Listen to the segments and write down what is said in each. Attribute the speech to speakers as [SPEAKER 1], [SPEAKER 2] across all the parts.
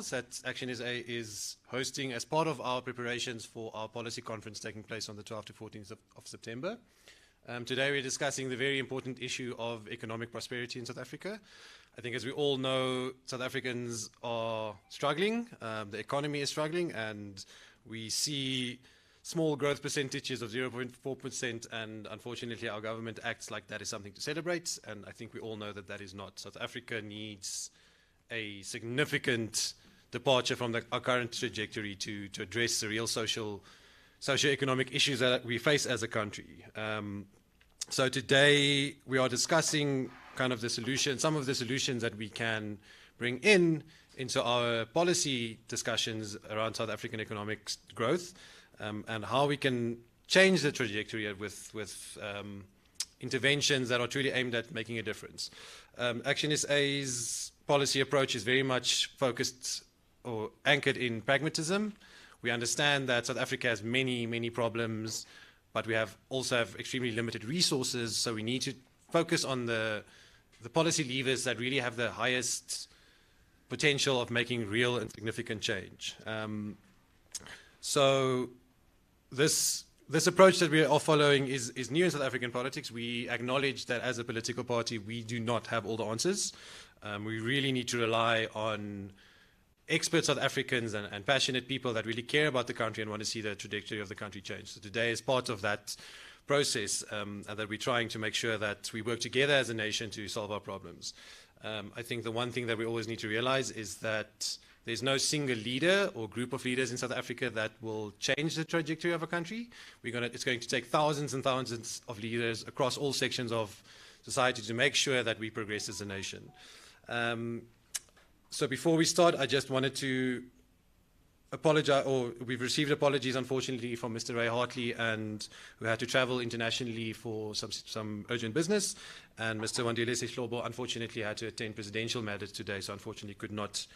[SPEAKER 1] details that ActionSA is hosting as part of our preparations for our policy conference taking place on the 12th to 14th of September. Today we're discussing the very important issue of economic prosperity in South Africa. I think as we all know, South Africans are struggling, the economy is struggling, and we see small growth percentages of 0.4%, and unfortunately our government acts like that is something to celebrate, and I think we all know that that is not. South Africa needs a significant departure from our current trajectory to address the real socio-economic issues that we face as a country. So today we are discussing kind of the solution, some of the solutions that we can bring into our policy discussions around South African economic growth, and how we can change the trajectory with interventions that are truly aimed at making a difference. ActionSA's policy approach is very much focused or anchored in pragmatism. We understand that South Africa has many, many problems, but we also have extremely limited resources, so we need to focus on the policy levers that really have the highest potential of making real and significant change. So this approach that we are following is new in South African politics. We acknowledge that as a political party, we do not have all the answers. We really need to rely on expert South Africans and passionate people that really care about the country and want to see the trajectory of the country change. So today is part of that process, and that we're trying to make sure that we work together as a nation to solve our problems. I think the one thing that we always need to realize is that there's no single leader or group of leaders in South Africa that will change the trajectory of a country. It's going to take thousands and thousands of leaders across all sections of society to make sure that we progress as a nation. So before we start, I just wanted to apologize, or we've received apologies, unfortunately, from Mr. Ray Hartley, and who had to travel internationally for some urgent business, and Mr. Wandile Sihlobo, unfortunately, had to attend presidential matters today, so unfortunately could not.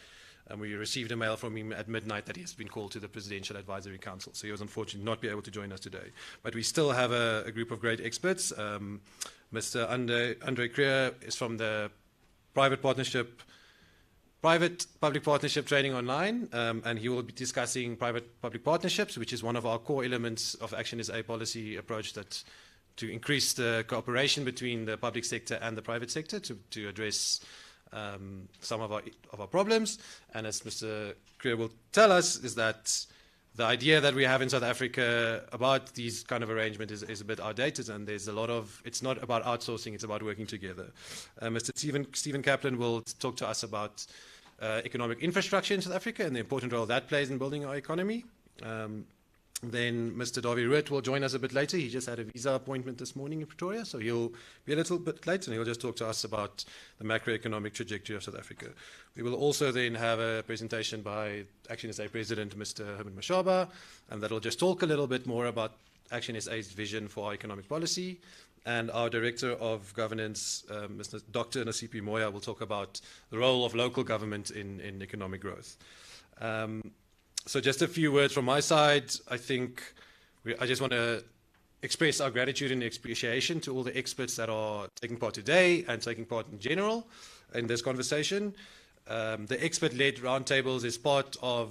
[SPEAKER 1] We received a mail from him at midnight that he has been called to the Presidential Advisory Council, so he was unfortunately not be able to join us today. But we still have a group of great experts. Mr. André Krige is from the Private Public Partnership Training Online, and he will be discussing private-public partnerships, which is one of our core elements of ActionSA policy approach, that to increase the cooperation between the public sector and the private sector to address some of our problems. And as Mr. Kruger will tell us, is that the idea that we have in South Africa about these kind of arrangement is a bit outdated, and there's a lot of, it's not about outsourcing, it's about working together. Mr. Stephen Kaplan will talk to us about economic infrastructure in South Africa and the important role that plays in building our economy. Then Mr. Roodt will join us a bit later. He just had a visa appointment this morning in Pretoria, so he'll be a little bit late, and he'll just talk to us about the macroeconomic trajectory of South Africa. We will also then have a presentation by ActionSA President, Mr. Herman Mashaba, and that will just talk a little bit more about ActionSA's vision for our economic policy. And our Director of Governance, Mr. Dr. Nasiphi Moya, will talk about the role of local government in economic growth. So just a few words from my side. I think I just want to express our gratitude and appreciation to all the experts that are taking part today and taking part in general in this conversation. The expert-led roundtables is part of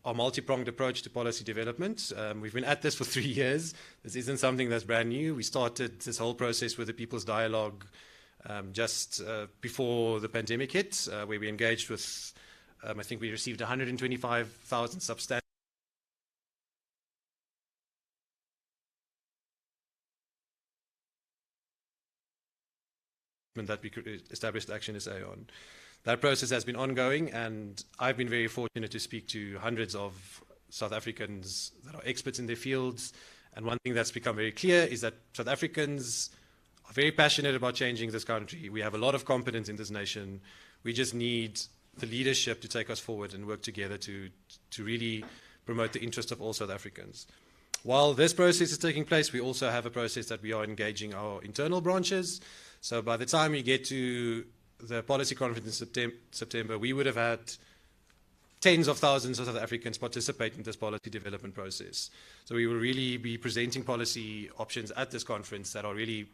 [SPEAKER 1] our multi-pronged approach to policy development. We've been at this for 3 years. This isn't something that's brand new. We started this whole process with the People's Dialogue just before the pandemic hit, where we engaged with, I think we received 125,000 substantive that we established ActionSA on. That process has been ongoing, and I've been very fortunate to speak to hundreds of South Africans that are experts in their fields. And one thing that's become very clear is that South Africans are very passionate about changing this country. We have a lot of competence in this nation. We just need the leadership to take us forward and work together to really promote the interest of all South Africans. While this process is taking place, we also have a process that we are engaging our internal branches. So by the time we get to the policy conference in September, we would have had tens of thousands of South Africans participate in this policy development process. So we will really be presenting policy options at this conference that are really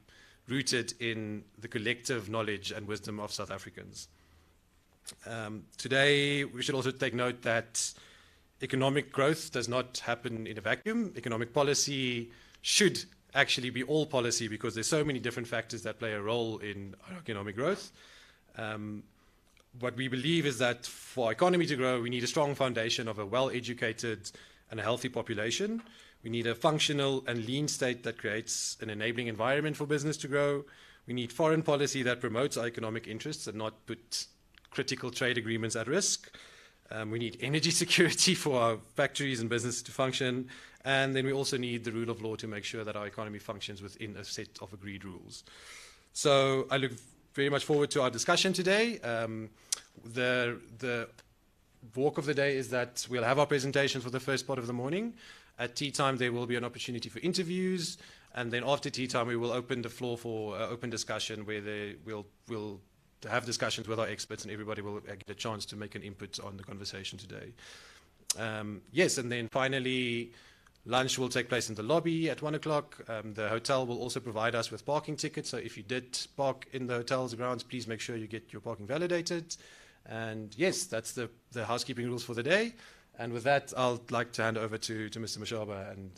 [SPEAKER 1] rooted in the collective knowledge and wisdom of South Africans. Today, we should also take note that economic growth does not happen in a vacuum. Economic policy should actually be all policy because there's so many different factors that play a role in economic growth. What we believe is that for our economy to grow, we need a strong foundation of a well-educated and a healthy population. We need a functional and lean state that creates an enabling environment for business to grow. We need foreign policy that promotes our economic interests and not put critical trade agreements at risk. We need energy security for our factories and businesses to function. And then we also need the rule of law to make sure that our economy functions within a set of agreed rules. So I look very much forward to our discussion today. The walk of the day is that we'll have our presentation for the first part of the morning. At tea time, there will be an opportunity for interviews. And then after tea time, we will open the floor for open discussion where we'll have discussions with our experts and everybody will get a chance to make an input on the conversation today. Yes, and then finally, lunch will take place in the lobby at 1 o'clock. The hotel will also provide us with parking tickets. So if you did park in the hotel's grounds, please make sure you get your parking validated. And yes, that's the housekeeping rules for the day. And with that, I'd like to hand over to Mr. Mashaba, and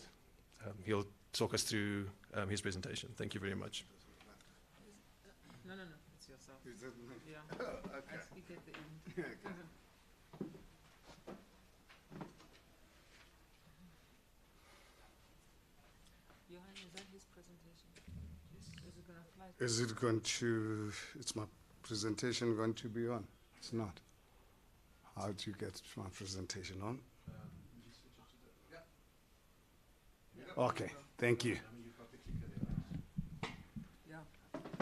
[SPEAKER 1] he'll talk us through his presentation. Thank you very much.
[SPEAKER 2] No, it's yourself.
[SPEAKER 3] Is it me?
[SPEAKER 2] Yeah.
[SPEAKER 3] Okay.
[SPEAKER 2] I speak at the end. Johann, is that his presentation? Yes. Is it going to fly?
[SPEAKER 3] Is it going to, is my presentation going to be on? It's not. How do you get my presentation on? Okay, thank you.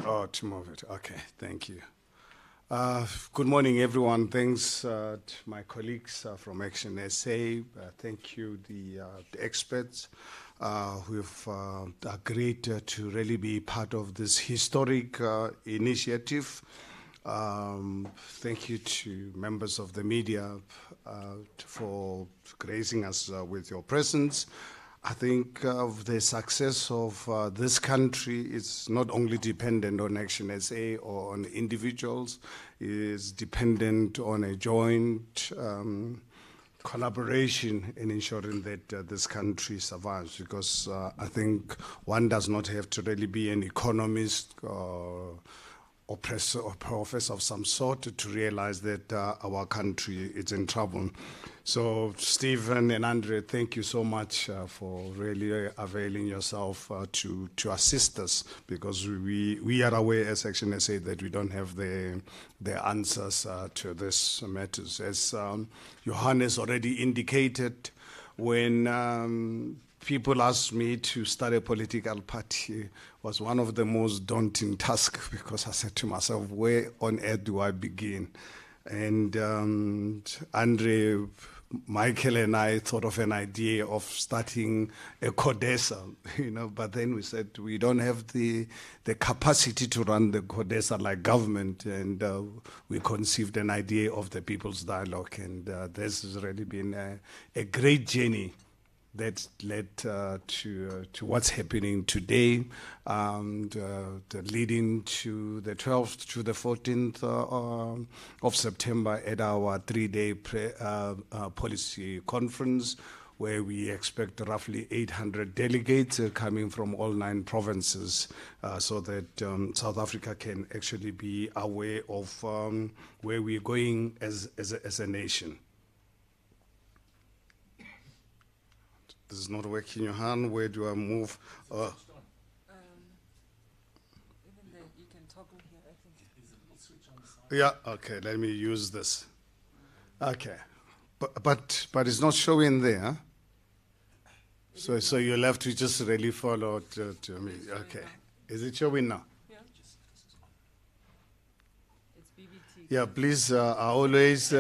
[SPEAKER 3] Oh, to move it. Okay, thank you. Good morning, everyone. Thanks to my colleagues from ActionSA. Thank you, the experts who've agreed to really be part of this historic initiative. Thank you to members of the media for gracing us with your presence. I think the success of this country is not only dependent on ActionSA or on individuals, it is dependent on a joint collaboration in ensuring that this country survives, because I think one does not have to really be an economist or professor of some sort to realize that our country is in trouble. So Stephen and André, thank you so much for really availing yourself to assist us, because we are aware as ActionSA that we don't have the answers to this matters. As Johann has already indicated, when people asked me to start a political party, was one of the most daunting tasks, because I said to myself, where on earth do I begin? And André, Michael and I thought of an idea of starting a CODESA, but then we said we don't have the capacity to run the CODESA like government, and we conceived an idea of the People's Dialogue, and this has really been a great journey that led to what's happening today, leading to the 12th to the 14th of September at our 3-day policy conference, where we expect roughly 800 delegates coming from all 9 provinces, so that South Africa can actually be aware of where we're going as a nation. This is not working, Johann. Where do I move?
[SPEAKER 2] Even there, you can toggle here, I think.
[SPEAKER 3] Yeah, okay, let me use this. Okay, but it's not showing there. So you'll have to just really follow to me. Okay, is it showing now?
[SPEAKER 2] Yeah. It's BBT.
[SPEAKER 3] Yeah, please, I always...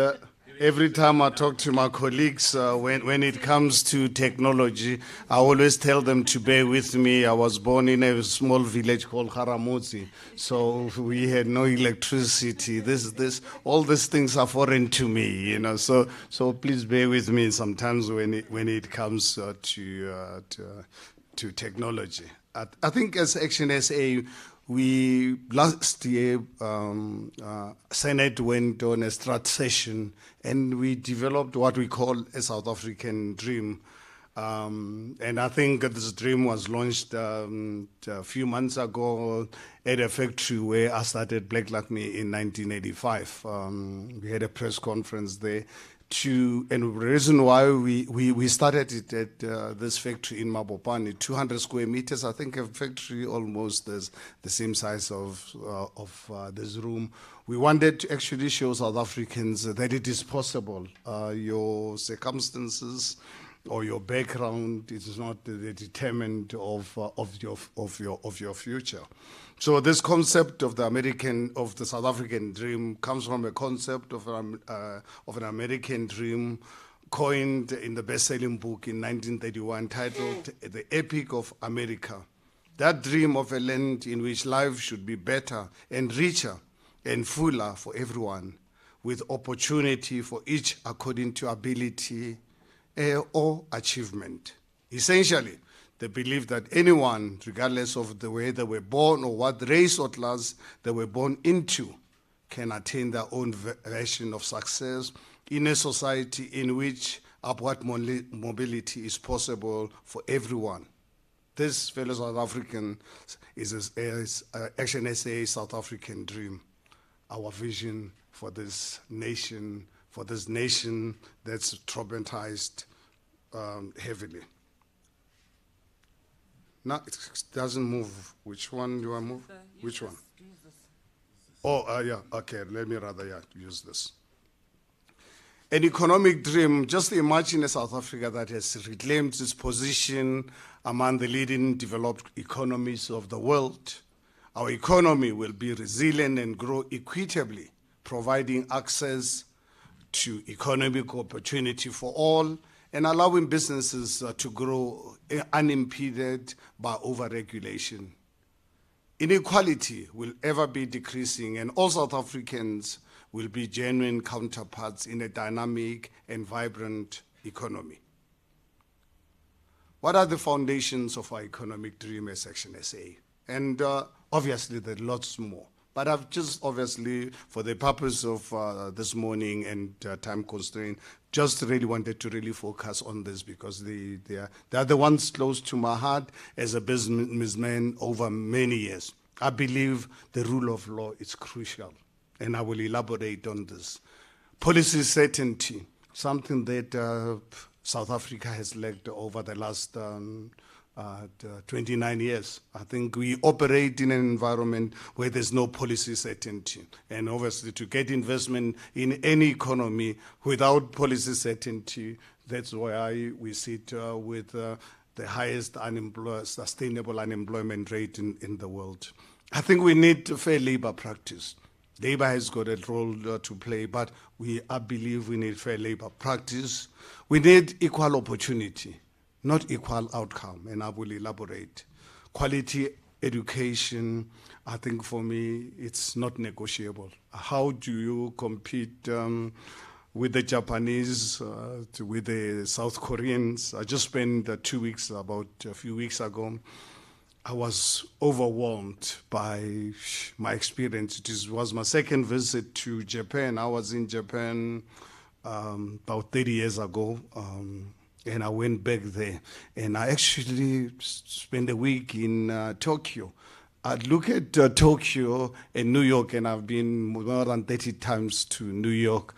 [SPEAKER 3] every time I talk to my colleagues, when it comes to technology, I always tell them to bear with me. I was born in a small village called Haramutsi, so we had no electricity. All these things are foreign to me, So please bear with me sometimes when it comes to technology. I think as ActionSA, We last year, Senate went on a strat session, and we developed what we call a South African dream. And I think this dream was launched a few months ago at a factory where I started Black Like Me in 1985. We had a press conference there. And the reason why we started it at this factory in Mabopane, 200 square meters, I think a factory almost the same size of this room. We wanted to actually show South Africans that it is possible. Your circumstances or your background is not the determinant of your future. So this concept of the South African dream comes from a concept of an American dream coined in the best-selling book in 1931 titled The Epic of America. That dream of a land in which life should be better and richer and fuller for everyone, with opportunity for each according to ability or achievement. Essentially, the belief that anyone, regardless of the way they were born or what race or class they were born into, can attain their own version of success in a society in which upward mobility is possible for everyone. This, fellow South African, is ActionSA South African dream, our vision for this nation that's traumatized heavily. No, it doesn't move. Which one do I move? Which one? Oh, yeah, okay, let me rather use this. An economic dream, just imagine a South Africa that has reclaimed its position among the leading developed economies of the world. Our economy will be resilient and grow equitably, providing access to economic opportunity for all and allowing businesses to grow unimpeded by overregulation. Inequality will ever be decreasing, and all South Africans will be genuine counterparts in a dynamic and vibrant economy. What are the foundations of our economic dream as ActionSA? And obviously there are lots more. But I've just obviously, for the purpose of this morning and time constraint, just really wanted to really focus on this because they are the ones close to my heart as a businessman over many years. I believe the rule of law is crucial, and I will elaborate on this. Policy certainty, something that South Africa has lacked over the last 29 years. I think we operate in an environment where there's no policy certainty. And obviously to get investment in any economy without policy certainty, that's why we sit with the highest sustainable unemployment rate in the world. I think we need fair labor practice. Labor has got a role to play, but I believe we need fair labor practice. We need equal opportunity, not equal outcome, and I will elaborate. Quality education, I think for me, it's not negotiable. How do you compete with the Japanese, with the South Koreans? I just spent 2 weeks, about a few weeks ago. I was overwhelmed by my experience. It was my second visit to Japan. I was in Japan about 30 years ago. And I went back there, and I actually spent a week in Tokyo. I look at Tokyo and New York, and I've been more than 30 times to New York.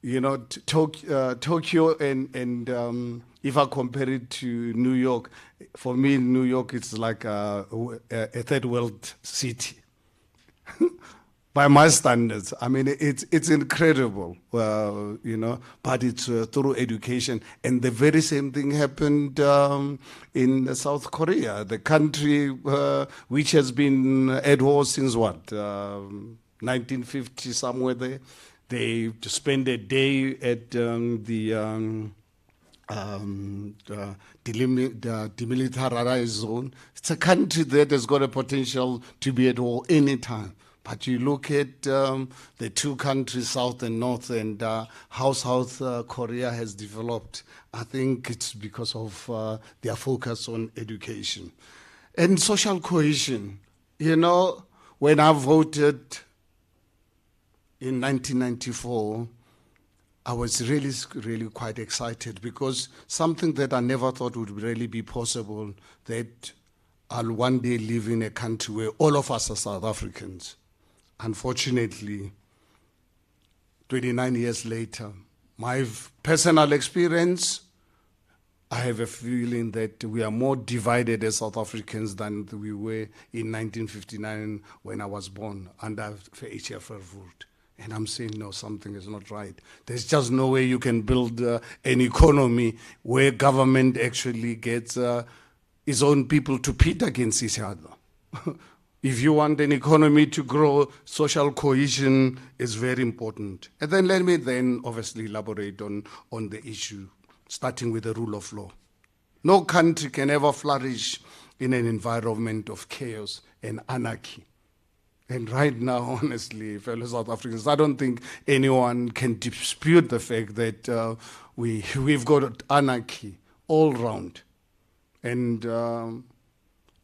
[SPEAKER 3] You know, Tokyo and if I compare it to New York, for me, New York is like a third world city. By my standards, I mean, it's incredible, you know, but it's through education. And the very same thing happened in South Korea, the country which has been at war since what, 1950, somewhere there. They spend a day at the demilitarized zone. It's a country that has got a potential to be at war anytime. But you look at the two countries, South and North, and how South Korea has developed. I think it's because of their focus on education. And social cohesion. You know, when I voted in 1994, I was really quite excited because something that I never thought would really be possible, that I'll one day live in a country where all of us are South Africans. Unfortunately, 29 years later, my personal experience, I have a feeling that we are more divided as South Africans than we were in 1959 when I was born under HF Roodt. And I'm saying, no, something is not right. There's just no way you can build an economy where government actually gets its own people to pit against each other. If you want an economy to grow, social cohesion is very important. And then let me then obviously elaborate on the issue, starting with the rule of law. No country can ever flourish in an environment of chaos and anarchy. And right now, honestly, fellow South Africans, I don't think anyone can dispute the fact that we've got anarchy all round. And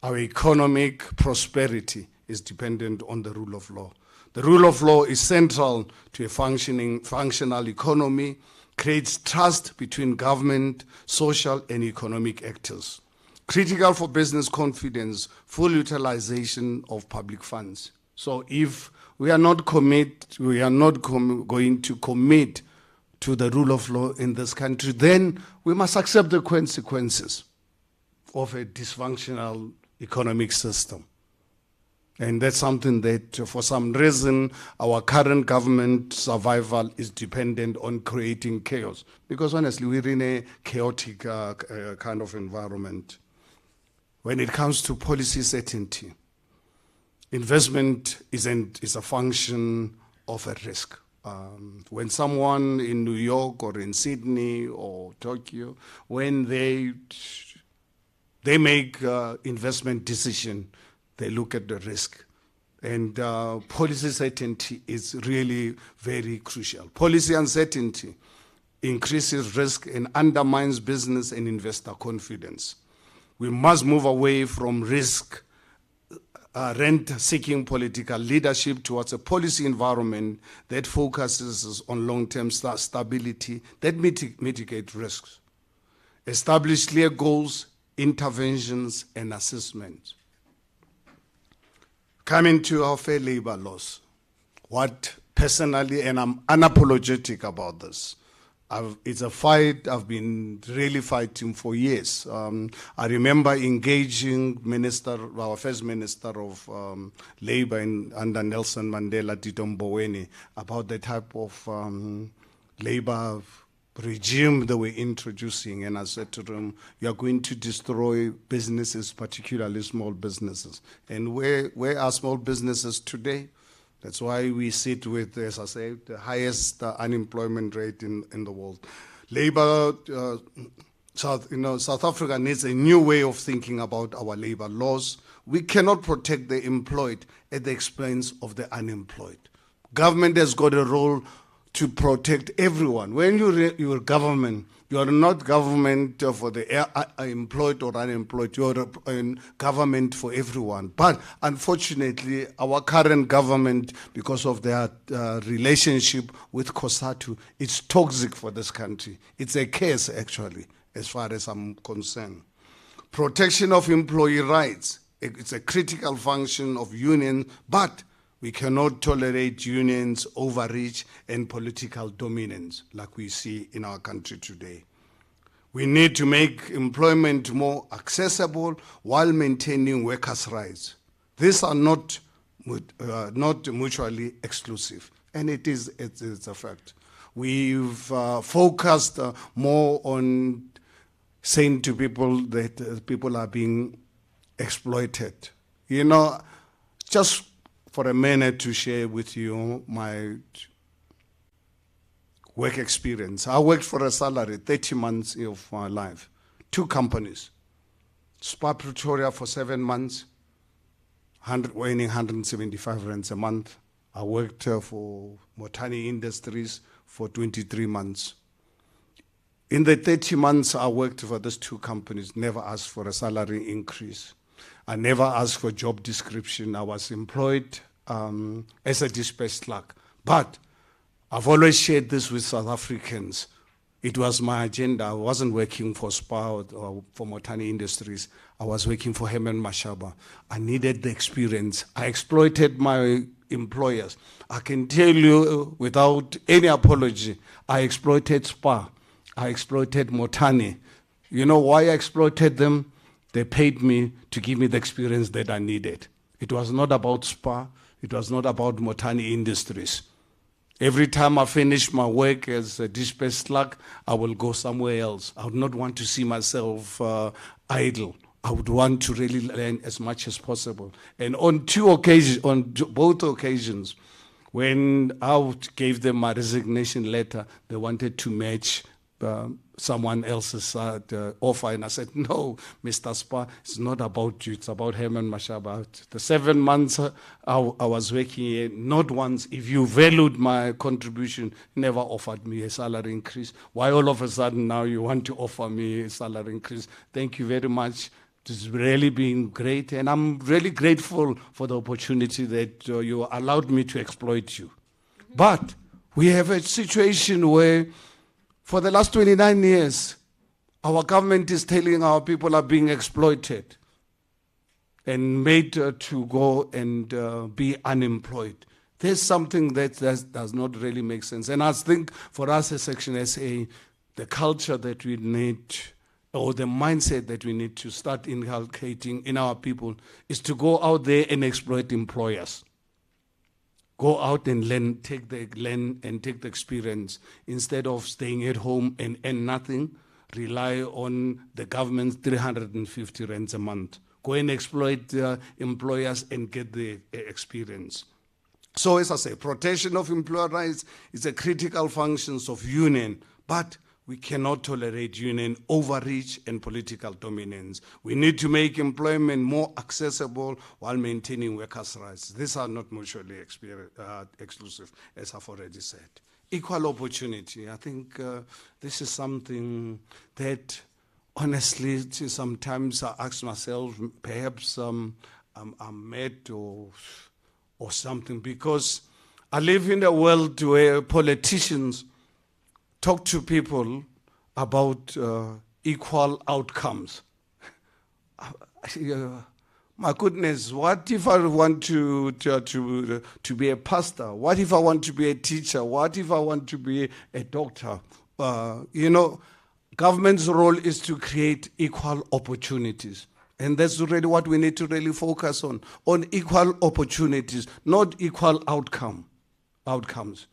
[SPEAKER 3] our economic prosperity is dependent on the rule of law. The rule of law is central to a functional economy, creates trust between government, social and economic actors. Critical for business confidence, full utilization of public funds. So if we are not going to commit to the rule of law in this country, then we must accept the consequences of a dysfunctional economic system. And that's something that, for some reason, our current government survival is dependent on creating chaos. Because honestly, we're in a chaotic kind of environment. When it comes to policy certainty, investment is a function of a risk. When someone in New York or in Sydney or Tokyo, when they make investment decision, they look at the risk. And policy certainty is really very crucial. Policy uncertainty increases risk and undermines business and investor confidence. We must move away from risk rent-seeking political leadership towards a policy environment that focuses on long-term stability, that mitigate risks. Establish clear goals, interventions, and assessments. Coming to our fair labor laws, what personally, and I'm unapologetic about this, it's a fight I've been really fighting for years. I remember engaging our first Minister of Labor under Nelson Mandela, Tito Mboweni, about the type of labor regime that we're introducing. And I said to them, you are going to destroy businesses, particularly small businesses. And where are small businesses today? That's why we sit with, as I say, the highest unemployment rate in the world. Labor, South Africa needs a new way of thinking about our labor laws. We cannot protect the employed at the expense of the unemployed. Government has got a role to protect everyone. When you're government, you are not government for the employed or unemployed. You are government for everyone. But unfortunately, our current government, because of their relationship with COSATU, it's toxic for this country. It's a case, actually, as far as I'm concerned. Protection of employee rights. It's a critical function of union, but we cannot tolerate unions' overreach and political dominance like we see in our country today. We need to make employment more accessible while maintaining workers' rights. These are not mutually exclusive, and it's a fact. We've focused more on saying to people that people are being exploited. You know, just for a minute to share with you my work experience. I worked for a salary 30 months of my life. 2 companies. Spa Pretoria for 7 months, earning 175 rands a month. I worked for Motani Industries for 23 months. In the 30 months I worked for those 2 companies, never asked for a salary increase. I never asked for job description. I was employed as a dispatch clerk. But I've always shared this with South Africans. It was my agenda. I wasn't working for SPA or for Motani Industries. I was working for Herman Mashaba. I needed the experience. I exploited my employers. I can tell you without any apology, I exploited SPA. I exploited Motani. You know why I exploited them? They paid me to give me the experience that I needed. It was not about SPA. It was not about Motani Industries. Every time I finish my work as a dispatch clerk, I will go somewhere else. I would not want to see myself idle. I would want to really learn as much as possible. And on both occasions, when I gave them my resignation letter, they wanted to match someone else's offer. And I said, no, Mr. Spa, it's not about you. It's about Herman Mashaba. The 7 months I was working here, not once, if you valued my contribution, never offered me a salary increase. Why all of a sudden now you want to offer me a salary increase? Thank you very much. It's really been great. And I'm really grateful for the opportunity that you allowed me to exploit you. But we have a situation where for the last 29 years, our government is telling our people are being exploited and made to go and be unemployed. There's something that does not really make sense. And I think for us as ActionSA, the culture that we need, or the mindset that we need to start inculcating in our people is to go out there and exploit employers. Go out and learn, take the experience instead of staying at home and earn nothing. Rely on the government's 350 rands a month. Go and exploit employers and get the experience. So as I say, protection of employer rights is a critical function of union, but we cannot tolerate union overreach and political dominance. We need to make employment more accessible while maintaining workers' rights. These are not mutually exclusive, as I've already said. Equal opportunity. I think this is something that, honestly, sometimes I ask myself, perhaps I'm mad or something, because I live in a world where politicians talk to people about equal outcomes. My goodness, what if I want to be a pastor? What if I want to be a teacher? What if I want to be a doctor? Government's role is to create equal opportunities. And that's really what we need to really focus on equal opportunities, not equal outcomes.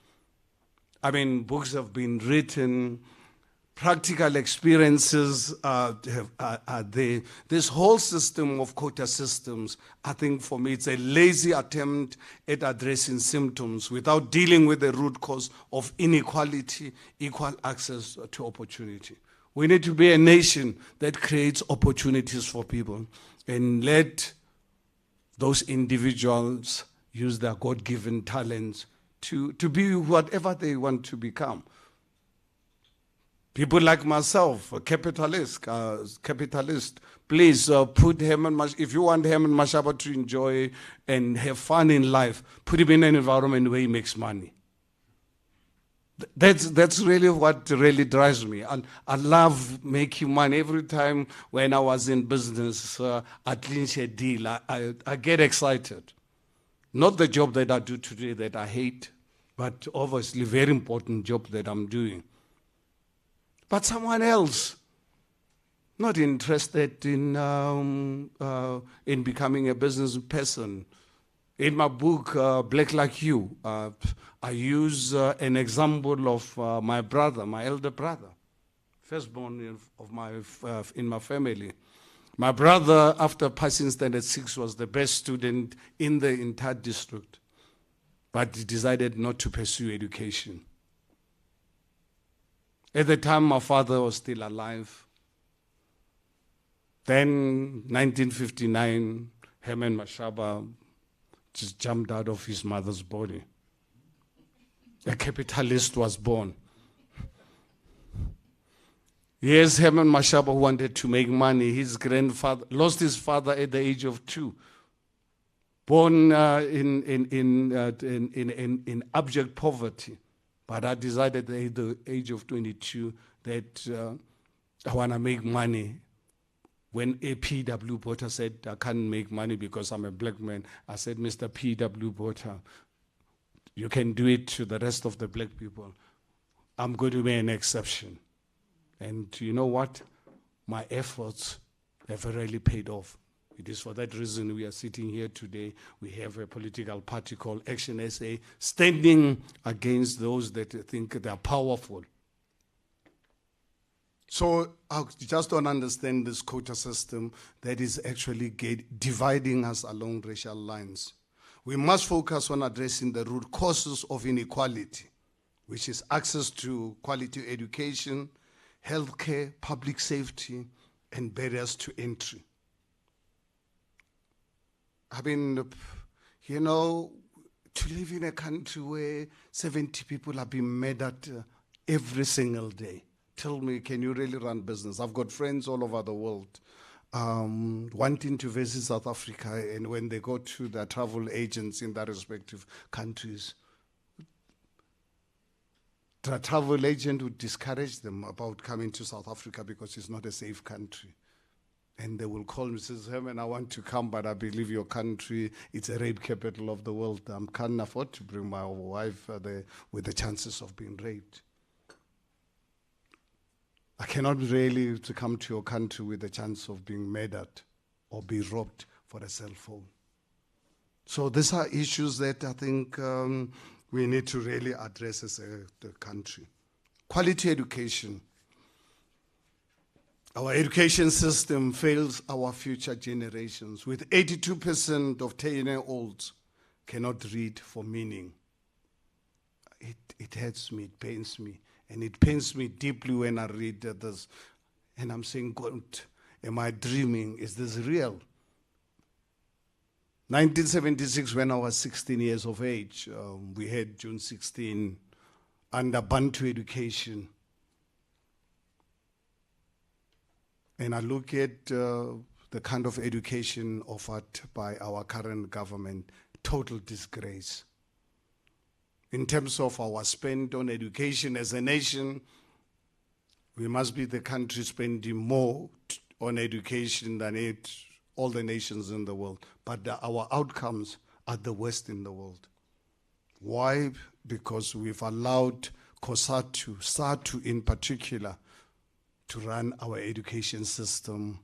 [SPEAKER 3] I mean, books have been written, practical experiences are there. This whole system of quota systems, I think for me, it's a lazy attempt at addressing symptoms without dealing with the root cause of inequality, equal access to opportunity. We need to be a nation that creates opportunities for people and let those individuals use their God-given talents to be whatever they want to become. People like myself, a capitalist, please put Herman Mashaba, if you want Herman Mashaba to enjoy and have fun in life, put him in an environment where he makes money. That's really what really drives me. I love making money. Every time when I was in business, I clinch a deal, I get excited. Not the job that I do today that I hate, but obviously very important job that I'm doing. But someone else, not interested in becoming a business person. In my book, Black Like You, I use an example of my brother, my elder brother, firstborn in my family. My brother, after passing standard 6, was the best student in the entire district, but he decided not to pursue education. At the time, my father was still alive. Then, 1959, Herman Mashaba just jumped out of his mother's body. A capitalist was born. Yes, Herman Mashaba wanted to make money. His grandfather lost his father at the age of 2. Born in abject poverty, but I decided at the age of 22 that I want to make money. When a P.W. Botha said, I can't make money because I'm a black man, I said, Mr. P.W. Botha, you can do it to the rest of the black people. I'm going to be an exception. And you know what? My efforts have really paid off. It is for that reason we are sitting here today. We have a political party called ActionSA standing against those that think they are powerful. So I just don't understand this quota system that is actually dividing us along racial lines. We must focus on addressing the root causes of inequality, which is access to quality education, healthcare, public safety, and barriers to entry. I mean, you know, to live in a country where 70 people are being murdered every single day. Tell me, can you really run business? I've got friends all over the world wanting to visit South Africa, and when they go to their travel agents in their respective countries, the travel agent would discourage them about coming to South Africa because it's not a safe country. And they will call me and say, Herman, I want to come, but I believe your country, it's a rape capital of the world. I can't afford to bring my wife there with the chances of being raped. I cannot really to come to your country with the chance of being murdered or be robbed for a cell phone. So these are issues that I think we need to really address as the country. Quality education. Our education system fails our future generations. With 82% of 10-year-olds cannot read for meaning. It hurts me, it pains me. And it pains me deeply when I read this. And I'm saying, God, am I dreaming? Is this real? 1976, when I was 16 years of age, we had June 16 under Bantu education. And I look at the kind of education offered by our current government, total disgrace. In terms of our spend on education as a nation, we must be the country spending more on education than all the nations in the world. But our outcomes are the worst in the world. Why? Because we've allowed COSATU, SATU in particular, to run our education system,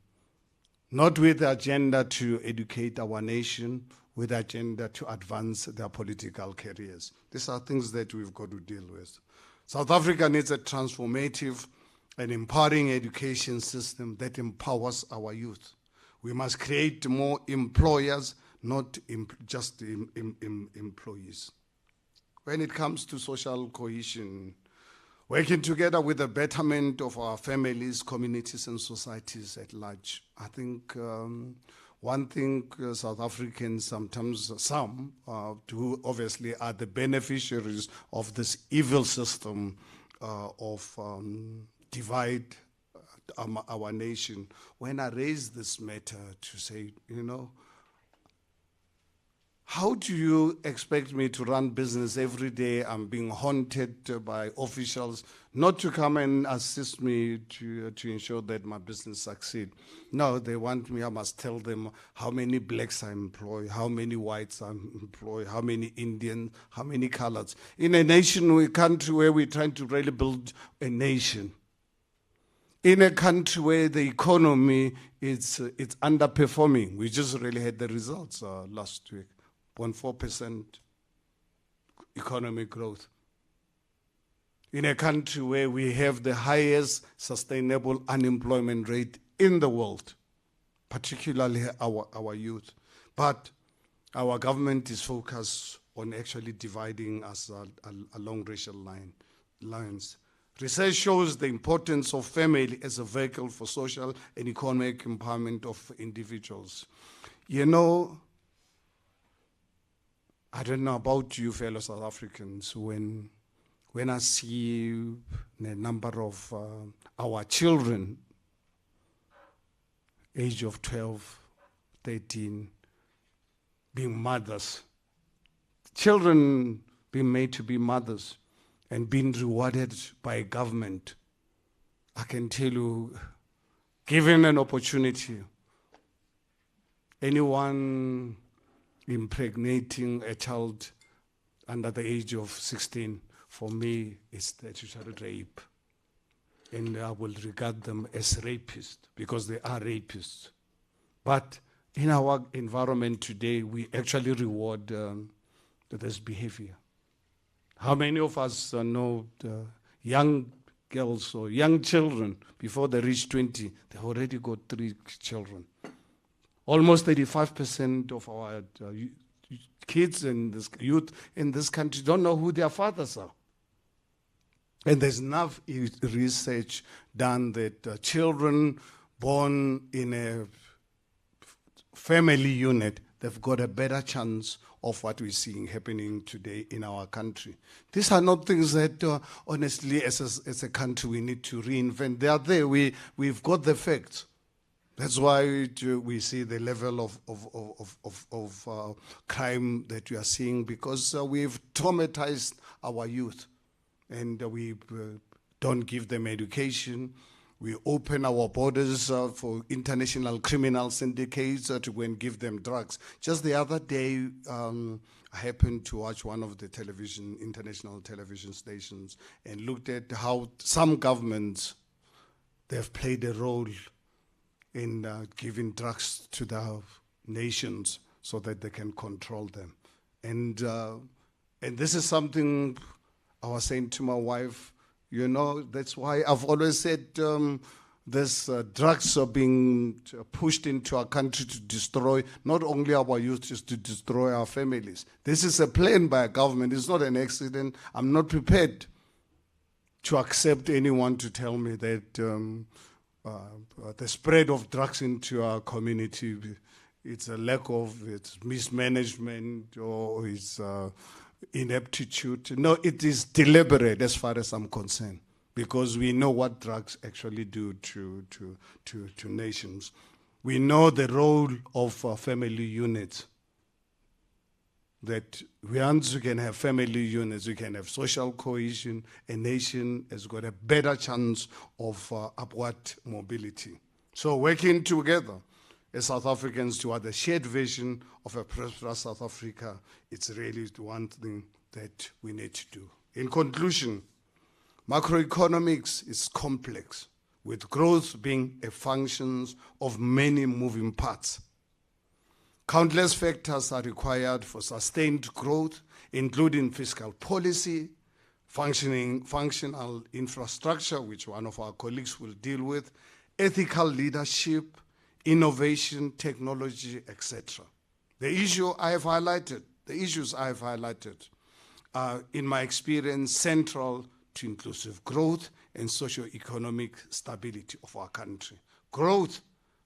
[SPEAKER 3] not with the agenda to educate our nation, with the agenda to advance their political careers. These are things that we've got to deal with. South Africa needs a transformative and empowering education system that empowers our youth. We must create more employers, not just employees. When it comes to social cohesion, working together with the betterment of our families, communities, and societies at large. I think one thing South Africans sometimes, who obviously are the beneficiaries of this evil system of divide our nation. When I raise this matter to say, you know, how do you expect me to run business every day? I'm being haunted by officials not to come and assist me to ensure that my business succeeds. No, they want me, I must tell them how many blacks I employ, how many whites I employ, how many Indians, how many colors. In a country where we're trying to really build a nation. In a country where the economy it's underperforming. We just really had the results last week. 0.4% economic growth. In a country where we have the highest sustainable unemployment rate in the world, particularly our youth. But our government is focused on actually dividing us along racial lines. Research shows the importance of family as a vehicle for social and economic empowerment of individuals. You know, I don't know about you fellow South Africans, when when I see the number of our children, age of 12, 13, being mothers, children being made to be mothers and being rewarded by government, I can tell you, given an opportunity, anyone impregnating a child under the age of 16, for me, is statutory rape. And I will regard them as rapists because they are rapists. But in our environment today, we actually reward this behavior. How many of us know young girls or young children, before they reach 20, they've already got 3 children? Almost 35% of our kids and youth in this country don't know who their fathers are. And there's enough research done that children born in a family unit, they've got a better chance of what we're seeing happening today in our country. These are not things that, honestly, as a country, we need to reinvent. They are there. We've got the facts. That's why we see the level of crime that we are seeing, because we've traumatized our youth. And we don't give them education. We open our borders for international criminal syndicates to go and give them drugs. Just the other day, I happened to watch one of the international television stations, and looked at how some governments, they've played a role in giving drugs to the nations so that they can control them. And this is something I was saying to my wife, you know, that's why I've always said this drugs are being pushed into our country to destroy not only our youth, just to destroy our families. This is a plan by a government. It's not an accident. I'm not prepared to accept anyone to tell me that the spread of drugs into our community, it's a lack of, it's mismanagement, or it's ineptitude. No, it is deliberate as far as I'm concerned, because we know what drugs actually do to nations. We know the role of family units, that once we can have family units, we can have social cohesion. A nation has got a better chance of upward mobility. So working together as South Africans toward the shared vision of a prosperous South Africa, it's really one thing that we need to do. In conclusion, macroeconomics is complex, with growth being a function of many moving parts. Countless factors are required for sustained growth, including fiscal policy, functional infrastructure, which one of our colleagues will deal with, ethical leadership, innovation, technology, etc. The issues I have highlighted are, in my experience, central to inclusive growth and socio-economic stability of our country. Growth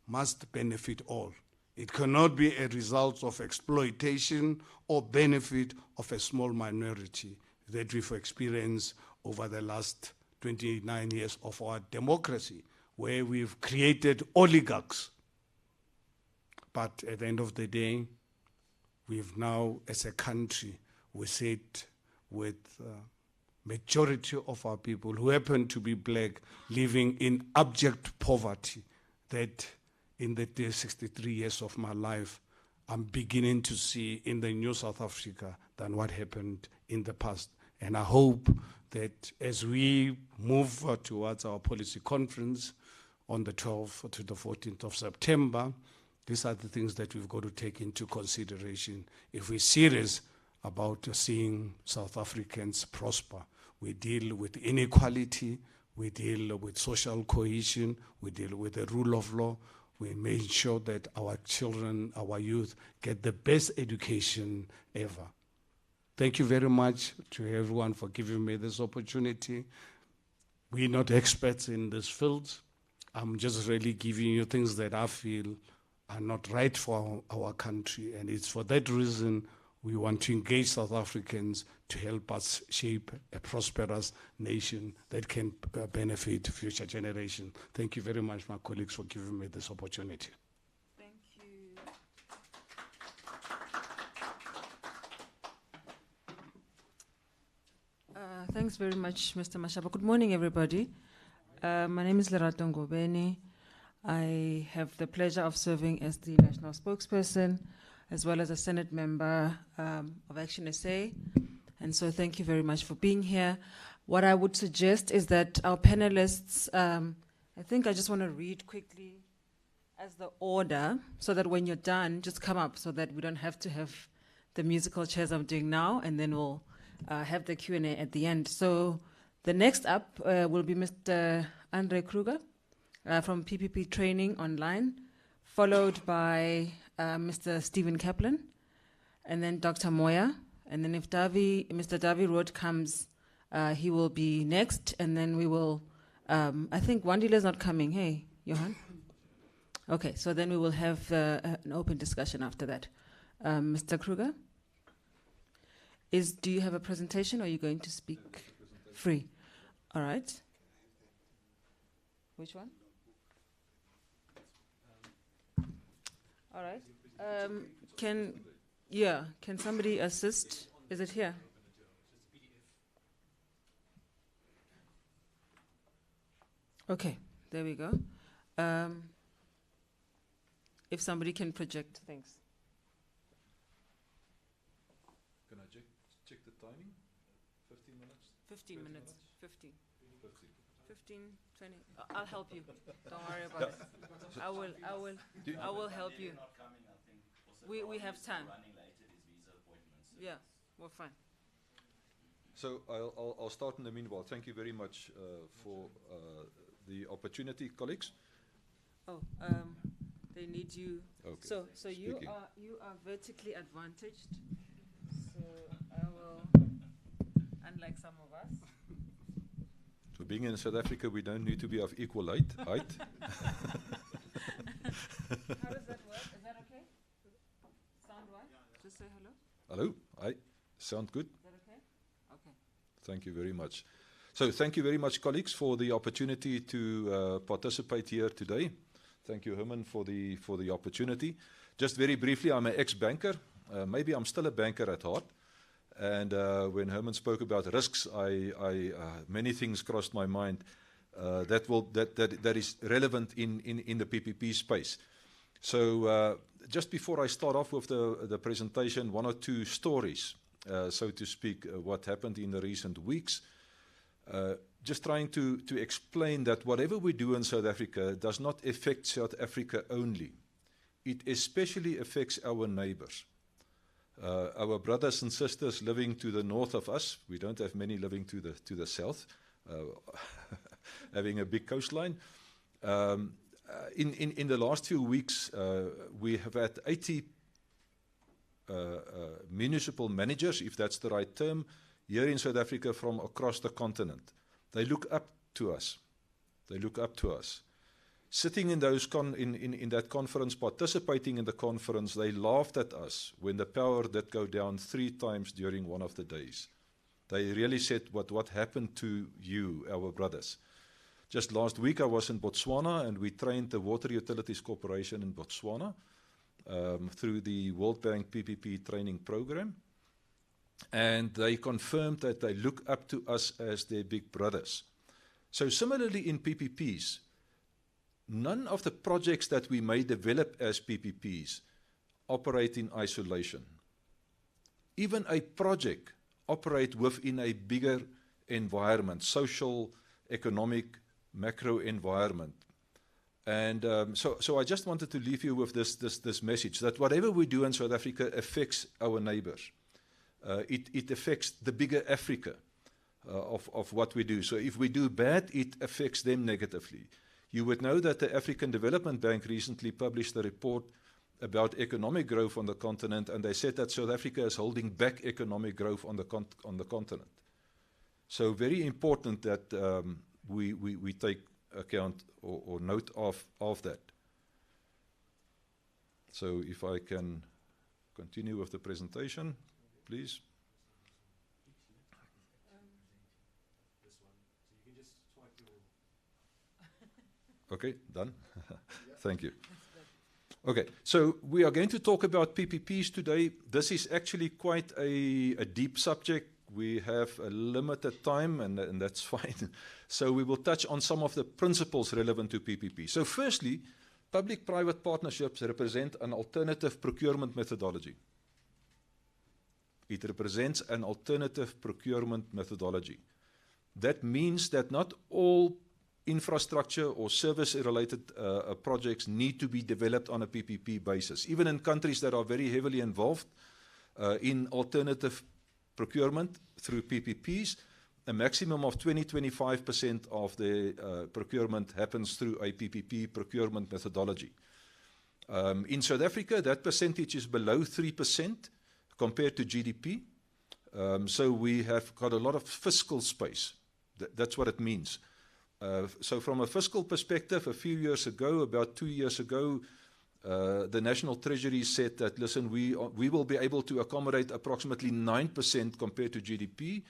[SPEAKER 3] must benefit all. It cannot be a result of exploitation or benefit of a small minority that we've experienced over the last 29 years of our democracy, where we've created oligarchs. But at the end of the day, we've now, as a country, we sit with majority of our people who happen to be black living in abject poverty, that in the 63 years of my life, I'm beginning to see in the new South Africa than what happened in the past. And I hope that as we move towards our policy conference on the 12th to the 14th of September, these are the things that we've got to take into consideration if we're serious about seeing South Africans prosper. We deal with inequality, we deal with social cohesion, we deal with the rule of law. We make sure that our children, our youth, get the best education ever. Thank you very much to everyone for giving me this opportunity. We're not experts in this field. I'm just really giving you things that I feel are not right for our country. And it's for that reason We want to engage South Africans to help us shape a prosperous nation that can benefit future generations. Thank you very much, my colleagues, for giving me this opportunity.
[SPEAKER 2] Thank you. Thanks very much, Mr. Mashaba. Good morning, everybody. My name is Lerato Ngobeni. I have the pleasure of serving as the National Spokesperson, as well as a Senate member of ActionSA. And so thank you very much for being here. What I would suggest is that our panelists, I think I just want to read quickly as the order, so that when you're done, just come up so that we don't have to have the musical chairs I'm doing now, and then we'll have the Q&A at the end. So the next up will be Mr. André Kruger from PPP Training Online, followed by Mr. Stephen Kaplan, and then Dr. Moya. And then if Mr. Dawie Roodt comes, he will be next, and then we will, I think Wandile is not coming. Hey, Johann? Okay, so then we will have an open discussion after that. Mr. Kruger? Do you have a presentation, or are you going to speak free? All right. Which one? All right. Can somebody assist? Is it here? Okay, there we go. If somebody can project, thanks.
[SPEAKER 4] Can I check the timing? 15 minutes?
[SPEAKER 2] 15 minutes. 15, 20. I'll help you. Don't worry about it. I will help you. We have time. Yeah, we're fine.
[SPEAKER 4] So I'll start in the meanwhile. Thank you very much for the opportunity, colleagues.
[SPEAKER 2] Oh, they need you.
[SPEAKER 4] Okay.
[SPEAKER 2] So you are vertically advantaged. So I will, unlike some of us.
[SPEAKER 4] So being in South Africa, we don't need to be of equal height.
[SPEAKER 2] How does that work? Is that okay? Sound right? Just say hello.
[SPEAKER 4] Hello? Hi. Sound good?
[SPEAKER 2] Is that okay? Okay.
[SPEAKER 4] Thank you very much. So thank you very much, colleagues, for the opportunity to participate here today. Thank you, Herman, for the opportunity. Just very briefly, I'm an ex-banker. Maybe I'm still a banker at heart. And when Herman spoke about risks, many things crossed my mind that is relevant in the PPP space. So just before I start off with the presentation, one or two stories, so to speak, what happened in the recent weeks. Just trying to explain that whatever we do in South Africa does not affect South Africa only. It especially affects our neighbors. Our brothers and sisters living to the north of us. We don't have many living to the south, having a big coastline. In the last few weeks, we have had 80 municipal managers, if that's the right term, here in South Africa from across the continent. They look up to us. They look up to us. Sitting in that conference, participating in the conference, they laughed at us when the power did go down 3 times during one of the days. They really said, what happened to you, our brothers? Just last week I was in Botswana, and we trained the Water Utilities Corporation in Botswana through the World Bank PPP training program. And they confirmed that they look up to us as their big brothers. So similarly in PPPs, none of the projects that we may develop as PPPs operate in isolation. Even a project operates within a bigger environment, social, economic, macro environment. And so I just wanted to leave you with this message, that whatever we do in South Africa affects our neighbors. It affects the bigger Africa of what we do. So if we do bad, it affects them negatively. You would know that the African Development Bank recently published a report about economic growth on the continent, and they said that South Africa is holding back economic growth on the continent. So very important that we take account or note of that. So if I can continue with the presentation. please. Okay, done. Thank you. Okay, so we are going to talk about PPPs today. This is actually quite a deep subject. We have a limited time, and that's fine. So we will touch on some of the principles relevant to PPP. So firstly, public-private partnerships represent an alternative procurement methodology. It represents an alternative procurement methodology. That means that not all infrastructure or service-related projects need to be developed on a PPP basis. Even in countries that are very heavily involved in alternative procurement through PPPs, a maximum of 20-25% of the procurement happens through a PPP procurement methodology. In South Africa, that percentage is below 3% compared to GDP. So we have got a lot of fiscal space. That's what it means. So from a fiscal perspective, a few years ago, about 2 years ago, the National Treasury said that, listen, we will be able to accommodate approximately 9% compared to GDP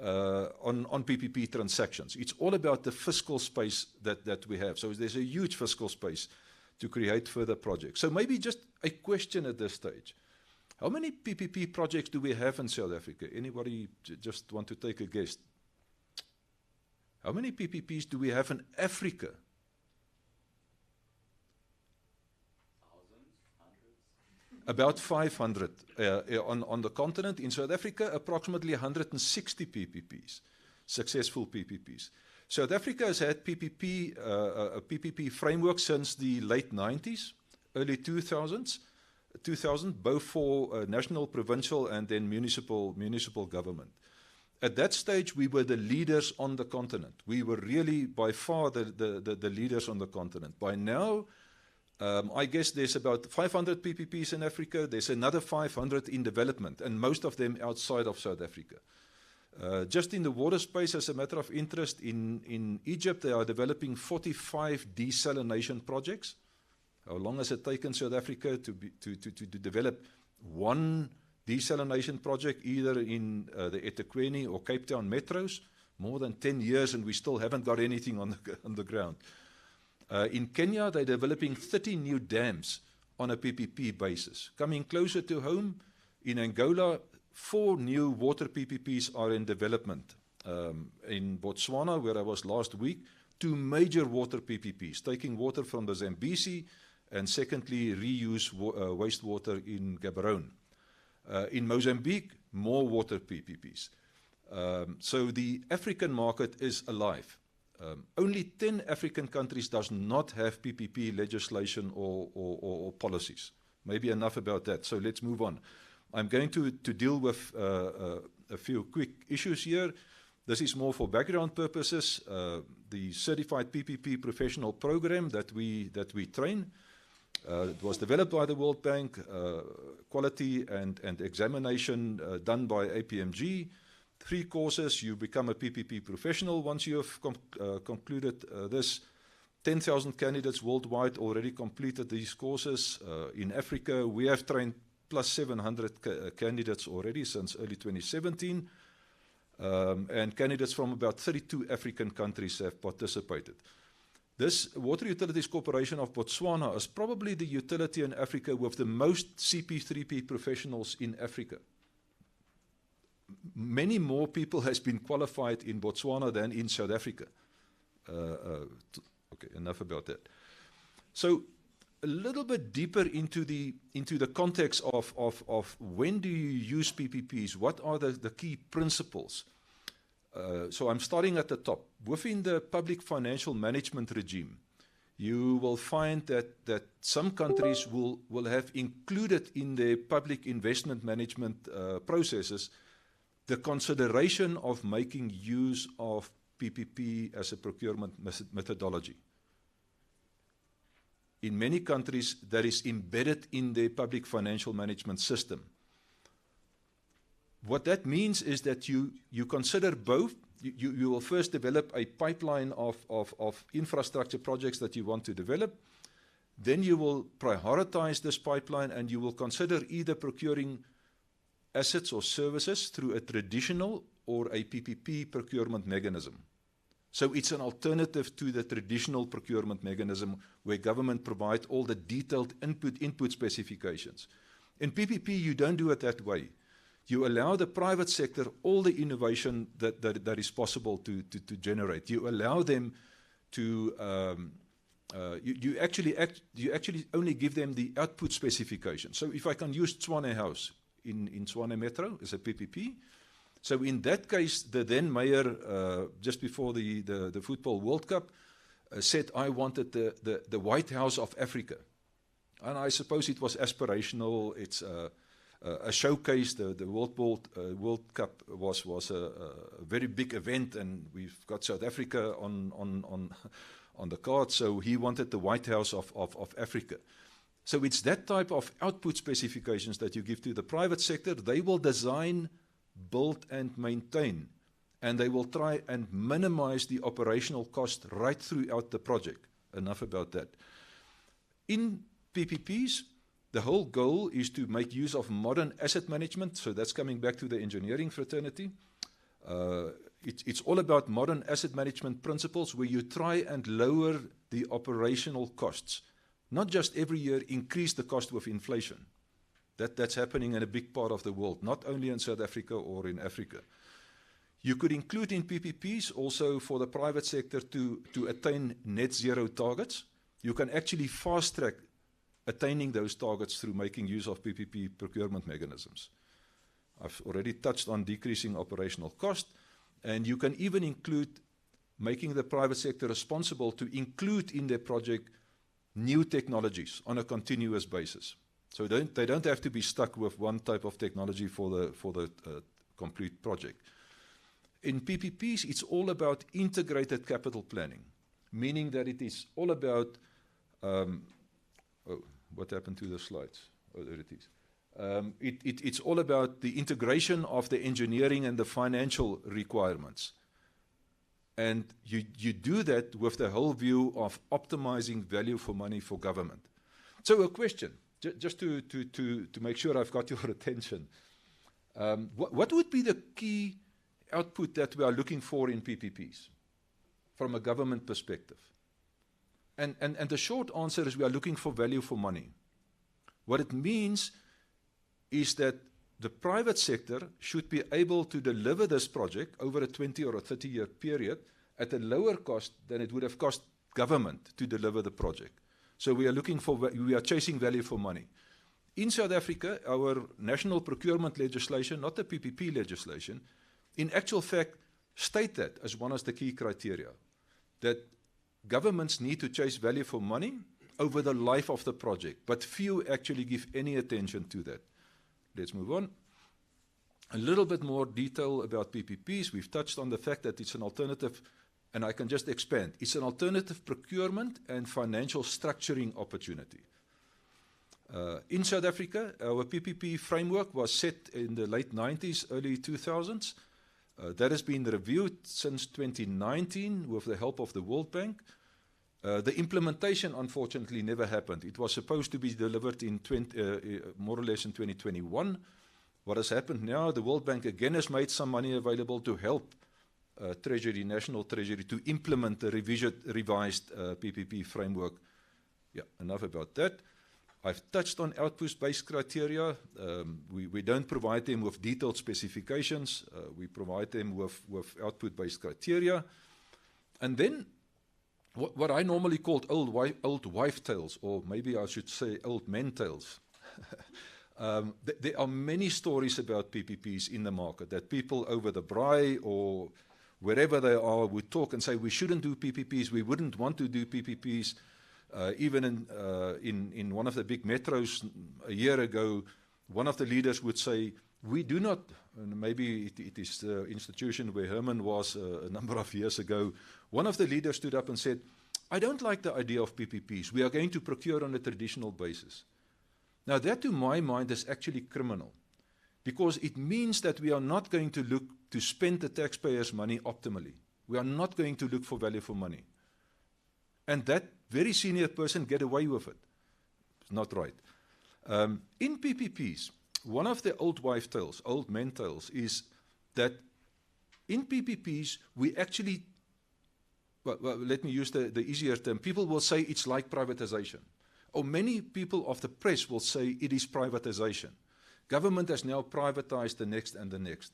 [SPEAKER 4] on PPP transactions. It's all about the fiscal space that we have. So there's a huge fiscal space to create further projects. So maybe just a question at this stage. How many PPP projects do we have in South Africa? Anybody just want to take a guess? How many PPPs do we have in Africa?
[SPEAKER 5] Thousands, hundreds?
[SPEAKER 4] About 500 on the continent. In South Africa, approximately 160 PPPs, successful PPPs. South Africa has had a PPP framework since the late 90s, early 2000s, both for national, provincial, and then municipal government. At that stage, we were the leaders on the continent. We were really by far the leaders on the continent. By now, I guess there's about 500 PPPs in Africa. There's another 500 in development, and most of them outside of South Africa. Just in the water space, as a matter of interest, in Egypt, they are developing 45 desalination projects. How long has it taken South Africa to develop one desalination project, either in the eThekwini or Cape Town metros? More than 10 years, and we still haven't got anything on the ground. In Kenya, they're developing 30 new dams on a PPP basis. Coming closer to home, in Angola, 4 new water PPPs are in development. In Botswana, where I was last week, 2 major water PPPs, taking water from the Zambezi, and secondly, reuse wastewater in Gaborone. In Mozambique, more water PPPs. So the African market is alive. Only 10 African countries does not have PPP legislation or policies. Maybe enough about that. So let's move on. I'm going to deal with a few quick issues here. This is more for background purposes. The Certified PPP Professional Program that we train. It was developed by the World Bank, quality and examination done by APMG. 3 courses, you become a PPP professional once you have concluded this. 10,000 candidates worldwide already completed these courses. In Africa, we have trained plus 700 candidates already since early 2017. And candidates from about 32 African countries have participated. This Water Utilities Corporation of Botswana is probably the utility in Africa with the most CP3P professionals in Africa. Many more people has been qualified in Botswana than in South Africa. Okay, enough about that. So a little bit deeper into the context of when do you use PPPs? What are the key principles? So I'm starting at the top. Within the public financial management regime, you will find that some countries will have included in their public investment management processes the consideration of making use of PPP as a procurement methodology. In many countries, that is embedded in their public financial management system. What that means is that you consider both. You will first develop a pipeline of infrastructure projects that you want to develop. Then you will prioritize this pipeline and you will consider either procuring assets or services through a traditional or a PPP procurement mechanism. So it's an alternative to the traditional procurement mechanism where government provides all the detailed input specifications. In PPP, you don't do it that way. You allow the private sector all the innovation that is possible to generate. You allow them to, you actually only give them the output specification. So if I can use Tshwane House in Tshwane Metro as a PPP, so in that case, the then mayor, just before the Football World Cup, said, I wanted the White House of Africa. And I suppose it was aspirational. It's a showcase. The World Cup was a very big event, and we've got South Africa on the card. So he wanted the White House of Africa. So it's that type of output specifications that you give to the private sector. They will design, build and maintain, and they will try and minimize the operational cost right throughout the project. Enough about that. In PPPs, the whole goal is to make use of modern asset management, so that's coming back to the engineering fraternity. It's all about modern asset management principles where you try and lower the operational costs. Not just every year increase the cost with inflation. That's happening in a big part of the world, not only in South Africa or in Africa. You could include in PPPs also for the private sector to attain net zero targets. You can actually fast track attaining those targets through making use of PPP procurement mechanisms. I've already touched on decreasing operational cost, and you can even include making the private sector responsible to include in their project new technologies on a continuous basis. So they don't have to be stuck with one type of technology for the complete project. In PPPs, it's all about integrated capital planning, meaning that it is all about, what happened to the slides? Oh, there it is. It's all about the integration of the engineering and the financial requirements. And you do that with the whole view of optimizing value for money for government. So a question, just to make sure I've got your attention. What would be the key output that we are looking for in PPPs from a government perspective? And the short answer is we are looking for value for money. What it means is that the private sector should be able to deliver this project over a 20 or a 30-year period at a lower cost than it would have cost government to deliver the project. So we are chasing value for money. In South Africa, our national procurement legislation, not the PPP legislation, in actual fact, state that as one of the key criteria, that governments need to chase value for money over the life of the project, but few actually give any attention to that. Let's move on. A little bit more detail about PPPs. We've touched on the fact that it's an alternative, and I can just expand. It's an alternative procurement and financial structuring opportunity. In South Africa, our PPP framework was set in the late 90s, early 2000s. That has been reviewed since 2019 with the help of the World Bank. The implementation, unfortunately, never happened. It was supposed to be delivered in more or less in 2021. What has happened now, the World Bank again has made some money available to help Treasury, National Treasury, to implement the revised PPP framework. Yeah, enough about that. I've touched on output-based criteria. We don't provide them with detailed specifications. We provide them with output-based criteria. And then what I normally call old wife tales, or maybe I should say old men tales. There are many stories about PPPs in the market that people over the braai or wherever they are would talk and say, we shouldn't do PPPs, we wouldn't want to do PPPs. Even in one of the big metros a year ago, one of the leaders would say, we do not, and maybe it is the institution where Herman was a number of years ago, one of the leaders stood up and said, I don't like the idea of PPPs. We are going to procure on a traditional basis. Now that to my mind is actually criminal, because it means that we are not going to look to spend the taxpayers' money optimally. We are not going to look for value for money. And that very senior person get away with it. It's not right. In PPPs, one of the old wife tales, old men tales, is that in PPPs, we actually, well, let me use the easier term, people will say it's like privatization. Or many people of the press will say it is privatization. Government has now privatized the next and the next.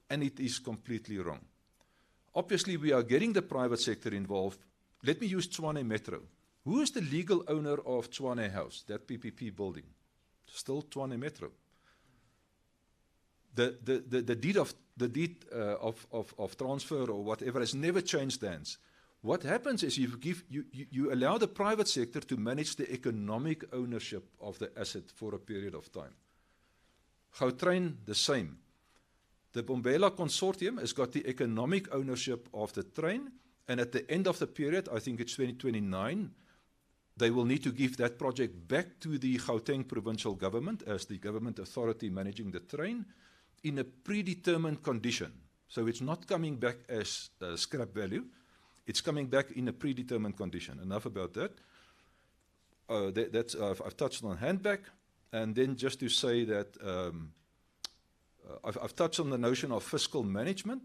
[SPEAKER 4] And it is completely wrong. Obviously, we are getting the private sector involved. Let me use Tshwane Metro. Who is the legal owner of Tshwane House, that PPP building? Still Tshwane Metro. The deed of transfer or whatever has never changed hands. What happens is you allow the private sector to manage the economic ownership of the asset for a period of time. Gautrain, the same. The Bombela Consortium has got the economic ownership of the train, and at the end of the period, I think it's 2029, they will need to give that project back to the Gauteng provincial government as the government authority managing the train in a predetermined condition. So it's not coming back as scrap value, it's coming back in a predetermined condition. Enough about that. I've touched on handback, and then just to say that I've touched on the notion of fiscal management.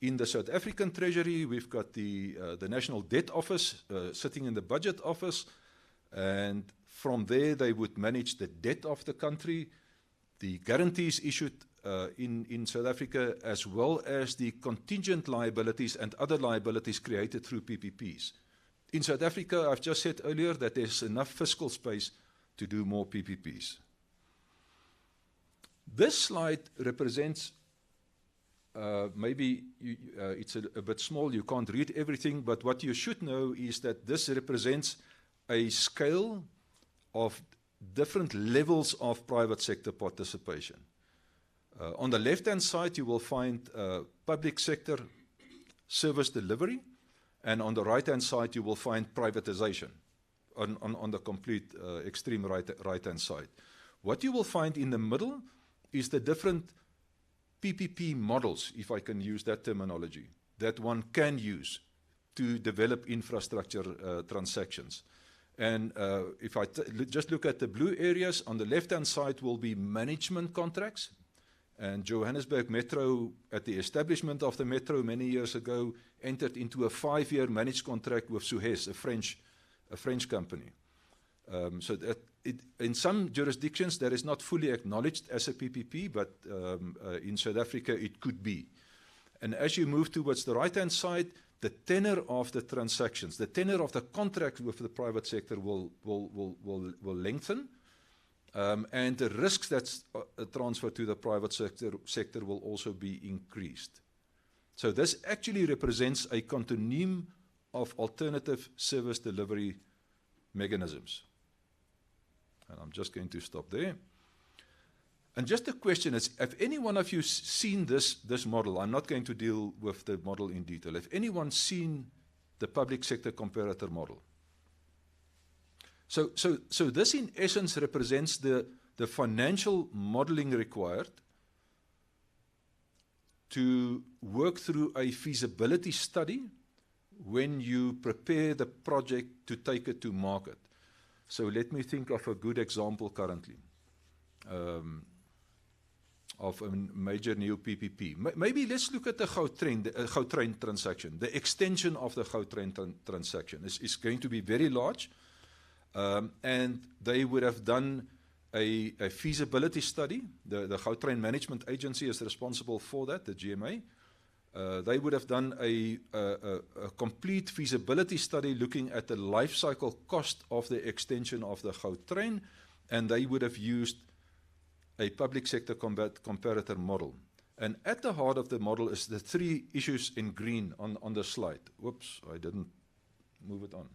[SPEAKER 4] In the South African Treasury, we've got the National Debt Office sitting in the Budget Office, and from there they would manage the debt of the country, the guarantees issued in South Africa, as well as the contingent liabilities and other liabilities created through PPPs. In South Africa, I've just said earlier that there's enough fiscal space to do more PPPs. This slide represents, maybe it's a bit small, you can't read everything, but what you should know is that this represents a scale of different levels of private sector participation. On the left-hand side, you will find public sector service delivery, and on the right-hand side, you will find privatization on the complete extreme right-hand side. What you will find in the middle is the different PPP models, if I can use that terminology, that one can use to develop infrastructure transactions. And if I just look at the blue areas, on the left-hand side will be management contracts. And Johannesburg Metro, at the establishment of the Metro many years ago, entered into a 5-year managed contract with Suez, a French company. So that in some jurisdictions that is not fully acknowledged as a PPP, but in South Africa it could be. And as you move towards the right-hand side, the tenor of the transactions, the tenor of the contract with the private sector will lengthen. And the risks that's transferred to the private sector will also be increased. So this actually represents a continuum of alternative service delivery mechanisms. And I'm just going to stop there. And just a question is, have any one of you seen this model? I'm not going to deal with the model in detail. Have anyone seen the public sector comparator model? So this in essence represents the financial modeling required to work through a feasibility study when you prepare the project to take it to market. So let me think of a good example currently of a major new PPP. Maybe let's look at the Gautrain transaction. The extension of the Gautrain transaction is going to be very large. And they would have done a feasibility study. The Gautrain Management Agency is responsible for that, the GMA. They would have done a complete feasibility study looking at the life cycle cost of the extension of the Gautrain, and they would have used a public sector comparator model. And at the heart of the model is the 3 issues in green on the slide. Whoops, I didn't move it on.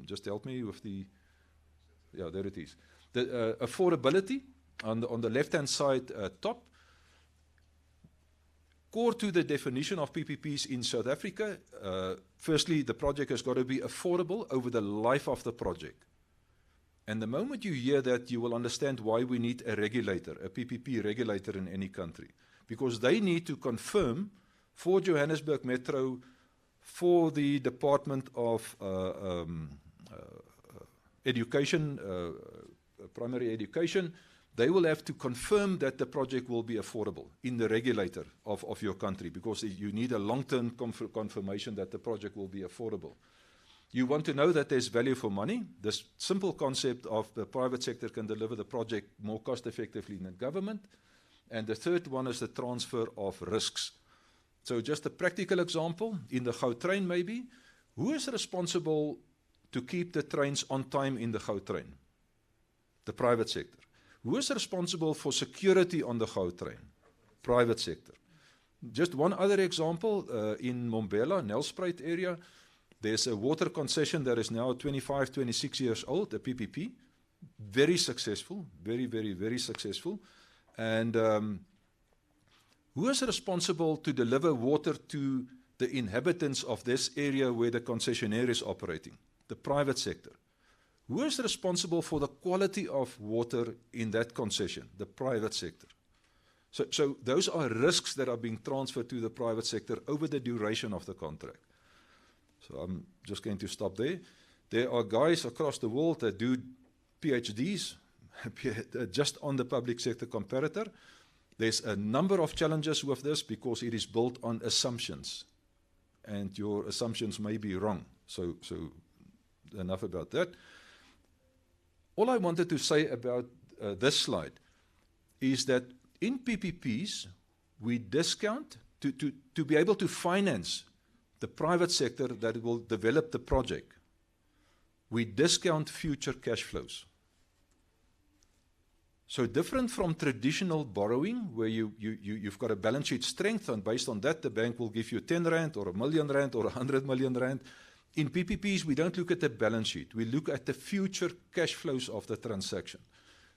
[SPEAKER 4] Just help me with the, yeah, there it is. The affordability on the left-hand side top. Core to the definition of PPPs in South Africa, firstly, the project has got to be affordable over the life of the project. And the moment you hear that, you will understand why we need a regulator, a PPP regulator in any country. Because they need to confirm for Johannesburg Metro, for the Department of Education, Primary Education, they will have to confirm that the project will be affordable in the regulator of your country, because you need a long-term confirmation that the project will be affordable. You want to know that there's value for money. This simple concept of the private sector can deliver the project more cost effectively than government. And the third one is the transfer of risks. So just a practical example, in the Gautrain maybe, who is responsible to keep the trains on time in the Gautrain? The private sector. Who is responsible for security on the Gautrain? Private sector. Just one other example, in Mbombela, Nelspruit area, there's a water concession that is now 25, 26 years old, a PPP. Very successful, very successful. And who is responsible to deliver water to the inhabitants of this area where the concessionaire is operating? The private sector. Who is responsible for the quality of water in that concession? The private sector. So those are risks that are being transferred to the private sector over the duration of the contract. So I'm just going to stop there. There are guys across the world that do PhDs just on the public sector comparator. There's a number of challenges with this because it is built on assumptions, and your assumptions may be wrong. So enough about that. All I wanted to say about this slide is that in PPPs, we discount to be able to finance the private sector that will develop the project. We discount future cash flows. So different from traditional borrowing, where you've got a balance sheet strength, and based on that, the bank will give you 10 rand or 1 million rand or 100 million rand. In PPPs, we don't look at the balance sheet. We look at the future cash flows of the transaction.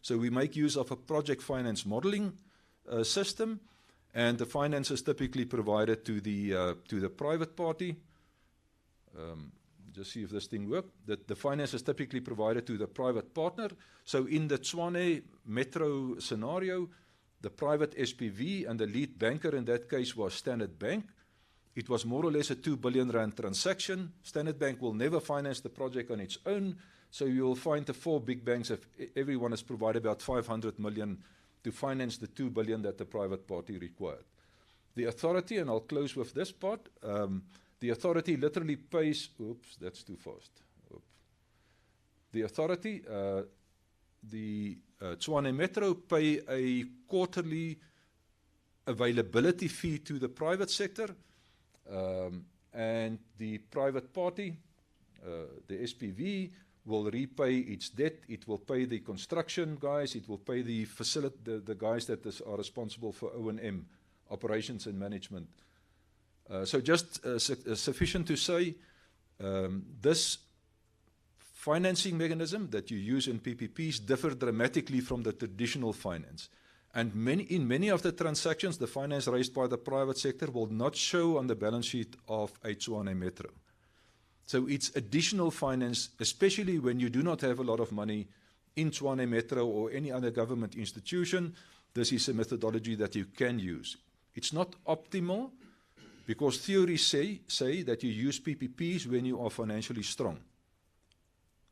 [SPEAKER 4] So we make use of a project finance modeling system, and the finance is typically provided to the private party. Just see if this thing works. The finance is typically provided to the private partner. So in the Tshwane Metro scenario, the private SPV and the lead banker in that case was Standard Bank. It was more or less a 2 billion rand transaction. Standard Bank will never finance the project on its own. So you'll find the 4 big banks, if everyone has provided about 500 million to finance the 2 billion that the private party required. The authority, and I'll close with this part, the authority literally pays, oops, that's too fast. Oops. The authority, the Tshwane Metro pay a quarterly availability fee to the private sector, and the private party, the SPV, will repay its debt. It will pay the construction guys. It will pay the the guys that are responsible for O&M, operations and management. So just sufficient to say, this financing mechanism that you use in PPPs differ dramatically from the traditional finance. And in many of the transactions, the finance raised by the private sector will not show on the balance sheet of a Tshwane Metro. So it's additional finance, especially when you do not have a lot of money in Tshwane Metro or any other government institution. This is a methodology that you can use. It's not optimal, because theories say that you use PPPs when you are financially strong,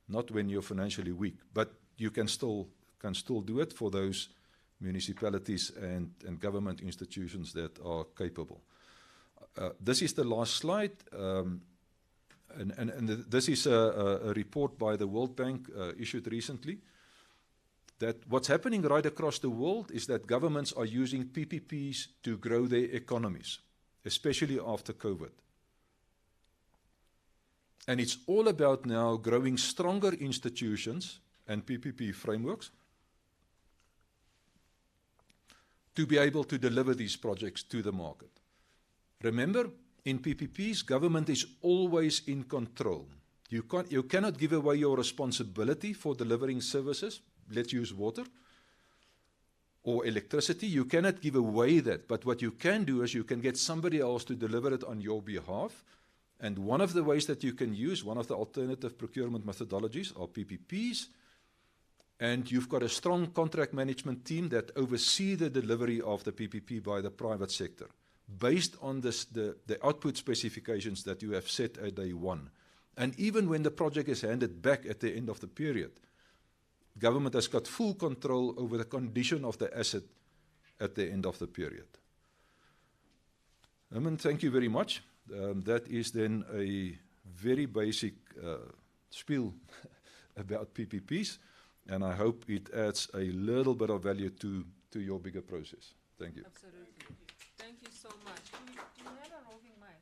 [SPEAKER 4] not when you're financially weak. But you can still do it for those municipalities and government institutions that are capable. This is the last slide, and this is a report by the World Bank issued recently, that what's happening right across the world is that governments are using PPPs to grow their economies, especially after COVID. And it's all about now growing stronger institutions and PPP frameworks to be able to deliver these projects to the market. Remember, in PPPs, government is always in control. You cannot give away your responsibility for delivering services. Let's use water or electricity. You cannot give away that, but what you can do is you can get somebody else to deliver it on your behalf. And one of the ways that you can use, one of the alternative procurement methodologies, are PPPs. And you've got a strong contract management team that oversee the delivery of the PPP by the private sector, based on the output specifications that you have set at day one. And even when the project is handed back at the end of the period, government has got full control over the condition of the asset at the end of the period. Herman, thank you very much. That is then a very basic spiel about PPPs, and I hope it adds a little bit of value to your bigger process. Thank you.
[SPEAKER 2] Absolutely. Thank you so much. Do you have a roving mic?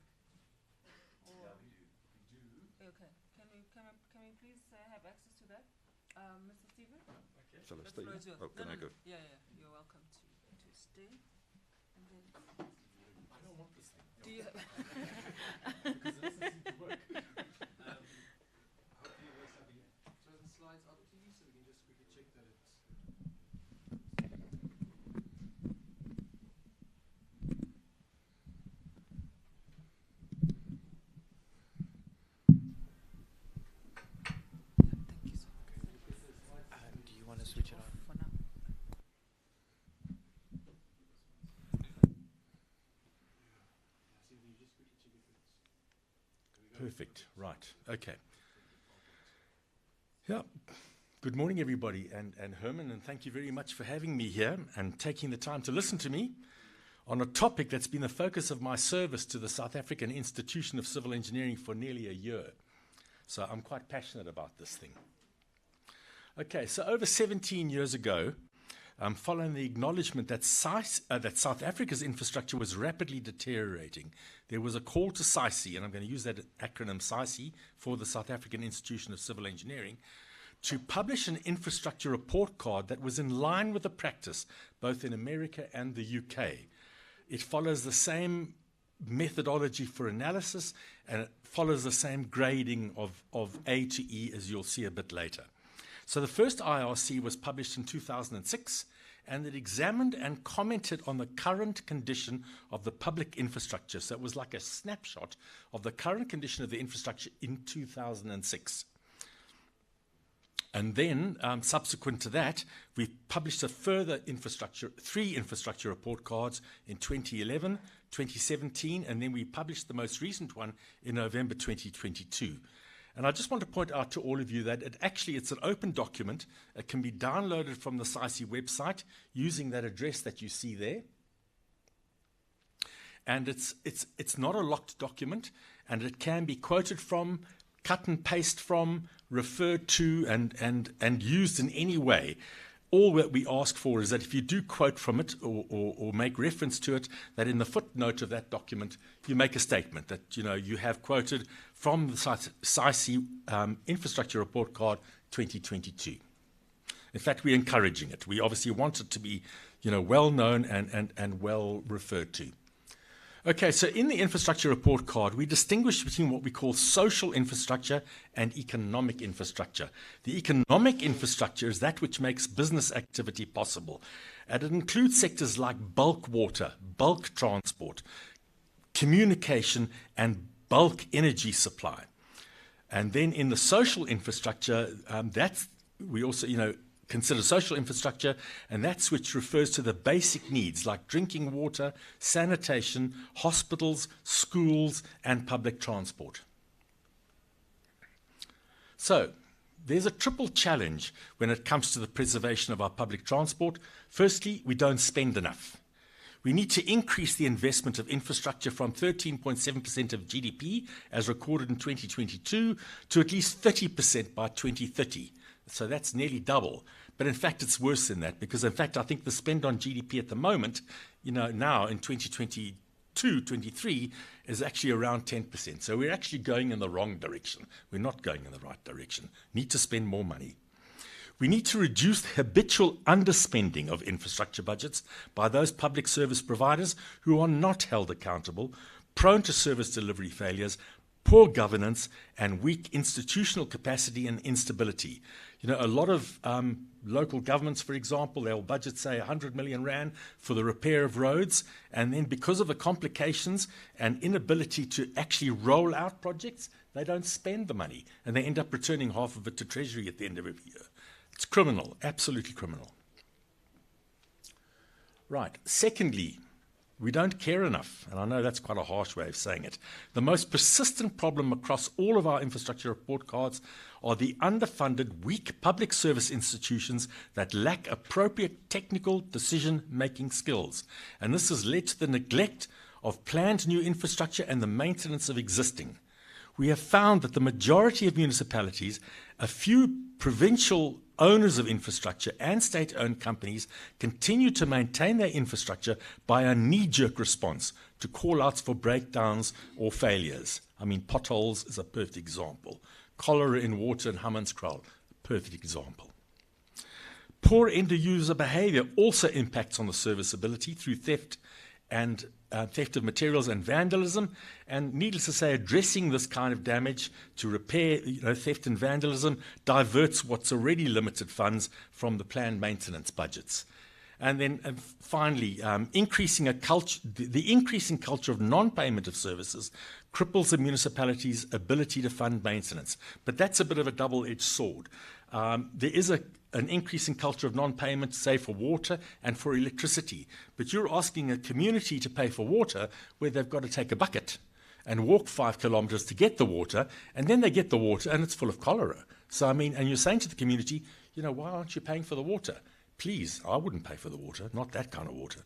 [SPEAKER 2] Yeah, we do. Okay. Can we please have access to that? Mr. Stephen? Okay.
[SPEAKER 4] Shall I stay? Oh, can I go?
[SPEAKER 2] Yeah. You're welcome to stay. And then
[SPEAKER 5] I don't want this thing.
[SPEAKER 2] do you
[SPEAKER 5] Because it doesn't seem to work. Hopefully it works out again. Turn the slides up to you so we can just quickly check that it's...
[SPEAKER 2] Thank you so much.
[SPEAKER 1] Do you want to switch it on?
[SPEAKER 2] For now.
[SPEAKER 6] Perfect. Right. Okay. Yeah. Good morning, everybody, and Herman, and thank you very much for having me here and taking the time to listen to me on a topic that's been the focus of my service to the South African Institution of Civil Engineering for nearly a year. So I'm quite passionate about this thing. Okay, so over 17 years ago, following the acknowledgement that South Africa's infrastructure was rapidly deteriorating, there was a call to SAICI, and I'm going to use that acronym SAICI for the South African Institution of Civil Engineering, to publish an infrastructure report card that was in line with the practice both in America and the UK. It follows the same methodology for analysis, and it follows the same grading of A to E, as you'll see a bit later. So the first IRC was published in 2006, and it examined and commented on the current condition of the public infrastructure. So it was like a snapshot of the current condition of the infrastructure in 2006. And then, subsequent to that, we published a further three infrastructure report cards in 2011, 2017, and then we published the most recent one in November 2022. And I just want to point out to all of you that it's an open document. It can be downloaded from the SAICI website using that address that you see there. And it's not a locked document, and it can be quoted from, cut and paste from, referred to, and used in any way. All that we ask for is that if you do quote from it or make reference to it, that in the footnote of that document you make a statement that you have quoted from the SAICI Infrastructure Report Card 2022. In fact, we're encouraging it. We obviously want it to be well known and well referred to. Okay, so in the infrastructure report card, we distinguish between what we call social infrastructure and economic infrastructure. The economic infrastructure is that which makes business activity possible, and it includes sectors like bulk water, bulk transport, communication, and bulk energy supply. And then in the social infrastructure, we also, consider social infrastructure, and that's which refers to the basic needs like drinking water, sanitation, hospitals, schools, and public transport. So, there's a triple challenge when it comes to the preservation of our public transport. Firstly, we don't spend enough. We need to increase the investment of infrastructure from 13.7% of GDP, as recorded in 2022, to at least 30% by 2030. So that's nearly double. But in fact, it's worse than that, because in fact, I think the spend on GDP at the moment, now in 2022-23, is actually around 10%. So we're actually going in the wrong direction. We're not going in the right direction. Need to spend more money. We need to reduce the habitual underspending of infrastructure budgets by those public service providers who are not held accountable, prone to service delivery failures, poor governance, and weak institutional capacity and instability. A lot of local governments, for example, they'll budget, say, 100 million rand for the repair of roads, and then because of the complications and inability to actually roll out projects, they don't spend the money, and they end up returning half of it to Treasury at the end of every year. It's criminal, absolutely criminal. Right. Secondly, We don't care enough, and I know that's quite a harsh way of saying it. The most persistent problem across all of our infrastructure report cards are the underfunded, weak public service institutions that lack appropriate technical decision-making skills. And this has led to the neglect of planned new infrastructure and the maintenance of existing. We have found that the majority of municipalities, a few provincial owners of infrastructure and state-owned companies continue to maintain their infrastructure by a knee-jerk response to call-outs for breakdowns or failures. I mean, potholes is a perfect example. Cholera in water in Hammanskraal, a perfect example. Poor end-user behavior also impacts on the serviceability through theft and theft of materials and vandalism, and needless to say, addressing this kind of damage to repair theft and vandalism diverts what's already limited funds from the planned maintenance budgets. And then finally, the increasing culture of non-payment of services cripples the municipality's ability to fund maintenance. But that's a bit of a double-edged sword. There is an increasing culture of non-payment, say for water and for electricity. But you're asking a community to pay for water where they've got to take a bucket and walk 5 kilometers to get the water, and then they get the water and it's full of cholera. So, I mean, and you're saying to the community, why aren't you paying for the water? Please, I wouldn't pay for the water, not that kind of water.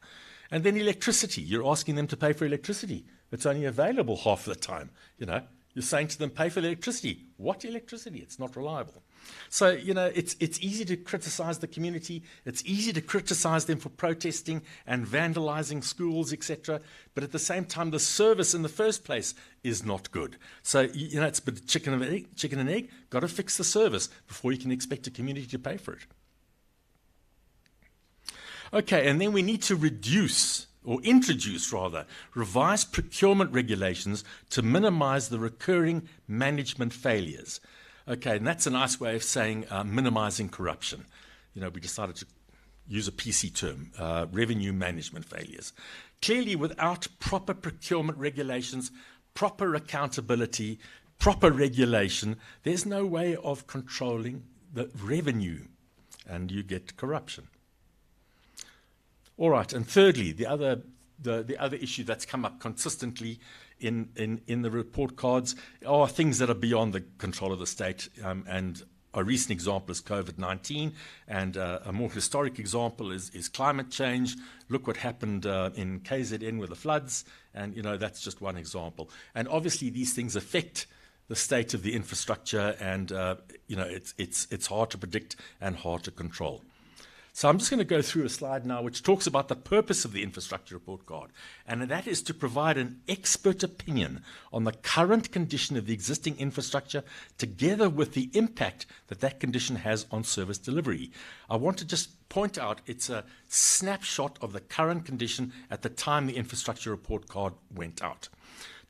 [SPEAKER 6] And then electricity, you're asking them to pay for electricity. It's only available half the time, You're saying to them, pay for the electricity. What electricity? It's not reliable. So, it's easy to criticize the community. It's easy to criticize them for protesting and vandalizing schools, etc. But at the same time, the service in the first place is not good. So, it's a bit chicken and egg. Got to fix the service before you can expect a community to pay for it. Okay, and then we need to introduce revised procurement regulations to minimize the recurring management failures. Okay, and that's a nice way of saying minimizing corruption. We decided to use a PC term, revenue management failures. Clearly, without proper procurement regulations, proper accountability, proper regulation, there's no way of controlling the revenue, and you get corruption. All right, and thirdly, the other issue that's come up consistently in the report cards are things that are beyond the control of the state, and a recent example is COVID-19, and a more historic example is climate change. Look what happened in KZN with the floods, and that's just one example. And obviously these things affect the state of the infrastructure, and it's hard to predict and hard to control. So I'm just going to go through a slide now which talks about the purpose of the infrastructure report card, and that is to provide an expert opinion on the current condition of the existing infrastructure together with the impact that condition has on service delivery. I want to just point out it's a snapshot of the current condition at the time the infrastructure report card went out.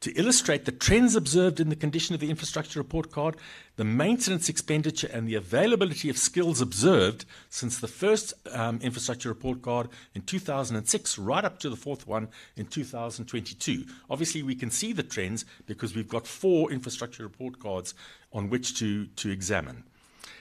[SPEAKER 6] To illustrate the trends observed in the condition of the infrastructure report card, the maintenance expenditure and the availability of skills observed since the first infrastructure report card in 2006 right up to the fourth one in 2022. Obviously, we can see the trends because we've got 4 infrastructure report cards on which to examine.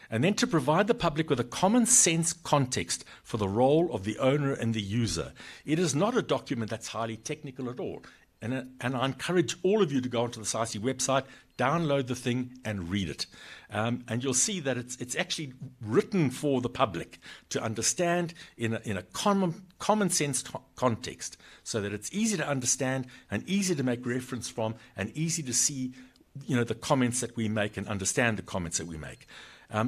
[SPEAKER 6] And then to provide the public with a common sense context for the role of the owner and the user. It is not a document that's highly technical at all. And I encourage all of you to go onto the SAICI website, download the thing and read it. And you'll see that it's actually written for the public to understand in a common sense context, so that it's easy to understand and easy to make reference from and easy to see the comments that we make and understand the comments that we make.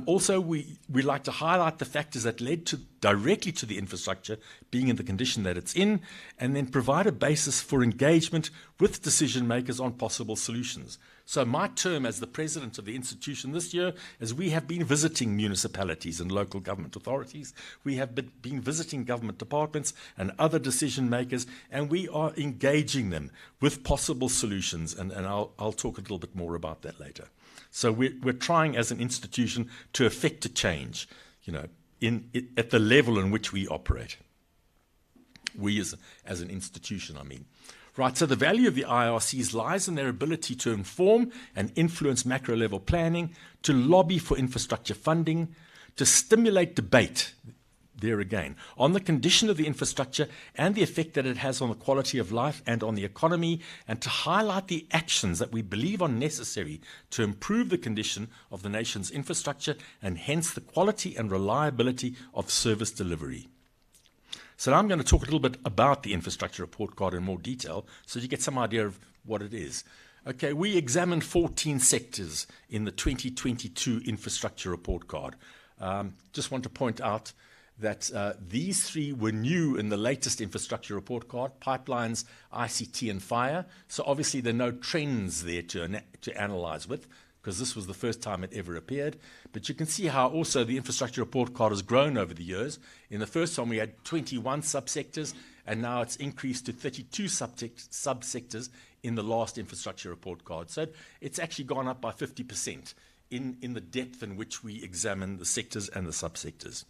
[SPEAKER 6] Also, we like to highlight the factors that led directly to the infrastructure being in the condition that it's in, and then provide a basis for engagement with decision makers on possible solutions. So my term as the president of the institution this year is we have been visiting municipalities and local government authorities. We have been visiting government departments and other decision makers, and we are engaging them with possible solutions, and I'll talk a little bit more about that later. So we're trying as an institution to effect a change, at the level in which we operate. We as an institution, I mean. Right, so the value of the IRCs lies in their ability to inform and influence macro-level planning, to lobby for infrastructure funding, to stimulate debate. there again, on the condition of the infrastructure and the effect that it has on the quality of life and on the economy, and to highlight the actions that we believe are necessary to improve the condition of the nation's infrastructure and hence the quality and reliability of service delivery. So now I'm going to talk a little bit about the infrastructure report card in more detail so you get some idea of what it is. Okay, we examined 14 sectors in the 2022 infrastructure report card. Just want to point out that these three were new in the latest infrastructure report card: pipelines, ICT and fire. So obviously there are no trends there to analyze with, because this was the first time it ever appeared. But you can see how also the infrastructure report card has grown over the years. In the first one we had 21 subsectors, and now it's increased to 32 subsectors in the last infrastructure report card. So it's actually gone up by 50% in the depth in which we examine the sectors and the subsectors.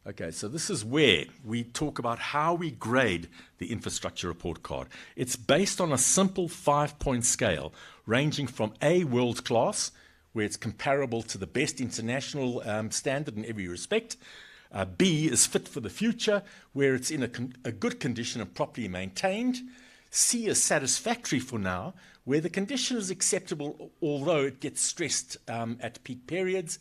[SPEAKER 6] Okay, so this is where we talk about how we grade the infrastructure report card. It's based on a simple 5-point scale, ranging from A, world class, where it's comparable to the best international standard in every respect. B is fit for the future, where it's in a good condition and properly maintained. C is satisfactory for now, where the condition is acceptable, although it gets stressed at peak periods.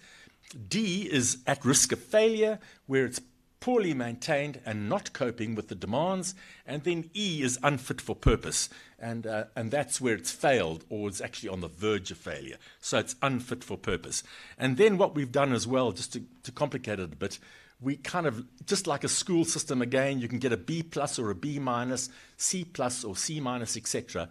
[SPEAKER 6] D is at risk of failure, where it's poorly maintained and not coping with the demands. And then E is unfit for purpose, and that's where it's failed, or it's actually on the verge of failure. So it's unfit for purpose. And then what we've done as well, just to complicate it a bit, we kind of, just like a school system again, you can get a B plus or a B minus, C plus or C minus, etc.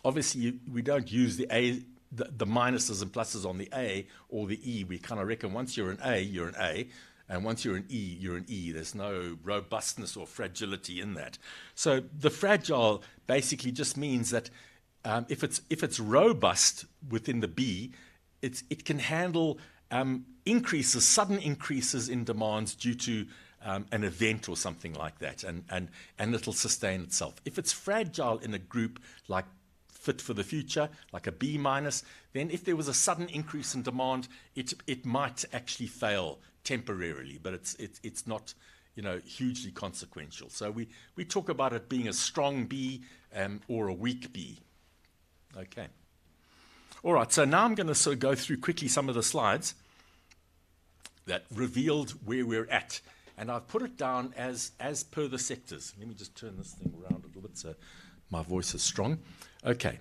[SPEAKER 6] Obviously, we don't use the A, the minuses and pluses on the A or the E. We kind of reckon once you're an A, you're an A, and once you're an E, you're an E. There's no robustness or fragility in that. So the fragile basically just means that if it's robust within the B, it can handle increases, sudden increases in demands due to an event or something like that, and it'll sustain itself. If it's fragile in a group like fit for the future, like a B minus, then if there was a sudden increase in demand, it might actually fail temporarily, but it's not, hugely consequential. So we talk about it being a strong B or a weak B. Okay. All right, so now I'm going to sort of go through quickly some of the slides that revealed where we're at. And I've put it down as per the sectors. Let me just turn this thing around a little bit so my voice is strong. Okay,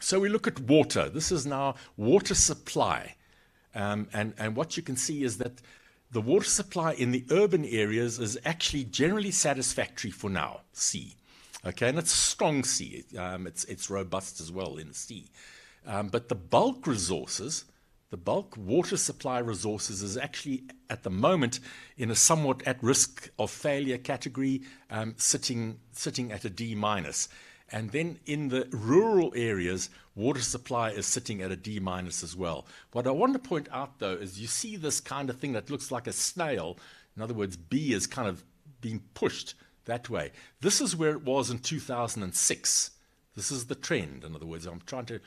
[SPEAKER 6] so we look at water. This is now water supply. And what you can see is that the water supply in the urban areas is actually generally satisfactory for now, C. Okay, and it's strong C. It's robust as well in C. But the bulk resources, the bulk water supply resources, is actually at the moment in a somewhat at risk of failure category, sitting at a D minus. And then in the rural areas, water supply is sitting at a D minus as well. What I want to point out, though, is you see this kind of thing that looks like a snail. In other words, B is kind of being pushed that way. This is where it was in 2006. This is the trend. In other words, I'm trying to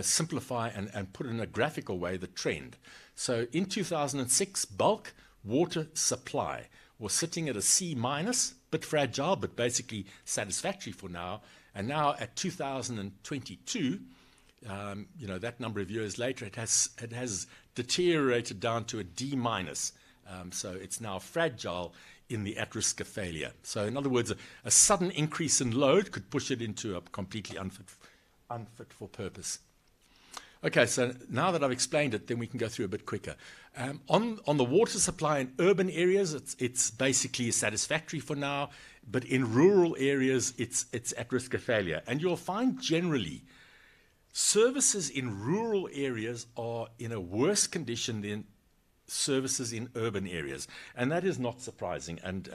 [SPEAKER 6] simplify and put in a graphical way the trend. So in 2006, bulk water supply was sitting at a C minus, bit fragile, but basically satisfactory for now. And now at 2022, that number of years later, it has deteriorated down to a D minus. So it's now fragile in the at risk of failure. So in other words, a sudden increase in load could push it into a completely unfit for purpose. Okay, so now that I've explained it, then we can go through a bit quicker. On the water supply in urban areas, it's basically satisfactory for now, but in rural areas, it's at risk of failure. And you'll find generally services in rural areas are in a worse condition than services in urban areas, and that is not surprising, and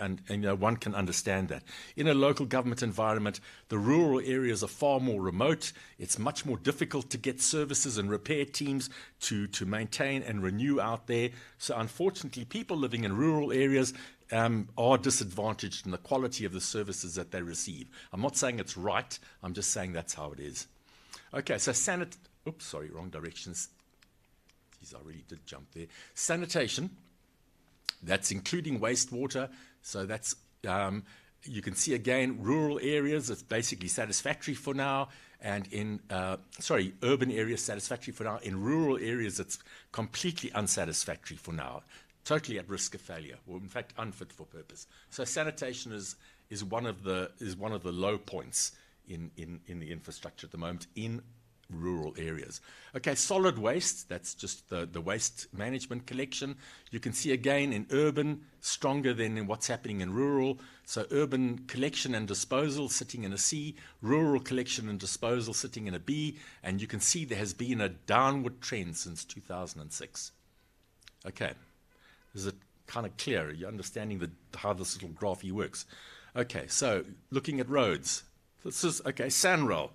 [SPEAKER 6] one can understand that. In a local government environment, the rural areas are far more remote. It's much more difficult to get services and repair teams to maintain and renew out there. So unfortunately, people living in rural areas are disadvantaged in the quality of the services that they receive. I'm not saying it's right, I'm just saying that's how it is. Okay, so wrong directions. Geez, I really did jump there. Sanitation, that's including wastewater. So that's, you can see again, rural areas, it's basically satisfactory for now. And in, urban areas satisfactory for now. In rural areas, it's completely unsatisfactory for now. Totally at risk of failure, or in fact unfit for purpose. So sanitation is one of the low points in the infrastructure at the moment in rural areas. Okay, solid waste, that's just the waste management collection. You can see again in urban, stronger than in what's happening in rural. So urban collection and disposal sitting in a C, rural collection and disposal sitting in a B, and you can see there has been a downward trend since 2006. Okay, is it kind of clear? Are you understanding how this little graphy works? Okay, so looking at roads. This is, okay, SANRAL.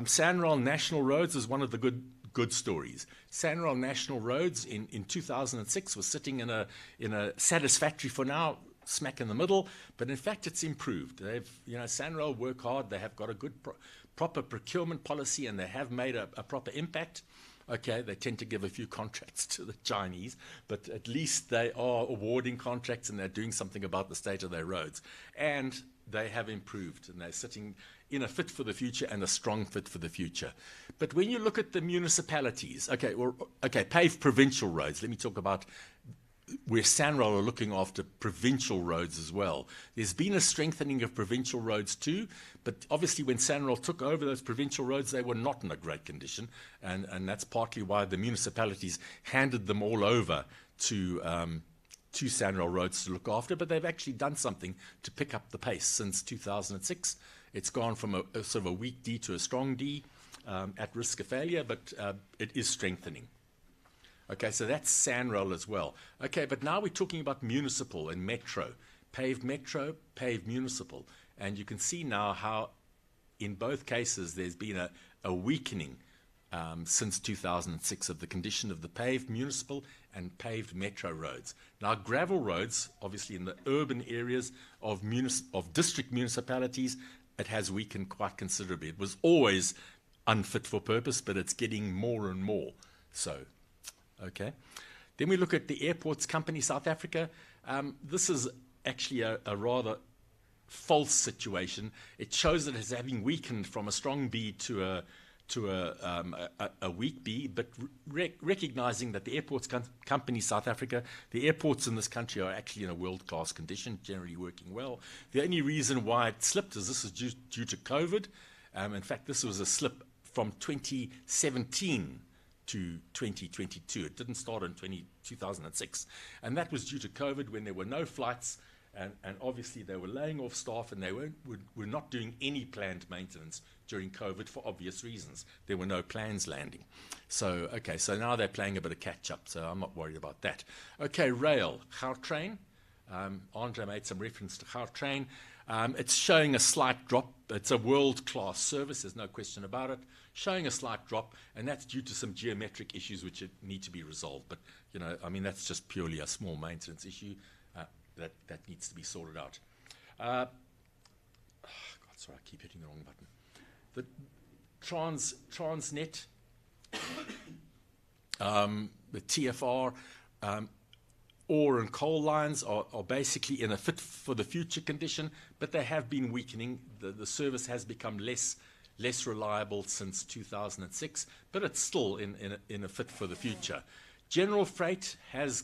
[SPEAKER 6] SANRAL National Roads is one of the good stories. SANRAL National Roads in 2006 was sitting in a satisfactory for now, smack in the middle, but in fact it's improved. They've, SANRAL work hard, they have got a good proper procurement policy, and they have made a proper impact. Okay, they tend to give a few contracts to the Chinese, but at least they are awarding contracts and they're doing something about the state of their roads. And they have improved, and they're sitting in a fit for the future and a strong fit for the future. But when you look at the municipalities, paved provincial roads, let me talk about where SANRAL are looking after provincial roads as well. There's been a strengthening of provincial roads too, but obviously when SANRAL took over those provincial roads, they were not in a great condition, and that's partly why the municipalities handed them all over to SANRAL roads to look after, but they've actually done something to pick up the pace since 2006. It's gone from a sort of a weak D to a strong D, at risk of failure, but it is strengthening. Okay, so that's SANRAL as well. Okay, but now we're talking about municipal and metro, paved municipal. And you can see now how in both cases there's been a weakening since 2006 of the condition of the paved municipal and paved metro roads. Now gravel roads, obviously in the urban areas of district municipalities, it has weakened quite considerably. It was always unfit for purpose, but it's getting more and more so. Okay. Then we look at the Airports Company South Africa. This is actually a rather false situation. It shows that it's having weakened from a strong B to a weak B, but recognizing that the Airports Company South Africa, the airports in this country are actually in a world-class condition, generally working well. The only reason why it slipped is this is due to COVID. In fact, this was a slip from 2017 to 2022. It didn't start in 2006. And that was due to COVID when there were no flights, and obviously they were laying off staff, and they were not doing any planned maintenance during COVID for obvious reasons. There were no plans landing. So, okay, so now they're playing a bit of catch up, so I'm not worried about that. Okay, rail, Gautrain. André made some reference to Gautrain. It's showing a slight drop. It's a world-class service, there's no question about it. Showing a slight drop, and that's due to some geometric issues which need to be resolved. But, that's just purely a small maintenance issue that needs to be sorted out. Sorry, I keep hitting the wrong button. The Transnet, the TFR, ore and coal lines are basically in a fit for the future condition, but they have been weakening. The service has become less reliable since 2006, but it's still in a fit for the future. General freight has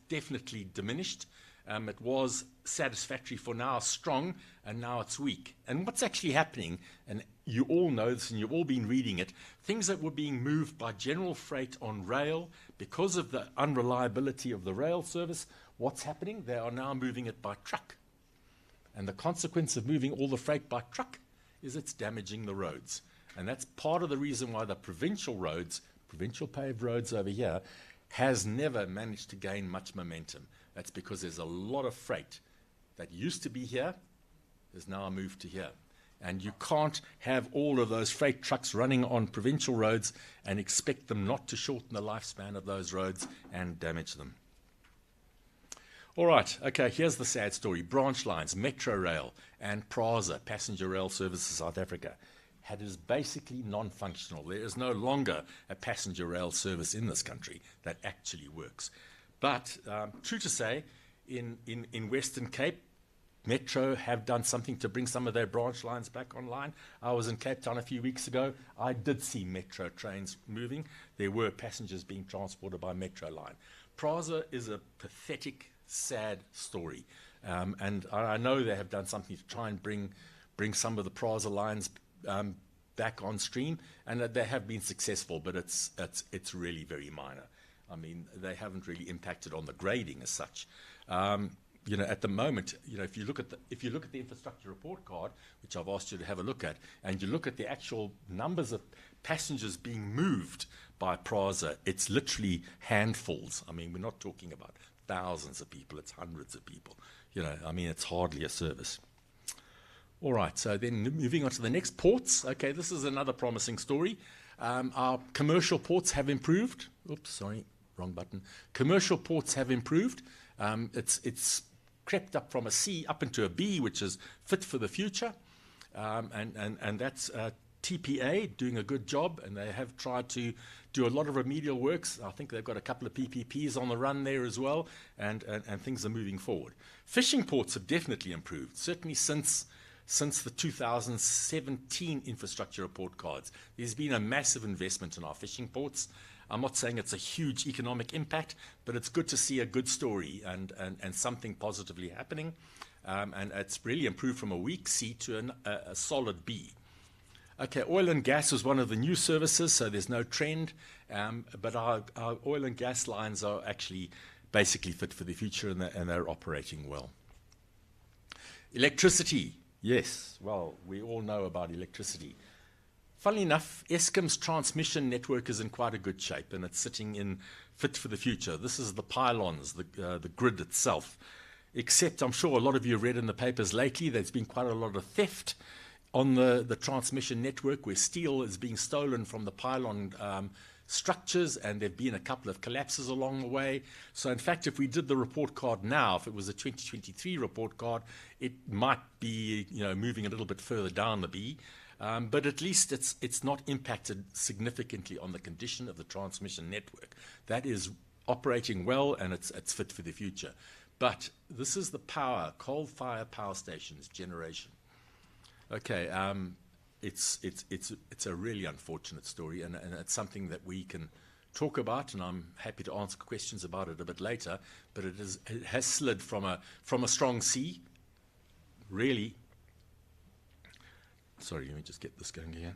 [SPEAKER 6] definitely diminished. It was satisfactory for now, strong, and now it's weak. And what's actually happening, and you all know this and you've all been reading it, things that were being moved by general freight on rail, because of the unreliability of the rail service, what's happening? They are now moving it by truck. And the consequence of moving all the freight by truck is it's damaging the roads. And that's part of the reason why the provincial roads, provincial paved roads over here, has never managed to gain much momentum. That's because there's a lot of freight that used to be here, is now moved to here. And you can't have all of those freight trucks running on provincial roads and expect them not to shorten the lifespan of those roads and damage them. All right, okay, here's the sad story. Branch lines, Metro Rail and PRASA, Passenger Rail Services South Africa, is basically non-functional. There is no longer a passenger rail service in this country that actually works. But true to say, in Western Cape, Metro have done something to bring some of their branch lines back online. I was in Cape Town a few weeks ago. I did see Metro trains moving. There were passengers being transported by Metro line. PRASA is a pathetic, sad story. And I know they have done something to try and bring some of the PRASA lines back on stream, and that they have been successful, but it's really very minor. I mean, they haven't really impacted on the grading as such. You know, at the moment, you know, if you look at the infrastructure report card, which I've asked you to have a look at, and you look at the actual numbers of passengers being moved by PRASA, it's literally handfuls. I mean, we're not talking about thousands of people, it's hundreds of people. You know, I mean, it's hardly a service. All right, so then moving on to the next, ports. Okay, this is another promising story. Our commercial ports have improved. Oops, sorry, wrong button. Commercial ports have improved. It's crept up from a C up into a B, which is fit for the future. And that's TPA doing a good job, and they have tried to do a lot of remedial works. I think they've got a couple of PPPs on the run there as well, and things are moving forward. Fishing ports have definitely improved, certainly since the 2017 infrastructure report cards. There's been a massive investment in our fishing ports. I'm not saying it's a huge economic impact, but it's good to see a good story and something positively happening. And it's really improved from a weak C to a solid B. Okay, oil and gas is one of the new services, so there's no trend. But our oil and gas lines are actually basically fit for the future, and they're operating well. Electricity. Yes, well, we all know about electricity. Funnily enough, Eskom's transmission network is in quite a good shape, and it's sitting in fit for the future. This is the pylons, the grid itself. Except, I'm sure a lot of you have read in the papers lately, there's been quite a lot of theft on the transmission network, where steel is being stolen from the pylon structures, and there have been a couple of collapses along the way. So in fact, if we did the report card now, if it was a 2023 report card, it might be, you know, moving a little bit further down the B. But at least it's not impacted significantly on the condition of the transmission network. That is operating well, and it's fit for the future. But this is the power, coal-fired power stations generation. Okay, it's a really unfortunate story, and it's something that we can talk about, and I'm happy to answer questions about it a bit later. But it has slid from a strong C, really. Sorry, let me just get this going again.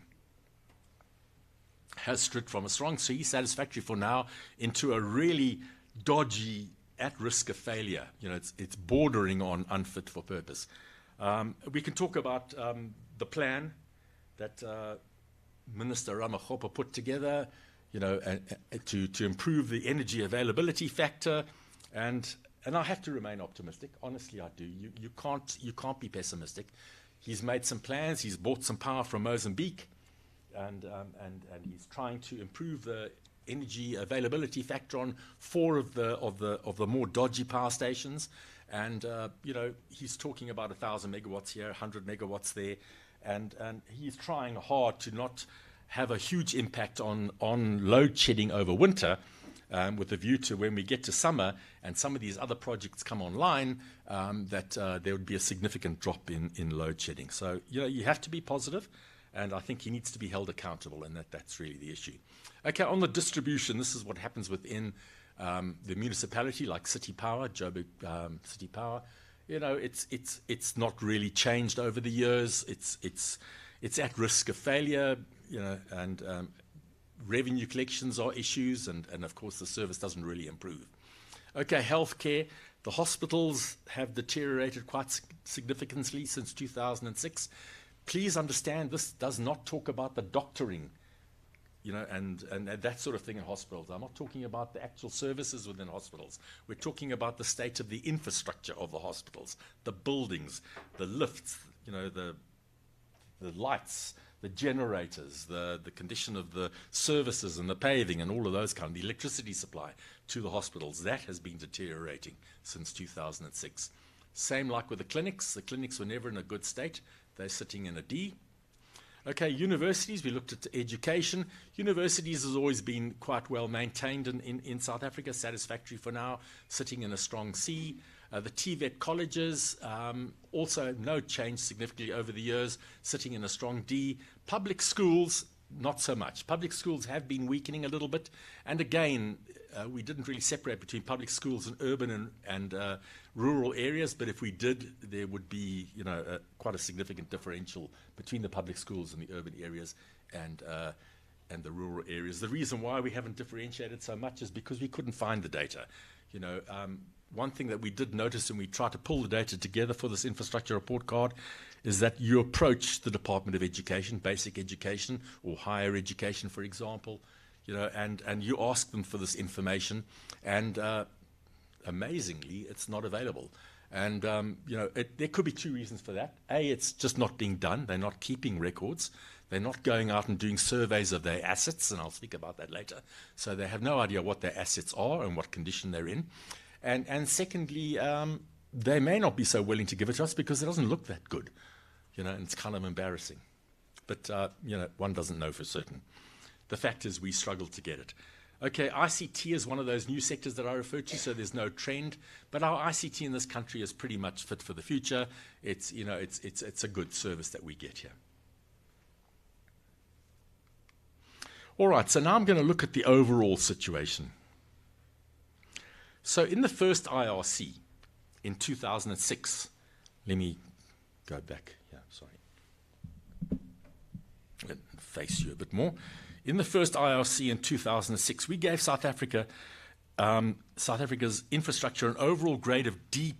[SPEAKER 6] Has slid from a strong C, satisfactory for now, into a really dodgy, at risk of failure. You know, it's bordering on unfit for purpose. We can talk about the plan that Minister Ramaphosa put together, you know, to improve the energy availability factor, and I have to remain optimistic. Honestly, I do. You can't be pessimistic. He's made some plans. He's bought some power from Mozambique, and he's trying to improve the energy availability factor on 4 of the more dodgy power stations. And you know, he's talking about 1,000 megawatts here, 100 megawatts there, and he's trying hard to not have a huge impact on load shedding over winter, with a view to when we get to summer and some of these other projects come online, that there would be a significant drop in load shedding. So, you know, you have to be positive, and I think he needs to be held accountable, and that's really the issue. Okay, on the distribution, this is what happens within the municipality, like City Power, Joburg City Power. You know, it's not really changed over the years. It's at risk of failure, you know, and revenue collections are issues, and of course the service doesn't really improve. Okay, healthcare. The hospitals have deteriorated quite significantly since 2006. Please understand, this does not talk about the doctoring, you know, and that sort of thing in hospitals. I'm not talking about the actual services within hospitals. We're talking about the state of the infrastructure of the hospitals, the buildings, the lifts, you know, the lights, the generators, the condition of the services and the paving and all of those kind of, the electricity supply to the hospitals. That has been deteriorating since 2006. Same like with the clinics. The clinics were never in a good state. They're sitting in a D. Okay, universities, we looked at education. Universities has always been quite well maintained in South Africa, satisfactory for now, sitting in a strong C. The TVET colleges, also no change significantly over the years, sitting in a strong D. Public schools, not so much. Public schools have been weakening a little bit. And again, we didn't really separate between public schools and urban and rural areas, but if we did, there would be, quite a significant differential between the public schools in the urban areas and the rural areas. The reason why we haven't differentiated so much is because we couldn't find the data. One thing that we did notice, and we tried to pull the data together for this infrastructure report card, is that you approach the Department of Education, basic education or higher education, for example, and you ask them for this information, and amazingly, it's not available. And, there could be two reasons for that. A, it's just not being done. They're not keeping records. They're not going out and doing surveys of their assets, and I'll speak about that later. So they have no idea what their assets are and what condition they're in. And secondly, they may not be so willing to give it to us because it doesn't look that good, and it's kind of embarrassing. But, one doesn't know for certain. The fact is we struggled to get it. Okay, ICT is one of those new sectors that I referred to, so there's no trend. But our ICT in this country is pretty much fit for the future. It's a good service that we get here. All right, so now I'm going to look at the overall situation. So in the first IRC in 2006, let me go back here, sorry. Let me face you a bit more. In the first IRC in 2006, we gave South Africa's infrastructure an overall grade of D+.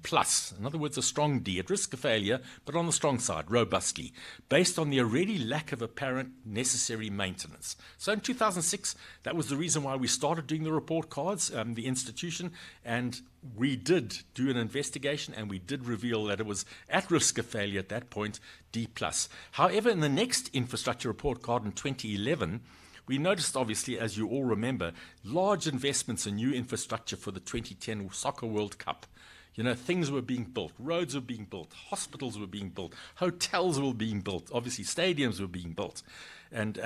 [SPEAKER 6] In other words, a strong D, at risk of failure, but on the strong side, robustly, based on the already lack of apparent necessary maintenance. So in 2006, that was the reason why we started doing the report cards, the institution, and we did do an investigation, and we did reveal that it was at risk of failure at that point, D+. However, in the next infrastructure report card in 2011, we noticed, obviously, as you all remember, large investments in new infrastructure for the 2010 Soccer World Cup. Things were being built, roads were being built, hospitals were being built, hotels were being built, obviously stadiums were being built, and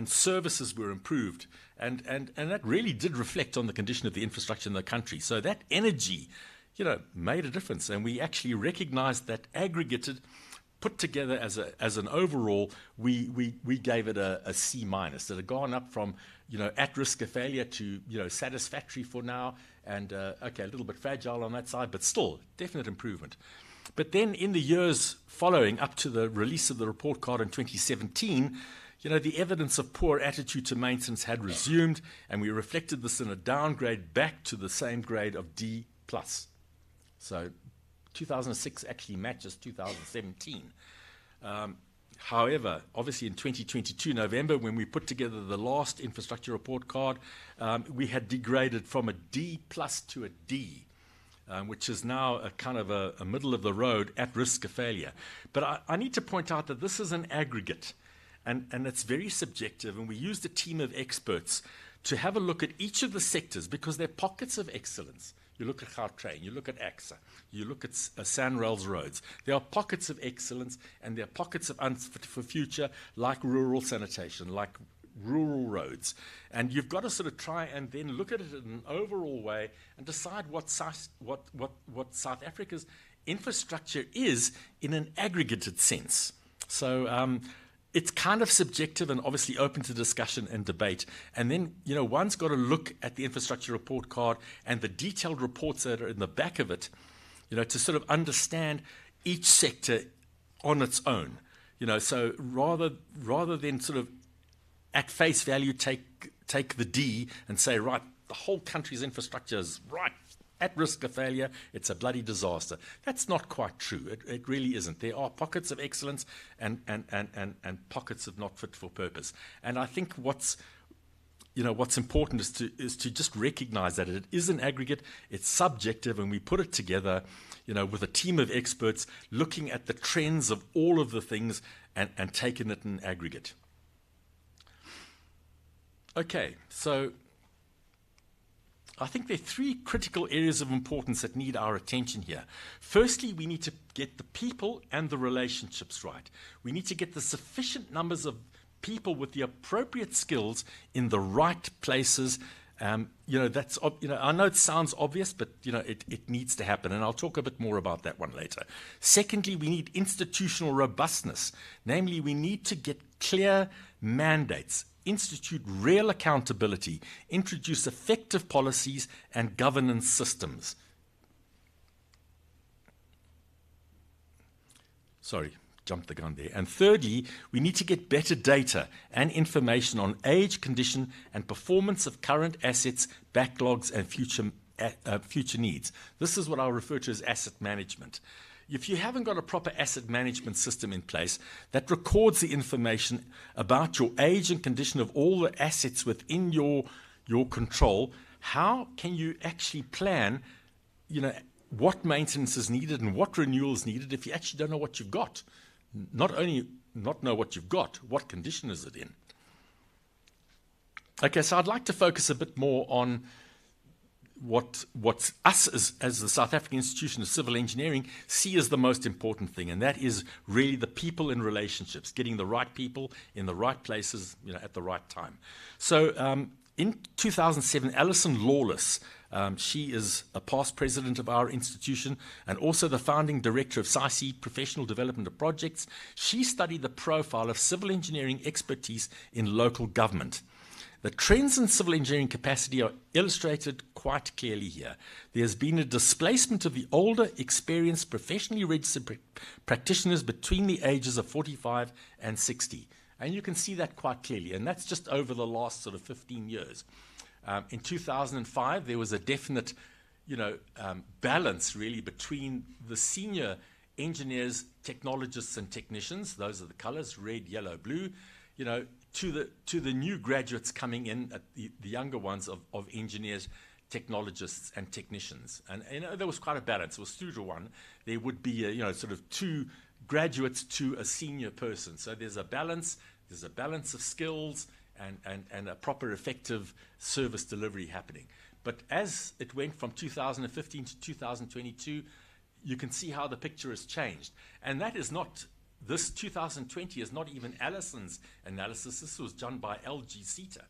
[SPEAKER 6] services were improved. And that really did reflect on the condition of the infrastructure in the country. So that energy, made a difference. And we actually recognized that aggregated, put together as an overall, we gave it a C-. It had gone up from, at risk of failure to, satisfactory for now, and, okay, a little bit fragile on that side, but still, definite improvement. But then in the years following up to the release of the report card in 2017, the evidence of poor attitude to maintenance had resumed, and we reflected this in a downgrade back to the same grade of D+. So 2006 actually matches 2017. However, obviously in 2022 November, when we put together the last infrastructure report card, we had degraded from a D+ to a D, which is now a kind of a middle of the road at risk of failure. But I need to point out that this is an aggregate, and it's very subjective, and we used a team of experts to have a look at each of the sectors because they're pockets of excellence. You look at Gautrain, you look at AXA, you look at Sanrail's roads. There are pockets of excellence, and there are pockets of unfit for future, like rural sanitation, like rural roads. And you've got to sort of try and then look at it in an overall way and decide what South Africa's infrastructure is in an aggregated sense. So it's kind of subjective and obviously open to discussion and debate. And then, one's got to look at the infrastructure report card and the detailed reports that are in the back of it, to sort of understand each sector on its own. So rather than sort of at face value take the D and say, right, the whole country's infrastructure is right at risk of failure, it's a bloody disaster. That's not quite true. It really isn't. There are pockets of excellence and pockets of not fit for purpose. And I think what's important is to just recognize that it is an aggregate, it's subjective, and we put it together, with a team of experts looking at the trends of all of the things and taking it in aggregate. Okay, so I think there are three critical areas of importance that need our attention here. Firstly, we need to get the people and the relationships right. We need to get the sufficient numbers of people with the appropriate skills in the right places. I know it sounds obvious, but it needs to happen, and I'll talk a bit more about that one later. Secondly, we need institutional robustness. Namely, we need to get clear mandates, institute real accountability, introduce effective policies and governance systems. Sorry, jumped the gun there. And thirdly, we need to get better data and information on age, condition, and performance of current assets, backlogs, and future needs. This is what I'll refer to as asset management. If you haven't got a proper asset management system in place that records the information about your age and condition of all the assets within your control, how can you actually plan, what maintenance is needed and what renewal is needed if you actually don't know what you've got? Not only not know what you've got, what condition is it in? Okay, so I'd like to focus a bit more on what us as the South African Institution of Civil Engineering see as the most important thing, and that is really the people in relationships, getting the right people in the right places, at the right time. So in 2007, Alison Lawless, she is a past president of our institution and also the founding director of SAIC Professional Development of Projects. She studied the profile of civil engineering expertise in local government. The trends in civil engineering capacity are illustrated quite clearly here. There has been a displacement of the older, experienced, professionally registered practitioners between the ages of 45 and 60. And you can see that quite clearly, and that's just over the last sort of 15 years. In 2005, there was a definite, balance really between the senior engineers, technologists, and technicians. Those are the colors: red, yellow, blue. To the new graduates coming in, the younger ones of engineers, technologists, and technicians. And there was quite a balance. It was 2-to-1. There would be sort of 2 graduates to a senior person. So there's a balance. There's a balance of skills and a proper effective service delivery happening. But as it went from 2015 to 2022, you can see how the picture has changed. And that is not, this 2020 is not even Alison's analysis. This was done by LG CETA.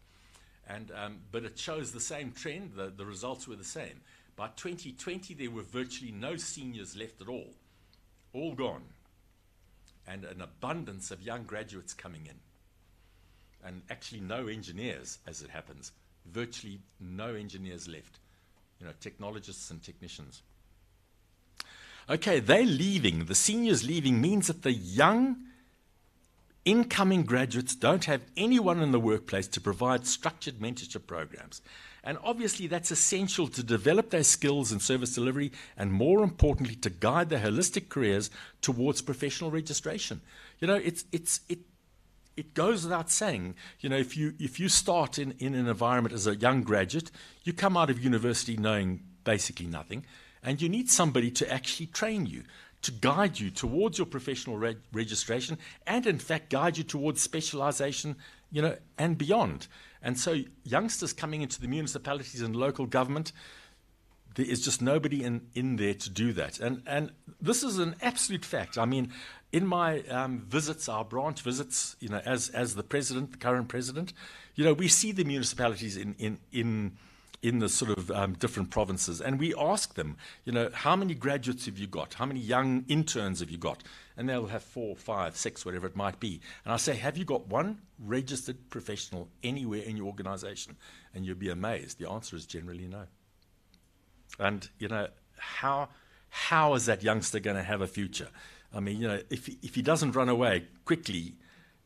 [SPEAKER 6] But it shows the same trend. The results were the same. By 2020, there were virtually no seniors left at all gone. And an abundance of young graduates coming in. And actually no engineers, as it happens. Virtually no engineers left. Technologists and technicians. Okay, they're leaving. The seniors leaving means that the young incoming graduates don't have anyone in the workplace to provide structured mentorship programs. And obviously that's essential to develop their skills in service delivery and, more importantly, to guide their holistic careers towards professional registration. It goes without saying, if you start in an environment as a young graduate, you come out of university knowing basically nothing, and you need somebody to actually train you, to guide you towards your professional registration, and in fact guide you towards specialization, and beyond. And so youngsters coming into the municipalities and local government, there is just nobody in there to do that. And this is an absolute fact. I mean, in my visits, our branch visits, as the president, the current president, we see the municipalities in the sort of different provinces, and we ask them, how many graduates have you got? How many young interns have you got? And they'll have 4, 5, 6, whatever it might be. And I say, have you got one registered professional anywhere in your organization? And you'll be amazed. The answer is generally no. And, how is that youngster going to have a future? I mean, if he doesn't run away quickly,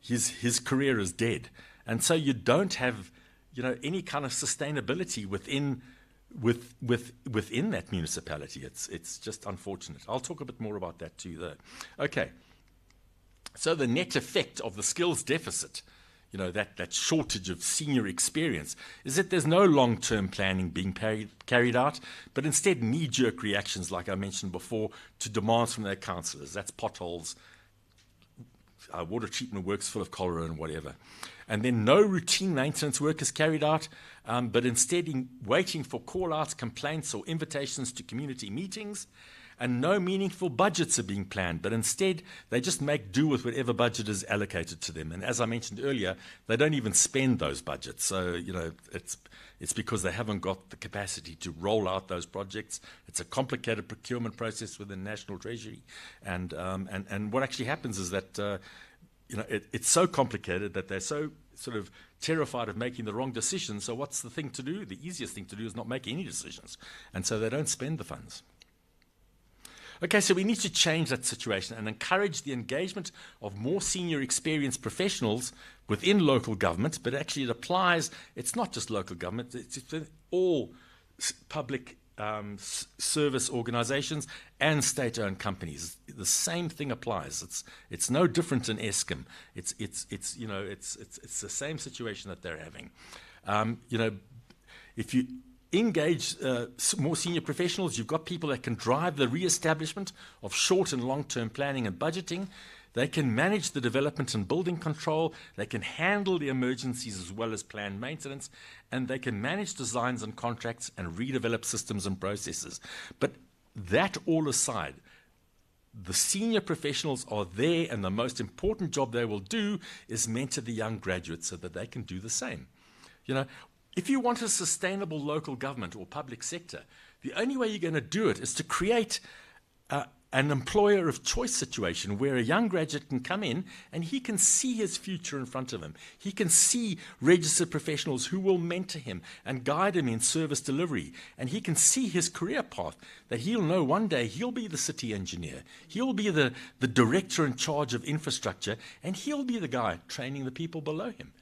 [SPEAKER 6] his career is dead. And so you don't have, any kind of sustainability within that municipality. It's just unfortunate. I'll talk a bit more about that too, though. Okay. So the net effect of the skills deficit, that shortage of senior experience, is that there's no long-term planning being carried out, but instead knee-jerk reactions, like I mentioned before, to demands from their councillors. That's potholes, water treatment works full of cholera and whatever. And then no routine maintenance work is carried out, but instead waiting for call-outs, complaints, or invitations to community meetings, and no meaningful budgets are being planned, but instead they just make do with whatever budget is allocated to them. And as I mentioned earlier, they don't even spend those budgets. So, it's because they haven't got the capacity to roll out those projects. It's a complicated procurement process within National Treasury. And what actually happens is that, it's so complicated that they're so sort of terrified of making the wrong decision. So what's the thing to do? The easiest thing to do is not make any decisions. And so they don't spend the funds. Okay, so we need to change that situation and encourage the engagement of more senior experienced professionals within local government, but actually it applies, it's not just local government, it's all public service organizations and state-owned companies. The same thing applies. It's no different in Eskom. It's the same situation that they're having. If you engage more senior professionals, you've got people that can drive the re-establishment of short and long-term planning and budgeting. They can manage the development and building control. They can handle the emergencies as well as planned maintenance. And they can manage designs and contracts and redevelop systems and processes. But that all aside, the senior professionals are there, and the most important job they will do is mentor the young graduates so that they can do the same. If you want a sustainable local government or public sector, the only way you're going to do it is to create an employer of choice situation where a young graduate can come in and he can see his future in front of him. He can see registered professionals who will mentor him and guide him in service delivery. And he can see his career path, that he'll know one day he'll be the city engineer. He'll be the director in charge of infrastructure, and he'll be the guy training the people below him.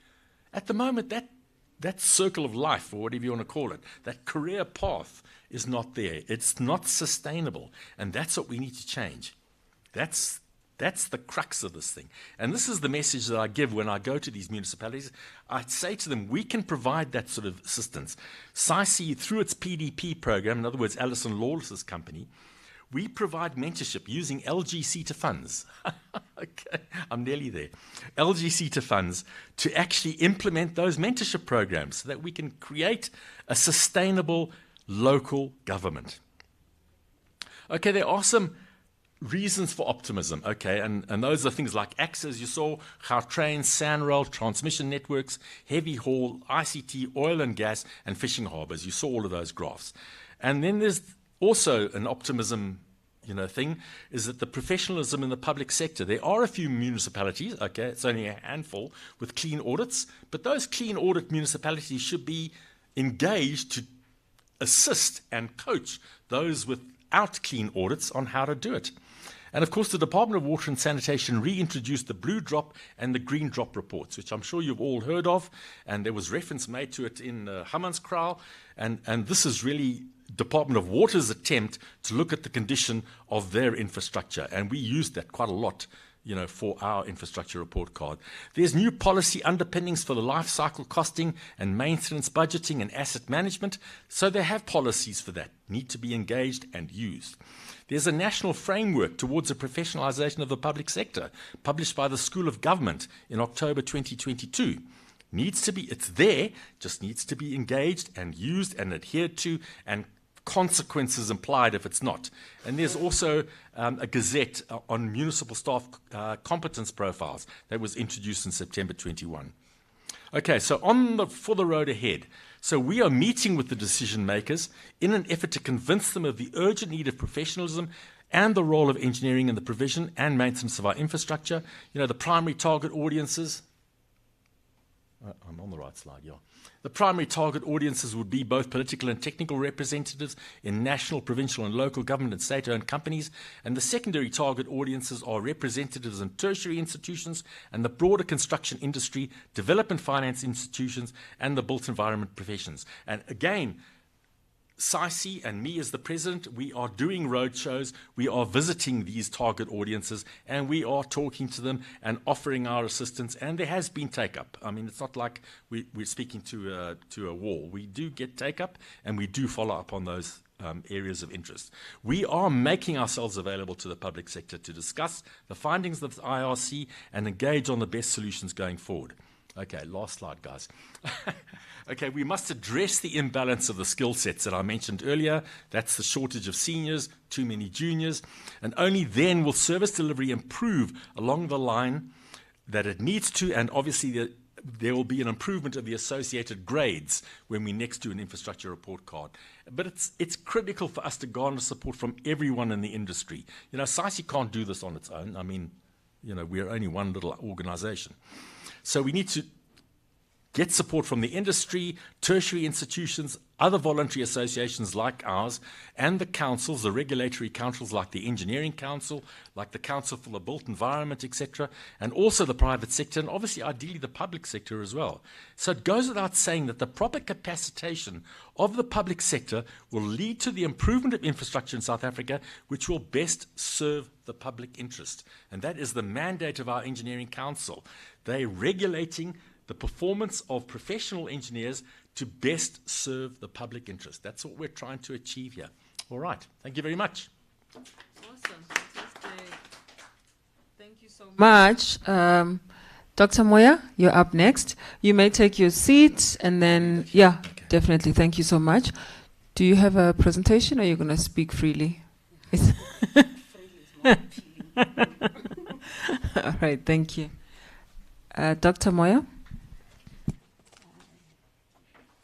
[SPEAKER 6] At the moment, that circle of life, or whatever you want to call it, that career path is not there. It's not sustainable. And that's what we need to change. That's the crux of this thing. And this is the message that I give when I go to these municipalities. I say to them, we can provide that sort of assistance. SAIC, through its PDP program, in other words, Alison Lawless's company, we provide mentorship using LGC to funds. Okay, I'm nearly there. LGC to funds to actually implement those mentorship programs so that we can create a sustainable local government. Okay, there are some reasons for optimism, okay, and those are things like access, you saw, Gautrain, Sanrail, transmission networks, heavy haul, ICT, oil and gas, and fishing harbors. You saw all of those graphs. And then there's also an optimism thing, is that the professionalism in the public sector. There are a few municipalities, okay, it's only a handful, with clean audits, but those clean audit municipalities should be engaged to assist and coach those without clean audits on how to do it. And of course, the Department of Water and Sanitation reintroduced the Blue Drop and the Green Drop reports, which I'm sure you've all heard of, and there was reference made to it in Hammanskraal, and this is really Department of Water's attempt to look at the condition of their infrastructure, and we used that quite a lot, for our infrastructure report card. There's new policy underpinnings for the life cycle costing and maintenance budgeting and asset management, so they have policies for that, need to be engaged and used. There's a national framework towards the professionalisation of the public sector, published by the School of Government in October 2022. It's there, just needs to be engaged and used and adhered to, and consequences implied if it's not. And there's also a gazette on municipal staff competence profiles that was introduced in September 21. Okay, so for the road ahead. So we are meeting with the decision makers in an effort to convince them of the urgent need of professionalism and the role of engineering in the provision and maintenance of our infrastructure. The primary target audiences. I'm on the right slide, yeah. The primary target audiences would be both political and technical representatives in national, provincial and local government and state-owned companies, and the secondary target audiences are representatives in tertiary institutions and the broader construction industry, development finance institutions and the built environment professions. And again, SAIC and me as the president, we are doing roadshows, we are visiting these target audiences, and we are talking to them and offering our assistance, and there has been take-up. I mean, it's not like we're speaking to a wall. We do get take-up, and we do follow up on those areas of interest. We are making ourselves available to the public sector to discuss the findings of the IRC and engage on the best solutions going forward. Okay, last slide, guys. Okay, we must address the imbalance of the skill sets that I mentioned earlier. That's the shortage of seniors, too many juniors, and only then will service delivery improve along the line that it needs to, and obviously there will be an improvement of the associated grades when we next do an infrastructure report card. But it's critical for us to garner support from everyone in the industry. You know, SAICI can't do this on its own. I mean, you know, we're only one little organization. So we need to get support from the industry, tertiary institutions, other voluntary associations like ours, and the councils, the regulatory councils like the Engineering Council, like the Council for the Built Environment, etc., and also the private sector, and obviously ideally the public sector as well. So it goes without saying that the proper capacitation of the public sector will lead to the improvement of infrastructure in South Africa, which will best serve the public interest. And that is the mandate of our Engineering Council. They're regulating the performance of professional engineers to best serve the public interest. That's what we're trying to achieve here. All right. Thank you very much.
[SPEAKER 2] Awesome. Fantastic. Thank you so much. Dr. Moya, you're up next. You may take your seat and then, yeah, definitely. Thank you so much. Do you have a presentation or are you going to speak freely? All right. Thank you. Dr. Moya?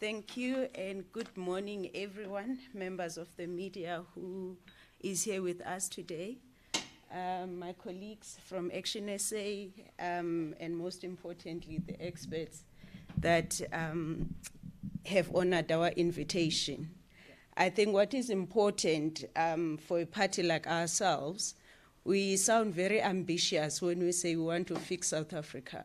[SPEAKER 7] Thank you, and good morning, everyone, members of the media who is here with us today, my colleagues from ActionSA, and most importantly, the experts that have honored our invitation. I think what is important for a party like ourselves, we sound very ambitious when we say we want to fix South Africa.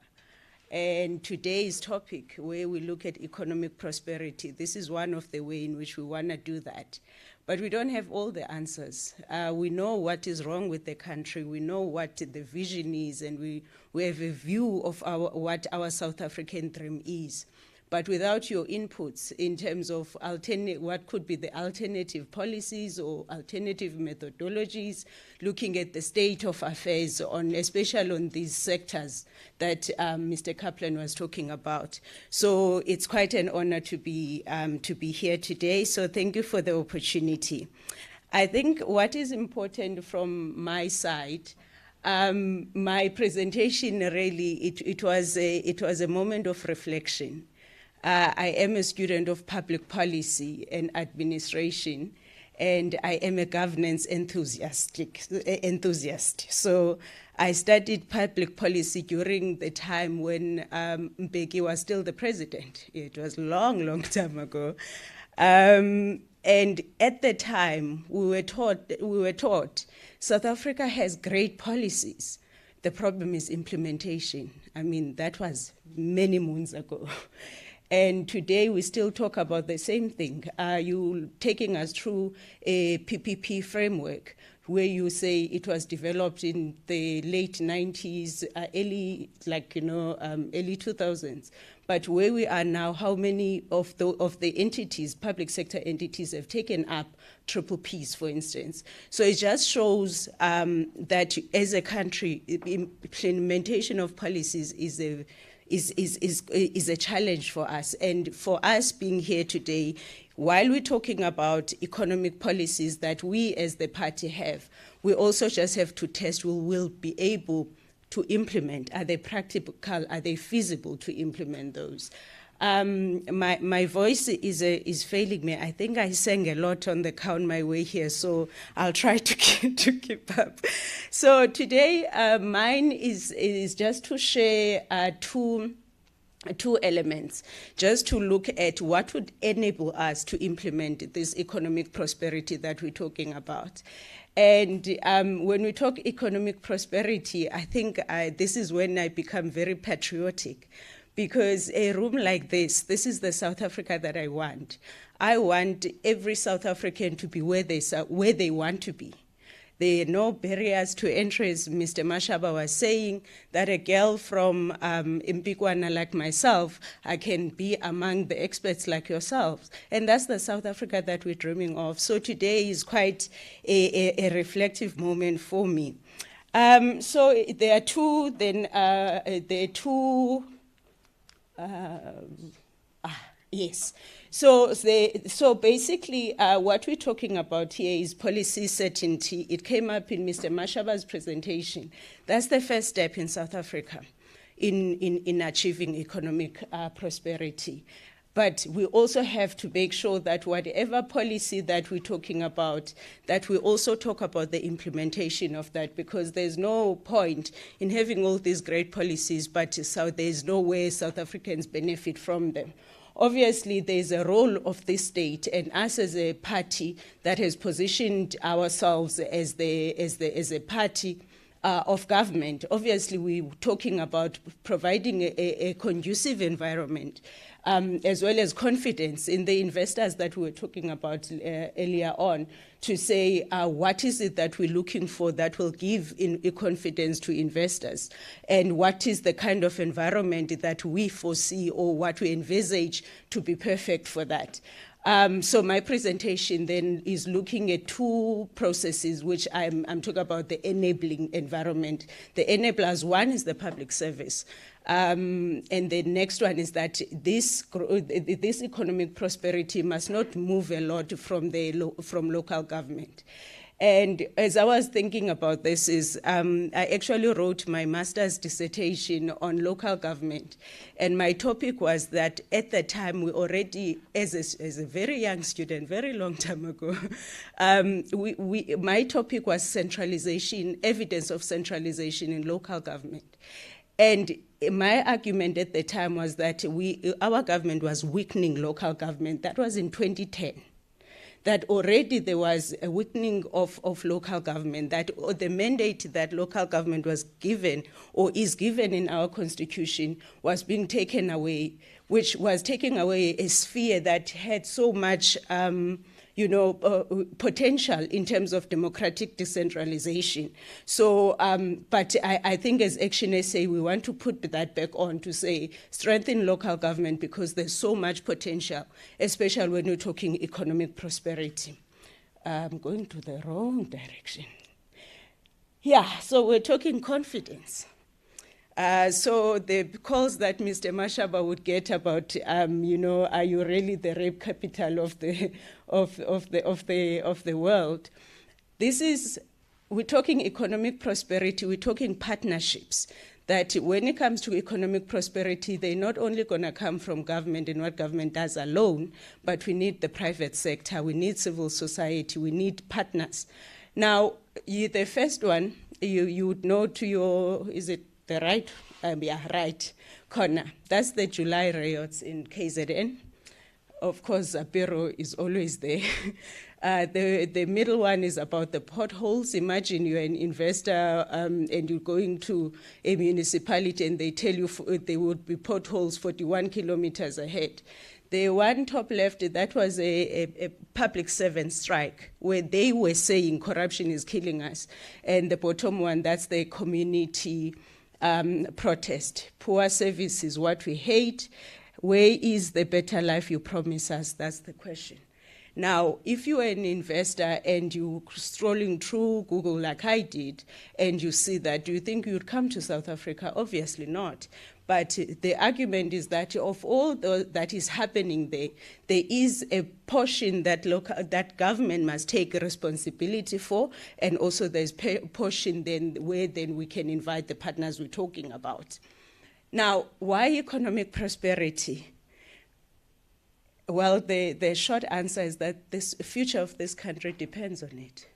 [SPEAKER 7] And today's topic, where we look at economic prosperity, this is one of the ways in which we want to do that. But we don't have all the answers. We know what is wrong with the country. We know what the vision is, and we have a view of what our South African dream is. But without your inputs in terms of what could be the alternative policies or alternative methodologies, looking at the state of affairs, especially on these sectors that Mr. Kaplan was talking about. So it's quite an honor to be here today. So thank you for the opportunity. I think what is important from my side, my presentation really, it was a moment of reflection. I am a student of public policy and administration, and I am a governance enthusiast. So I studied public policy during the time when Mbeki was still the president. It was long time ago. And at the time, we were taught South Africa has great policies. The problem is implementation. I mean, that was many moons ago. And today we still talk about the same thing. You taking us through a PPP framework where you say it was developed in the late 90s, early 2000s. But where we are now, how many of the entities, public sector entities, have taken up PPPs, for instance? So it just shows that as a country, implementation of policies is a challenge for us. And for us being here today, while we're talking about economic policies that we as the party have, we also just have to test we will be able to implement. Are they practical? Are they feasible to implement those? My voice is failing me. I think I sang a lot on my way here, so I'll try to keep up. So today, mine is just to share two elements, just to look at what would enable us to implement this economic prosperity that we're talking about. And when we talk economic prosperity, I think this is when I become very patriotic. Because a room like this is the South Africa that I want. I want every South African to be where they want to be. There are no barriers to entry, as Mr. Mashaba was saying, that a girl from Mpikwana like myself, I can be among the experts like yourselves. And that's the South Africa that we're dreaming of. So today is quite a reflective moment for me. So there are two, yes. So basically, what we're talking about here is policy certainty. It came up in Mr. Mashaba's presentation. That's the first step in South Africa in achieving economic prosperity. But we also have to make sure that whatever policy that we're talking about, that we also talk about the implementation of that, because there's no point in having all these great policies, but there's no way South Africans benefit from them. Obviously, there's a role of the state and us as a party that has positioned ourselves as a party of government. Obviously, we're talking about providing a conducive environment, as well as confidence in the investors that we were talking about earlier on, to say what is it that we're looking for that will give confidence to investors, and what is the kind of environment that we foresee or what we envisage to be perfect for that. So my presentation then is looking at two processes, which I'm talking about the enabling environment. The enablers, one is the public service. And the next one is that this economic prosperity must not move a lot from local government. And as I was thinking about this, I actually wrote my master's dissertation on local government. And my topic was that at the time we already, as a very young student, very long time ago, my topic was centralization, evidence of centralization in local government. And my argument at the time was that our government was weakening local government. That was in 2010. That already there was a weakening of local government, that the mandate that local government was given or is given in our constitution was being taken away, which was taking away a sphere that had so much potential in terms of democratic decentralization. So, but I think as ActionSA, we want to put that back on to say strengthen local government because there's so much potential, especially when we're talking economic prosperity. I'm going to the wrong direction. Yeah, so we're talking confidence. So the calls that Mr. Mashaba would get about, are you really the rape capital of the world? We're talking economic prosperity. We're talking partnerships. That when it comes to economic prosperity, they're not only going to come from government and what government does alone, but we need the private sector, we need civil society, we need partners. Now, the first one, you would know to your, is it the right corner. That's the July riots in KZN. Of course, Apero is always there. The middle one is about the potholes. Imagine you're an investor and you're going to a municipality and they tell you there would be potholes 41 kilometers ahead. The one top left, that was a public servant strike where they were saying corruption is killing us. And the bottom one, that's the community protest. Poor service is what we hate. Where is the better life you promise us? That's the question. Now, if you are an investor and you're strolling through Google like I did, and you see that, do you think you'd come to South Africa? Obviously not. But the argument is that of all that is happening there, there is a portion that government must take responsibility for, and also there's a portion where we can invite the partners we're talking about. Now, why economic prosperity? Well, the short answer is that the future of this country depends on it.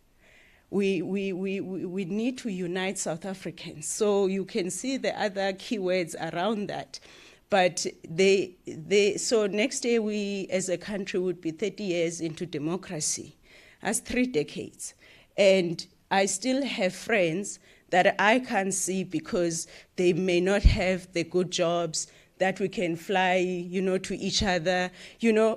[SPEAKER 7] We need to unite South Africans. So you can see the other keywords around that. But so next year we as a country would be 30 years into democracy. That's 3 decades. And I still have friends that I can't see because they may not have the good jobs, that we can fly, to each other,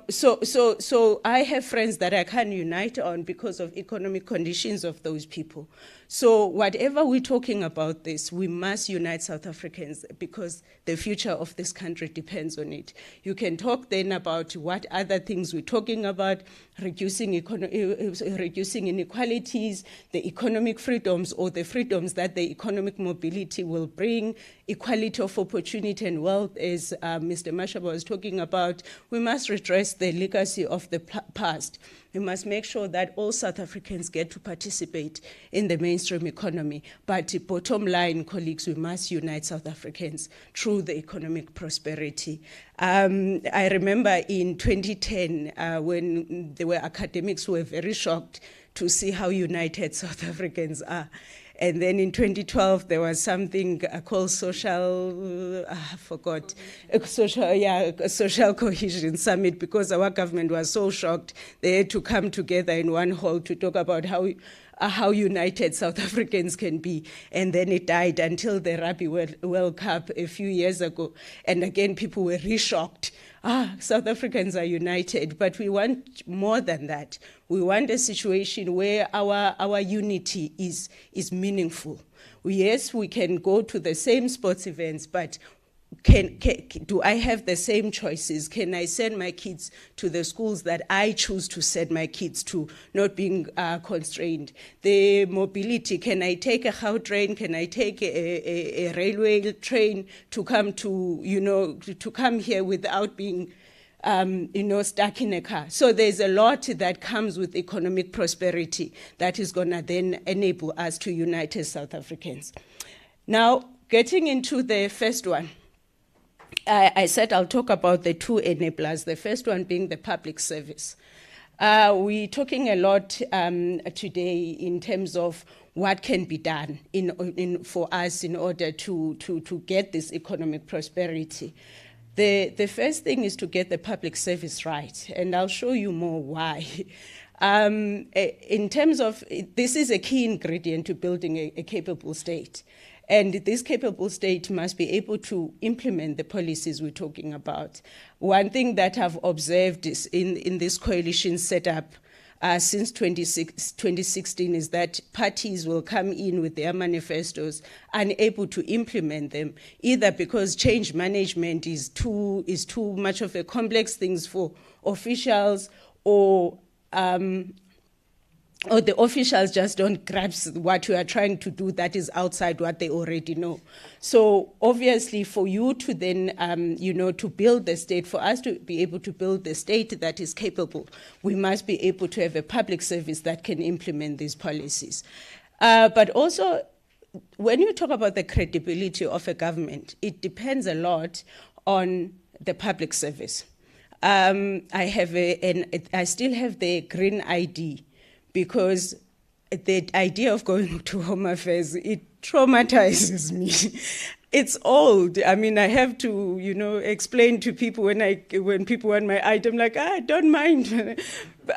[SPEAKER 7] So I have friends that I can't unite on because of economic conditions of those people. So whatever we're talking about this, we must unite South Africans because the future of this country depends on it. You can talk then about what other things we're talking about, reducing inequalities, the economic freedoms or the freedoms that the economic mobility will bring, equality of opportunity and wealth, as Mr. Mashaba was talking about. We must redress the legacy of the past. We must make sure that all South Africans get to participate in the mainstream economy. But bottom line, colleagues, we must unite South Africans through the economic prosperity. I remember in 2010, when there were academics who were very shocked to see how united South Africans are. And then in 2012, there was something called social cohesion summit, because our government was so shocked. They had to come together in one hall to talk about how united South Africans can be. And then it died until the Rugby World Cup a few years ago. And again, people were re-shocked. South Africans are united, but we want more than that. We want a situation where our unity is meaningful. Yes, we can go to the same sports events, but do I have the same choices? Can I send my kids to the schools that I choose to send my kids to, not being constrained? The mobility, can I take a Gautrain train? Can I take a railway train to come to come here without being stuck in a car? So there's a lot that comes with economic prosperity that is going to then enable us to unite as South Africans. Now, getting into the first one, I said I'll talk about the two enablers, the first one being the public service. We're talking a lot today in terms of what can be done for us in order to get this economic prosperity. The first thing is to get the public service right, and I'll show you more why. In terms of, this is a key ingredient to building a capable state. And this capable state must be able to implement the policies we're talking about. One thing that I've observed is in this coalition setup since 2016 is that parties will come in with their manifestos unable to implement them, either because change management is too much of a complex thing for officials, or the officials just don't grasp what you are trying to do that is outside what they already know. So obviously for you to then, to build the state, for us to be able to build the state that is capable, we must be able to have a public service that can implement these policies. But also, when you talk about the credibility of a government, it depends a lot on the public service. I still have the green ID, because the idea of going to Home Affairs, it traumatizes me. It's old. I mean, I have to, explain to people when people want my ID, I'm like, I don't mind.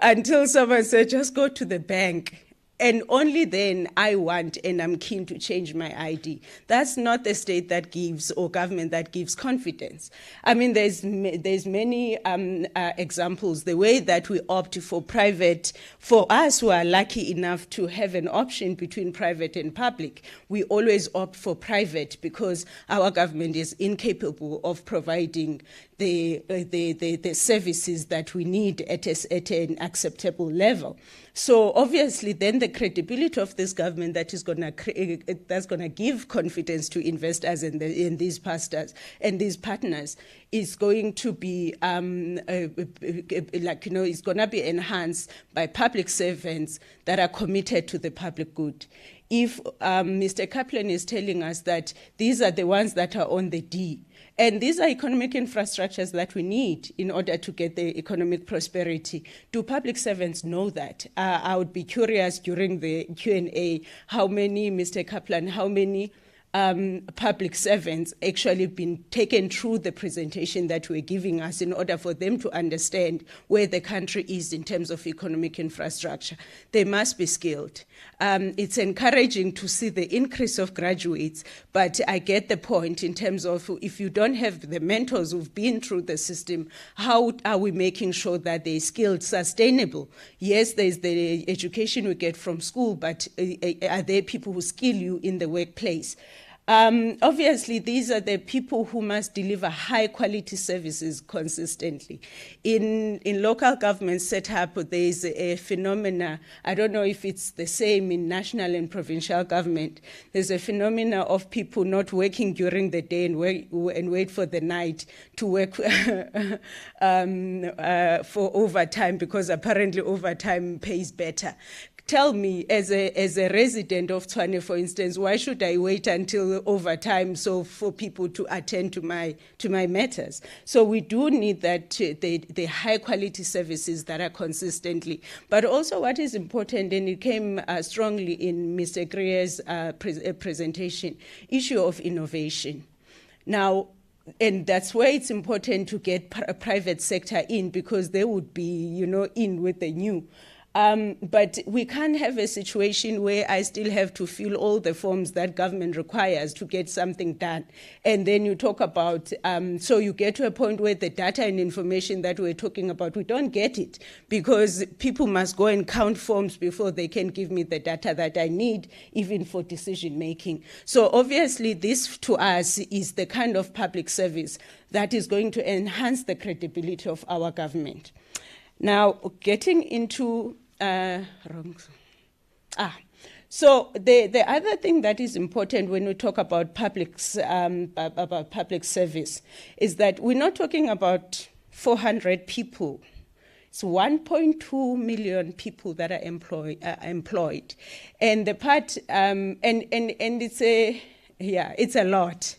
[SPEAKER 7] Until someone said, just go to the bank. And only then I want and I'm keen to change my ID. That's not the state that gives, or government that gives confidence. I mean, there's many examples. The way that we opt for private, for us who are lucky enough to have an option between private and public, we always opt for private because our government is incapable of providing the services that we need at an acceptable level. So obviously, then the credibility of this government that's going to give confidence to investors in these pastors and these partners is going to be it's going to be enhanced by public servants that are committed to the public good. If Mr. Kaplan is telling us that these are the ones that are on the D, and these are economic infrastructures that we need in order to get the economic prosperity, do public servants know that? I would be curious during the Q&A, how many, Mr. Kaplan, how many public servants actually been taken through the presentation that we're giving us in order for them to understand where the country is in terms of economic infrastructure. They must be skilled. It's encouraging to see the increase of graduates, but I get the point in terms of if you don't have the mentors who've been through the system, how are we making sure that they're skilled, sustainable? Yes, there's the education we get from school, but are there people who skill you in the workplace? Obviously, these are the people who must deliver high-quality services consistently. In local government setup, there is a phenomena, I don't know if it's the same in national and provincial government, there's a phenomena of people not working during the day and wait for the night to work for overtime, because apparently overtime pays better. Tell me, as a resident of Tshwane, for instance, why should I wait until overtime for people to attend to my matters? So we do need that the high quality services that are consistently. But also, what is important, and it came strongly in Mr. Krige's presentation, issue of innovation. Now, and that's where it's important to get private sector in, because they would be, in with the new. But we can't have a situation where I still have to fill all the forms that government requires to get something done. And then you talk about, so you get to a point where the data and information that we're talking about, we don't get it, because people must go and count forms before they can give me the data that I need, even for decision making. So obviously this to us is the kind of public service that is going to enhance the credibility of our government. Now, getting into so the other thing that is important when we talk about public service is that we're not talking about 400 people. It's 1.2 million people that are employed, and the part and it's a lot.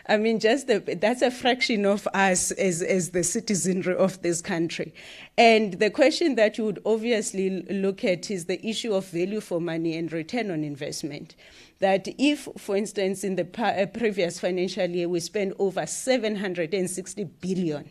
[SPEAKER 7] I mean, that's a fraction of us as the citizenry of this country. And the question that you would obviously look at is the issue of value for money and return on investment. That if, for instance, in the previous financial year, we spent over 760 billion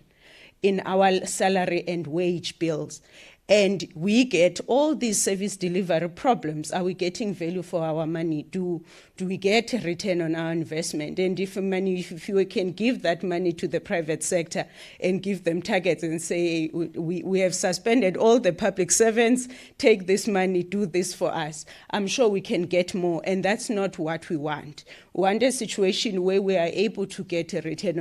[SPEAKER 7] in our salary and wage bills, and we get all these service delivery problems, are we getting value for our money? Do we get a return on our investment? And if you can give that money to the private sector and give them targets and say, we have suspended all the public servants, take this money, do this for us, I'm sure we can get more, and that's not what we want. We want a situation where we are able to get a return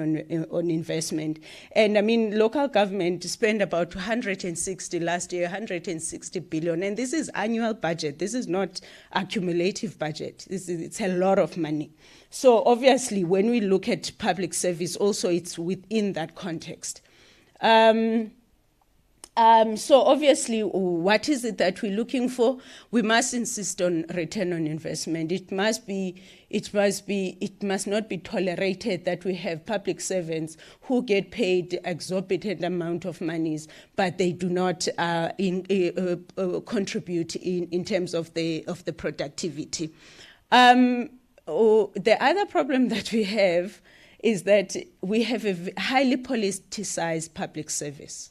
[SPEAKER 7] on investment. And I mean, local government spent about 160 last year, 160 billion, and this is annual budget. This is not accumulative budget. It's a lot of money. So obviously, when we look at public service, also it's within that context. So obviously, what is it that we're looking for? We must insist on return on investment. It must not be tolerated that we have public servants who get paid exorbitant amount of monies, but they do not contribute in terms of the productivity. The other problem that we have is that we have a highly politicized public service.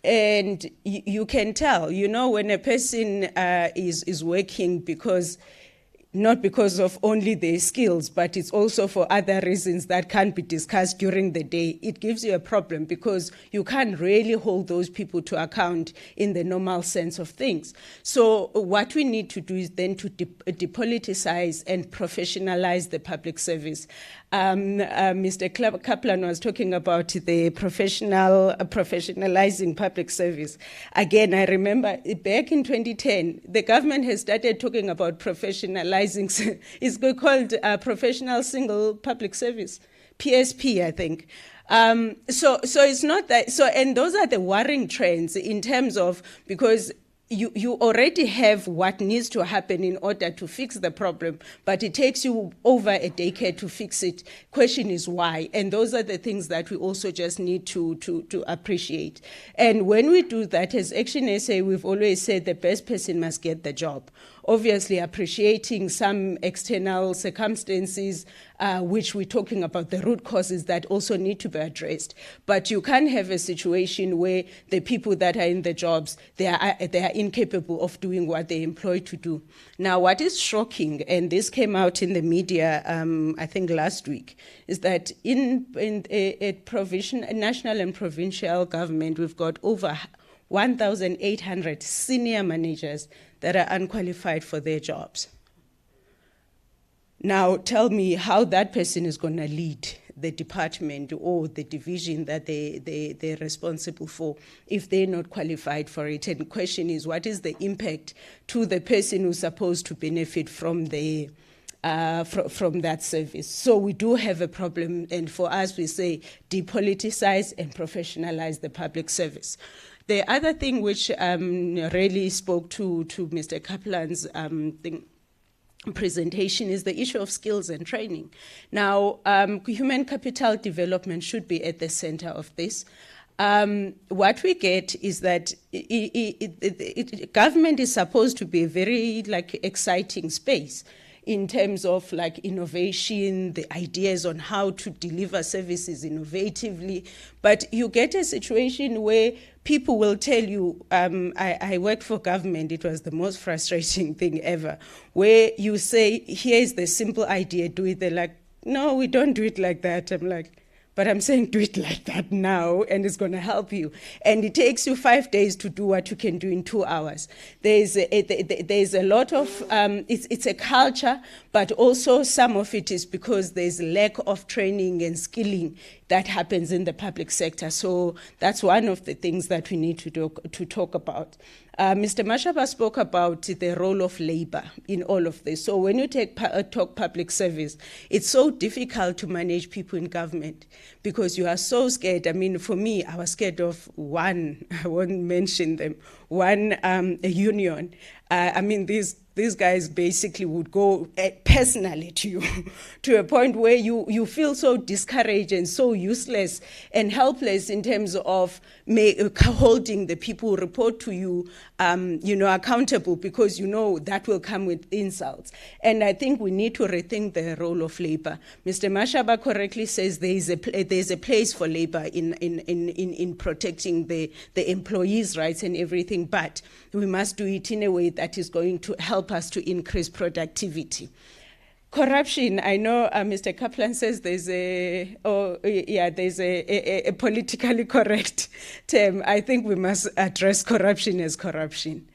[SPEAKER 7] And you can tell, when a person is working not because of only their skills, but it's also for other reasons that can't be discussed during the day, it gives you a problem because you can't really hold those people to account in the normal sense of things. So what we need to do is then to depoliticize and professionalize the public service. Mr. Kaplan was talking about the professionalizing public service. Again, I remember back in 2010, the government has started talking about professionalizing. It's called Professional Single Public Service, PSP, I think. So it's not that. So, and those are the worrying trends in terms of, because you already have what needs to happen in order to fix the problem, but it takes you over a decade to fix it. Question is why? And those are the things that we also just need to appreciate. And when we do that, as ActionSA, we've always said the best person must get the job. Obviously appreciating some external circumstances, which we're talking about the root causes that also need to be addressed. But you can't have a situation where the people that are in the jobs, they are incapable of doing what they're employed to do. Now, what is shocking, and this came out in the media, I think last week, is that in national and provincial government, we've got over 1,800 senior managers that are unqualified for their jobs. Now, tell me how that person is going to lead the department or the division that they're responsible for if they're not qualified for it. And the question is, what is the impact to the person who's supposed to benefit from from that service? So we do have a problem, and for us, we say depoliticize and professionalize the public service. The other thing which really spoke to Mr. Kaplan's presentation is the issue of skills and training. Now, human capital development should be at the center of this. What we get is that government is supposed to be a very exciting space in terms of innovation, the ideas on how to deliver services innovatively. But you get a situation where people will tell you, I worked for government, it was the most frustrating thing ever, where you say, here's the simple idea, do it. They're like, no, we don't do it like that. I'm like, but I'm saying do it like that now, and it's going to help you. And it takes you 5 days to do what you can do in 2 hours. There's a lot of, it's a culture, but also some of it is because there's lack of training and skilling that happens in the public sector. So that's one of the things that we need to talk about. Mr. Mashaba spoke about the role of labor in all of this. So when you talk public service, it's so difficult to manage people in government because you are so scared. I mean, for me, I was scared of one, I won't mention them, one a union. I mean, these guys basically would go personally to you to a point where you feel so discouraged and so useless and helpless in terms of holding the people who report to you, accountable, because that will come with insults. And I think we need to rethink the role of labor. Mr. Mashaba correctly says there's a place for labor in protecting the employees' rights and everything, but we must do it in a way that is going to help us to increase productivity. Corruption, I know Mr. Kaplan says there's a politically correct term. I think we must address corruption as corruption.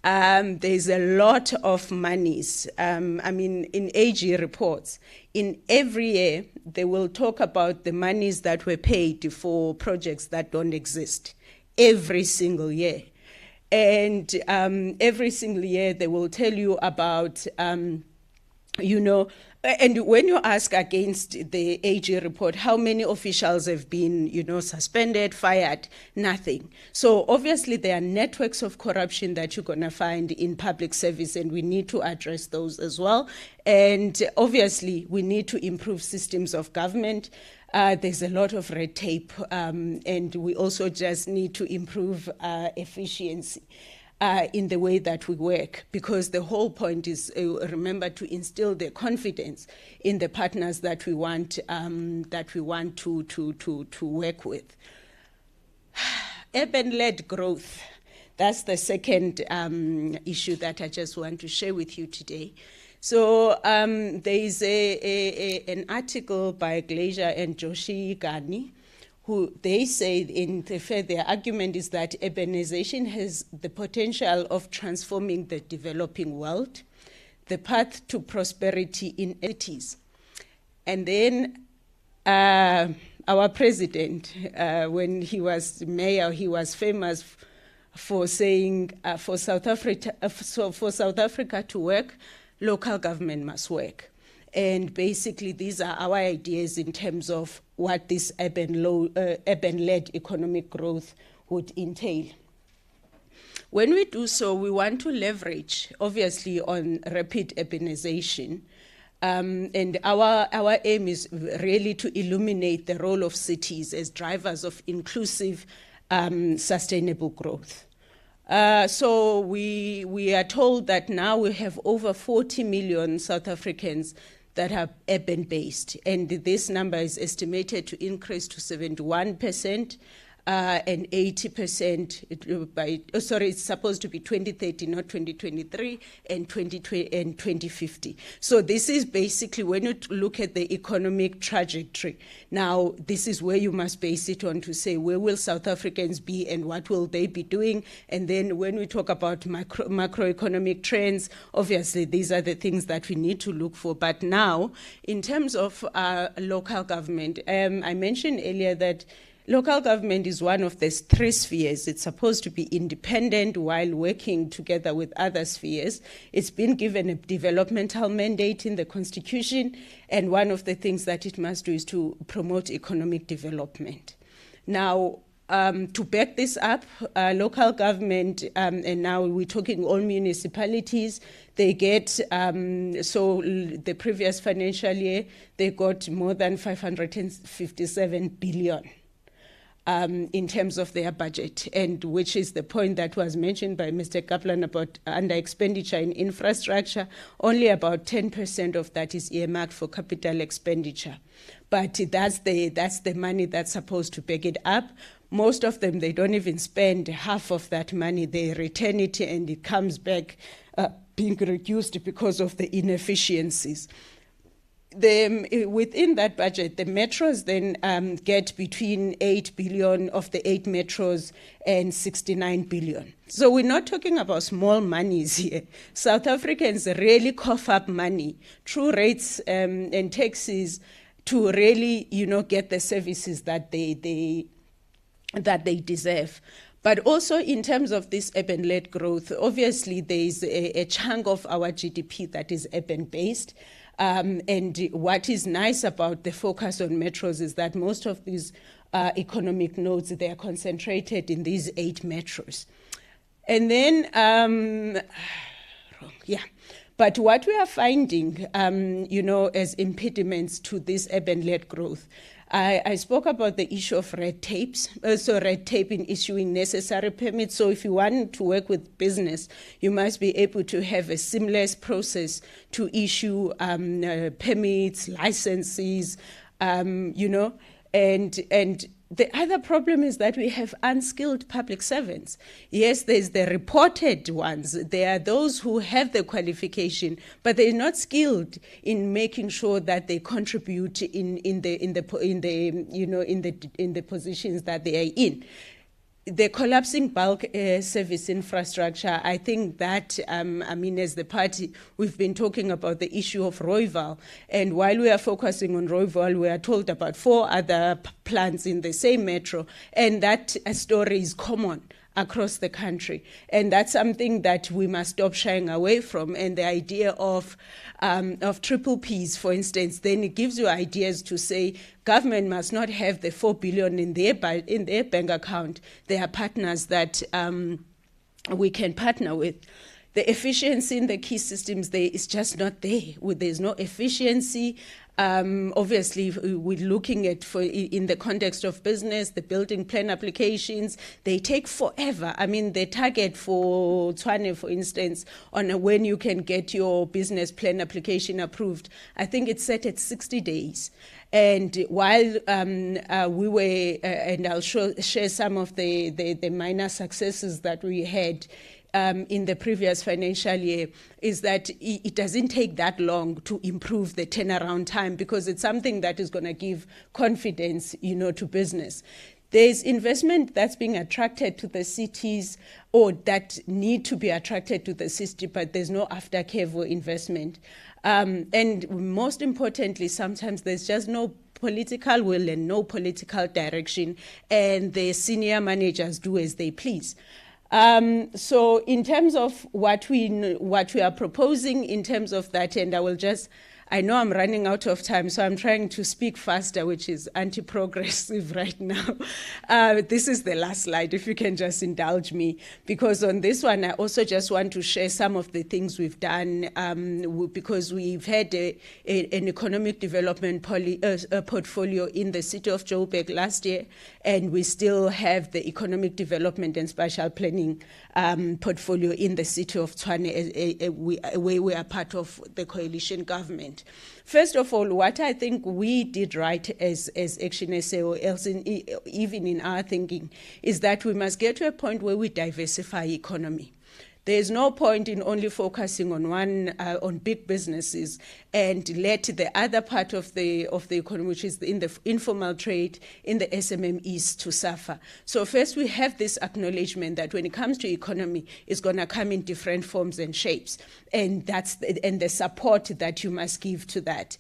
[SPEAKER 7] There's a lot of monies. In AG reports, in every year, they will talk about the monies that were paid for projects that don't exist every single year. And every single year, they will tell you about, and when you ask against the AG report, how many officials have been, suspended, fired, nothing. So obviously there are networks of corruption that you're going to find in public service, and we need to address those as well. And obviously we need to improve systems of government. There's a lot of red tape, and we also just need to improve efficiency in the way that we work, because the whole point is, remember, to instill the confidence in the partners that we want to work with. Urban-led growth. That's the second issue that I just want to share with you today. So there is an article by Glazer and Joshi Gani, who they say their argument is that urbanization has the potential of transforming the developing world, the path to prosperity in cities. And then our president, when he was mayor, he was famous for saying for South Africa to work, local government must work. And basically, these are our ideas in terms of what this urban-led economic growth would entail. When we do so, we want to leverage, obviously, on rapid urbanization. And our aim is really to illuminate the role of cities as drivers of inclusive, sustainable growth. So we are told that now we have over 40 million South Africans that are urban-based, and this number is estimated to increase to 71%. And 80% by, it's supposed to be 2030, not 2023, and 2050. So this is basically, when you look at the economic trajectory, now this is where you must base it on to say, where will South Africans be and what will they be doing? And then when we talk about macroeconomic trends, obviously these are the things that we need to look for. But now, in terms of local government, I mentioned earlier that local government is one of the three spheres. It's supposed to be independent while working together with other spheres. It's been given a developmental mandate in the Constitution, and one of the things that it must do is to promote economic development. Now, to back this up, local government, and now we're talking all municipalities, they get, so the previous financial year, they got more than 557 billion. In terms of their budget, and which is the point that was mentioned by Mr. Kaplan about under expenditure in infrastructure. Only about 10% of that is earmarked for capital expenditure. But that's the money that's supposed to back it up. Most of them, they don't even spend half of that money. They return it and it comes back being reduced because of the inefficiencies. Within that budget, the metros then get between 8 billion of the 8 metros and 69 billion. So we're not talking about small monies here. South Africans really cough up money through rates and taxes to really, get the services that they deserve. But also in terms of this urban-led growth, obviously there is a chunk of our GDP that is urban-based. And what is nice about the focus on metros is that most of these economic nodes, they are concentrated in these 8 metros. And then, but what we are finding, as impediments to this urban-led growth, I spoke about the issue of red tapes, so red tape in issuing necessary permits. So if you want to work with business, you must be able to have a seamless process to issue permits, licenses, and the other problem is that we have unskilled public servants. Yes, there's the reported ones. There are those who have the qualification, but they're not skilled in making sure that they contribute in the positions that they are in. The collapsing bulk service infrastructure, I think that, as the party, we've been talking about the issue of Rooiwal. And while we are focusing on Rooiwal, we are told about 4 other plants in the same metro. And that story is common across the country. And that's something that we must stop shying away from. And the idea of triple Ps, for instance, then it gives you ideas to say government must not have the 4 billion in their bank account. There are partners that we can partner with. The efficiency in the key systems there is just not there. There's no efficiency. Obviously, we're looking at, in the context of business, the building plan applications, they take forever. The target for Tshwane, for instance, on when you can get your business plan application approved, I think it's set at 60 days. And while we were, and I'll share some of the minor successes that we had in the previous financial year, is that it doesn't take that long to improve the turnaround time, because it's something that is going to give confidence, to business. There's investment that's being attracted to the cities, or that need to be attracted to the city, but there's no aftercare for investment. And most importantly, sometimes there's just no political will and no political direction, and the senior managers do as they please. So in terms of what we are proposing in terms of that, and I will just I know I'm running out of time, so I'm trying to speak faster, which is anti-progressive right now. This is the last slide, if you can just indulge me, because on this one, I also just want to share some of the things we've done, because we've had an economic development portfolio in the city of Joburg last year, and we still have the economic development and spatial planning portfolio in the city of Tshwane, where we are part of the coalition government. First of all, what I think we did right as ActionSA, or else even in our thinking, is that we must get to a point where we diversify economy. There's no point in only focusing on on big businesses and let the other part of the economy, which is in the informal trade, in the SMMEs, to suffer. So first, we have this acknowledgement that when it comes to economy, it's going to come in different forms and shapes, and the support that you must give to that.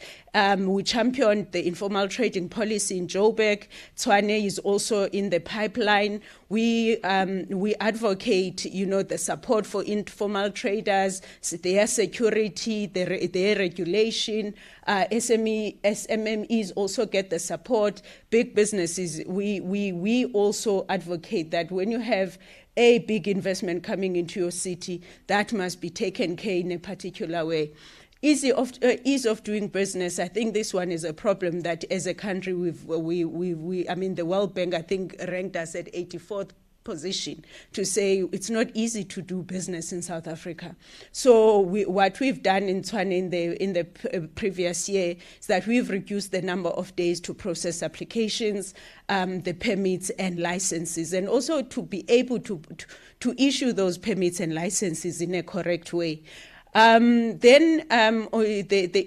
[SPEAKER 7] We championed the informal trading policy in Joburg. Tshwane is also in the pipeline. We advocate, the support for informal traders, their security, their regulation. SMMEs also get the support. Big businesses, we also advocate that when you have a big investment coming into your city, that must be taken care in a particular way. Ease of doing business. I think this one is a problem that as a country the World Bank, I think, ranked us at 84th position to say it's not easy to do business in South Africa. So what we've done in Tshwane in the previous year is that we've reduced the number of days to process applications, the permits and licenses, and also to be able to issue those permits and licenses in a correct way. The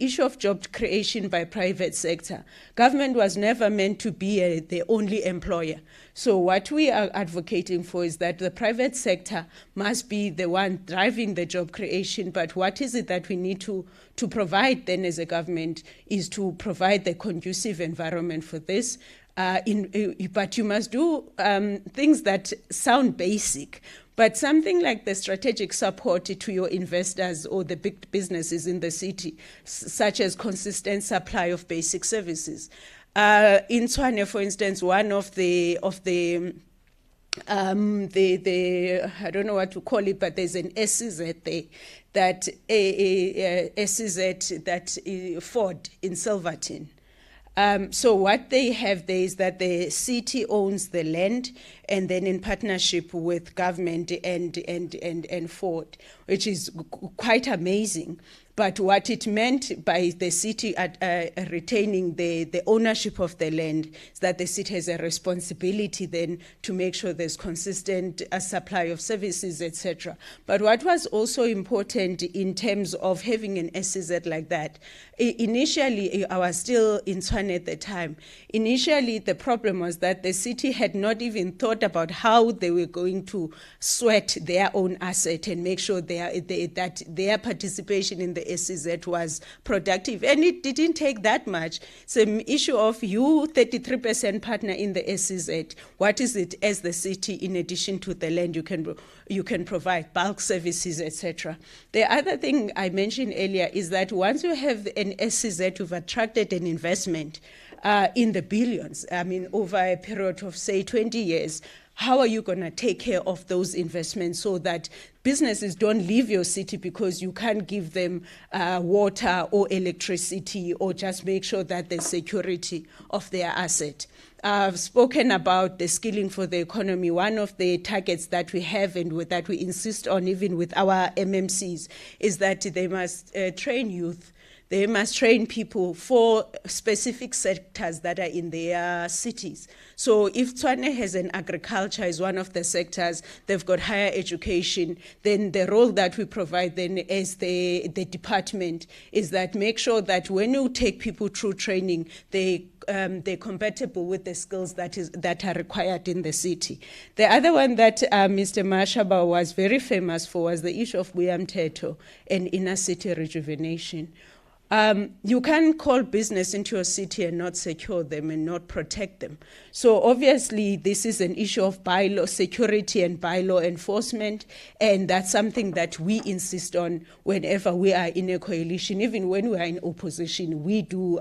[SPEAKER 7] issue of job creation by private sector. Government was never meant to be the only employer. So what we are advocating for is that the private sector must be the one driving the job creation, but what is it that we need to provide then as a government is to provide the conducive environment for this. But you must do things that sound basic. But something like the strategic support to your investors or the big businesses in the city, such as consistent supply of basic services. In Tshwane, for instance, one of the I don't know what to call it, but there's an SEZ there, that SEZ that Ford in Silverton. So what they have there is that the city owns the land, and then in partnership with government and Ford, which is quite amazing. But what it meant by the city retaining the ownership of the land is that the city has a responsibility then to make sure there's consistent supply of services, etc. But what was also important in terms of having an SEZ like that, initially, I was still in Tshwane at the time. Initially, the problem was that the city had not even thought about how they were going to sweat their own asset and make sure that their participation in the SEZ was productive. And it didn't take that much. It's an issue of you, 33% partner in the SEZ. What is it as the city, in addition to the land, you can provide bulk services, etc. The other thing I mentioned earlier is that once you have an SEZ, you've attracted an investment in the billions, over a period of, say, 20 years. How are you going to take care of those investments so that businesses don't leave your city because you can't give them water or electricity, or just make sure that there's security of their asset? I've spoken about the skilling for the economy. One of the targets that we have and that we insist on even with our MMCs is that they must train youth. They must train people for specific sectors that are in their cities. So if Tshwane has an agriculture as one of the sectors, they've got higher education, then the role that we provide then as the department is that make sure that when you take people through training, they're compatible with the skills that are required in the city. The other one that Mr. Mashaba was very famous for was the issue of Buyamteto and inner city rejuvenation. You can't call business into your city and not secure them and not protect them. So obviously this is an issue of bylaw security and bylaw enforcement, and that's something that we insist on whenever we are in a coalition. Even when we are in opposition, we do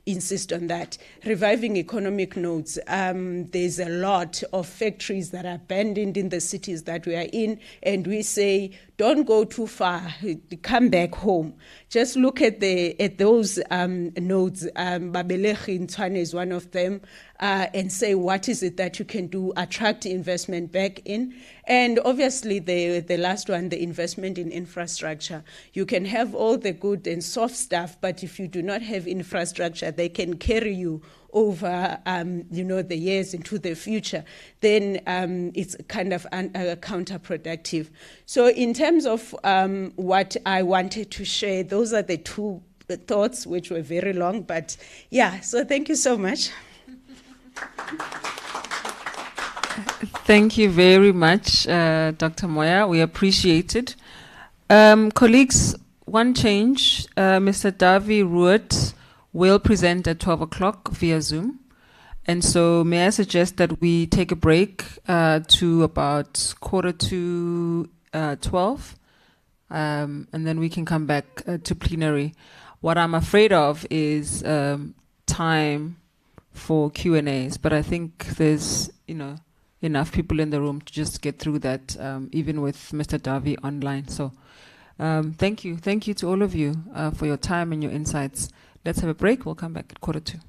[SPEAKER 7] insist on that. Reviving economic nodes. There's a lot of factories that are abandoned in the cities that we are in, and we say, don't go too far, come back home. Just look at those nodes. Babelechi in Tshwane is one of them, and say, what is it that you can do, attract investment back in. And obviously the last one, the investment in infrastructure. You can have all the good and soft stuff, but if you do not have infrastructure, they can carry you over, the years into the future, then it's kind of counterproductive. So in terms of what I wanted to share, those are the two thoughts, which were very long, but yeah, so thank you so much.
[SPEAKER 2] Thank you very much, Dr. Moya. We appreciate it. Colleagues, one change. Mr. Dawie Roodt will present at 12 o'clock via Zoom. And so may I suggest that we take a break to about 11:45, and then we can come back to plenary. What I'm afraid of is time for Q&As, but I think there's, enough people in the room to just get through that, even with Mr. Dawie online. So thank you. Thank you to all of you for your time and your insights. Let's have a break. We'll come back at 11:45.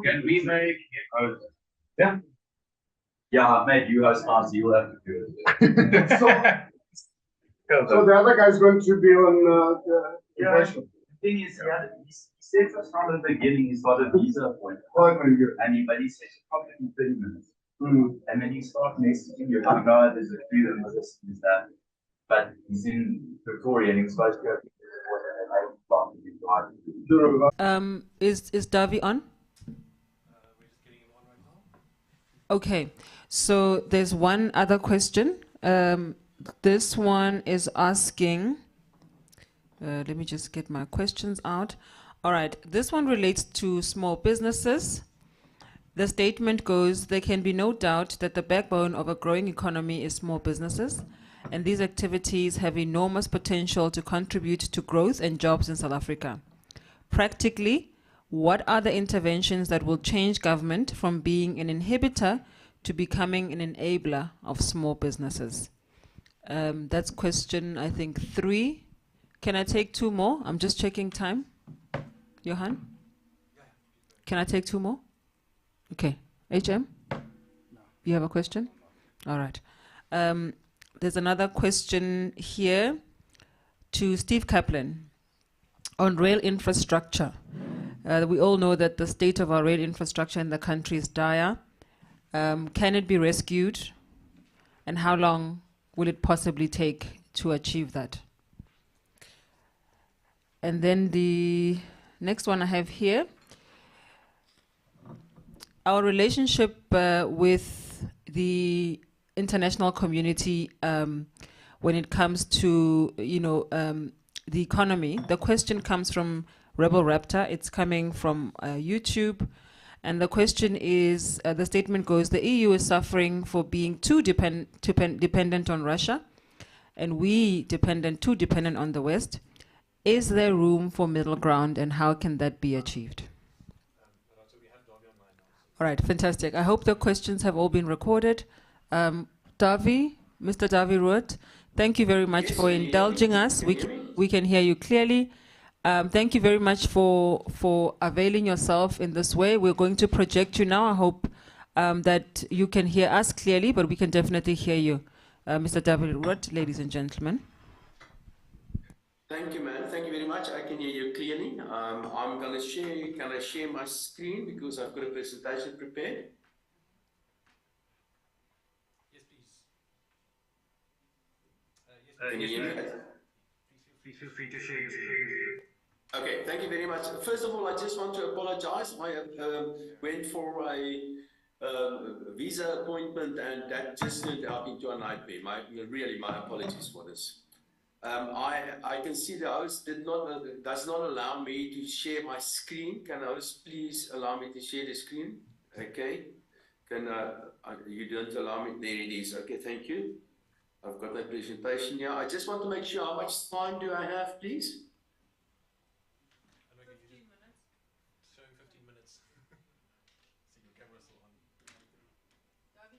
[SPEAKER 8] Can we make yeah? Yeah, mate, you host party, you will have to do it.
[SPEAKER 3] So the other guy's going to be on the question.
[SPEAKER 8] The thing is, yeah, he said from the beginning he's got a visa appointment. But he says probably in 30 minutes. And then you start messaging your guy, there's a few of this and that. But he's in Pretoria and he was supposed to go
[SPEAKER 2] Is Dawie on? Okay, so there's one other question. This one is asking, let me just get my questions out. All right, this one relates to small businesses. The statement goes, there can be no doubt that the backbone of a growing economy is small businesses, and these activities have enormous potential to contribute to growth and jobs in South Africa. Practically, what are the interventions that will change government from being an inhibitor to becoming an enabler of small businesses? That's question, I think, 3. Can I take 2 more? I'm just checking time. Johann? Can I take 2 more? Okay. HM? You have a question? All right. There's another question here to Steve Kaplan on rail infrastructure. We all know that the state of our rail infrastructure in the country is dire. Can it be rescued? And how long will it possibly take to achieve that? And then the next one I have here, our relationship with the international community when it comes to, the economy. The question comes from Rebel Raptor. It's coming from YouTube. And the question is, the statement goes, the EU is suffering for being too dependent on Russia, and we too dependent on the West. Is there room for middle ground, and how can that be achieved? All right, fantastic. I hope the questions have all been recorded. Dawie, Mr. Dawie Roodt, thank you very much for indulging us. We can hear you clearly. Thank you very much for availing yourself in this way. We're going to project you now. I hope that you can hear us clearly, but we can definitely hear you. Mr. Dawie Roodt, ladies and gentlemen.
[SPEAKER 9] Thank you, ma'am. Thank you very much. I can hear you clearly. I'm going to share, can I share my screen because I've got a presentation prepared?
[SPEAKER 1] Yes, please.
[SPEAKER 9] Can you hear me?
[SPEAKER 8] Please feel free to share your screen.
[SPEAKER 9] Okay, thank you very much. First of all, I just want to apologize. I went for a visa appointment and that just turned out into a nightmare. Really, my apologies for this. I can see the host does not allow me to share my screen. Can the host please allow me to share the screen? Okay. You don't allow me? There it is. Okay, thank you. I've got my presentation here. I just want to make sure, how much time do I have, please?
[SPEAKER 1] 15 minutes. Showing 15 minutes. See, your camera's still on.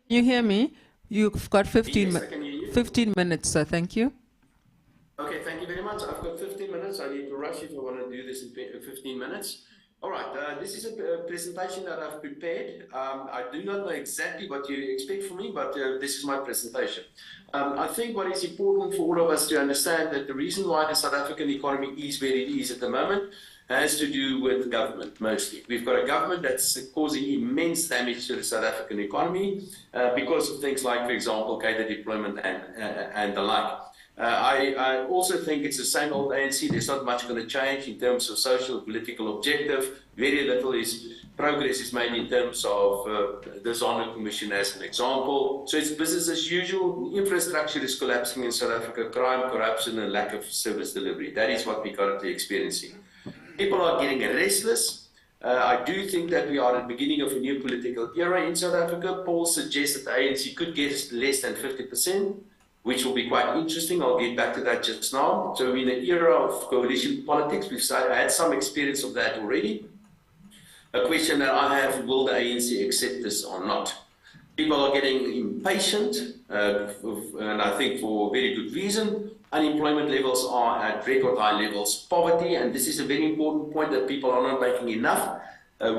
[SPEAKER 2] Can you hear me? You've got 15
[SPEAKER 9] Yes, I can hear you.
[SPEAKER 2] 15 minutes, sir. Thank you.
[SPEAKER 9] Okay, thank you very much. I've got 15 minutes. I need to rush if I want to do this in 15 minutes. All right, this is a presentation that I've prepared. I do not know exactly what you expect from me, but this is my presentation. I think what is important for all of us to understand that the reason why the South African economy is where it is at the moment has to do with government, mostly. We've got a government that's causing immense damage to the South African economy because of things like, for example, cadre deployment and the like. I also think it's the same old ANC. There's not much going to change in terms of social political objective. Very little progress is made in terms of the Zondo Commission as an example. So it's business as usual. Infrastructure is collapsing in South Africa. Crime, corruption, and lack of service delivery. That is what we're currently experiencing. People are getting restless. I do think that we are at the beginning of a new political era in South Africa. Polls suggest that the ANC could get less than 50%. Which will be quite interesting. I'll get back to that just now. So in the era of coalition politics, we've had some experience of that already. a question that I have, will the ANC accept this or not? People are getting impatient, and I think for very good reason. Unemployment levels are at record high levels. Poverty, and this is a very important point that people are not making enough.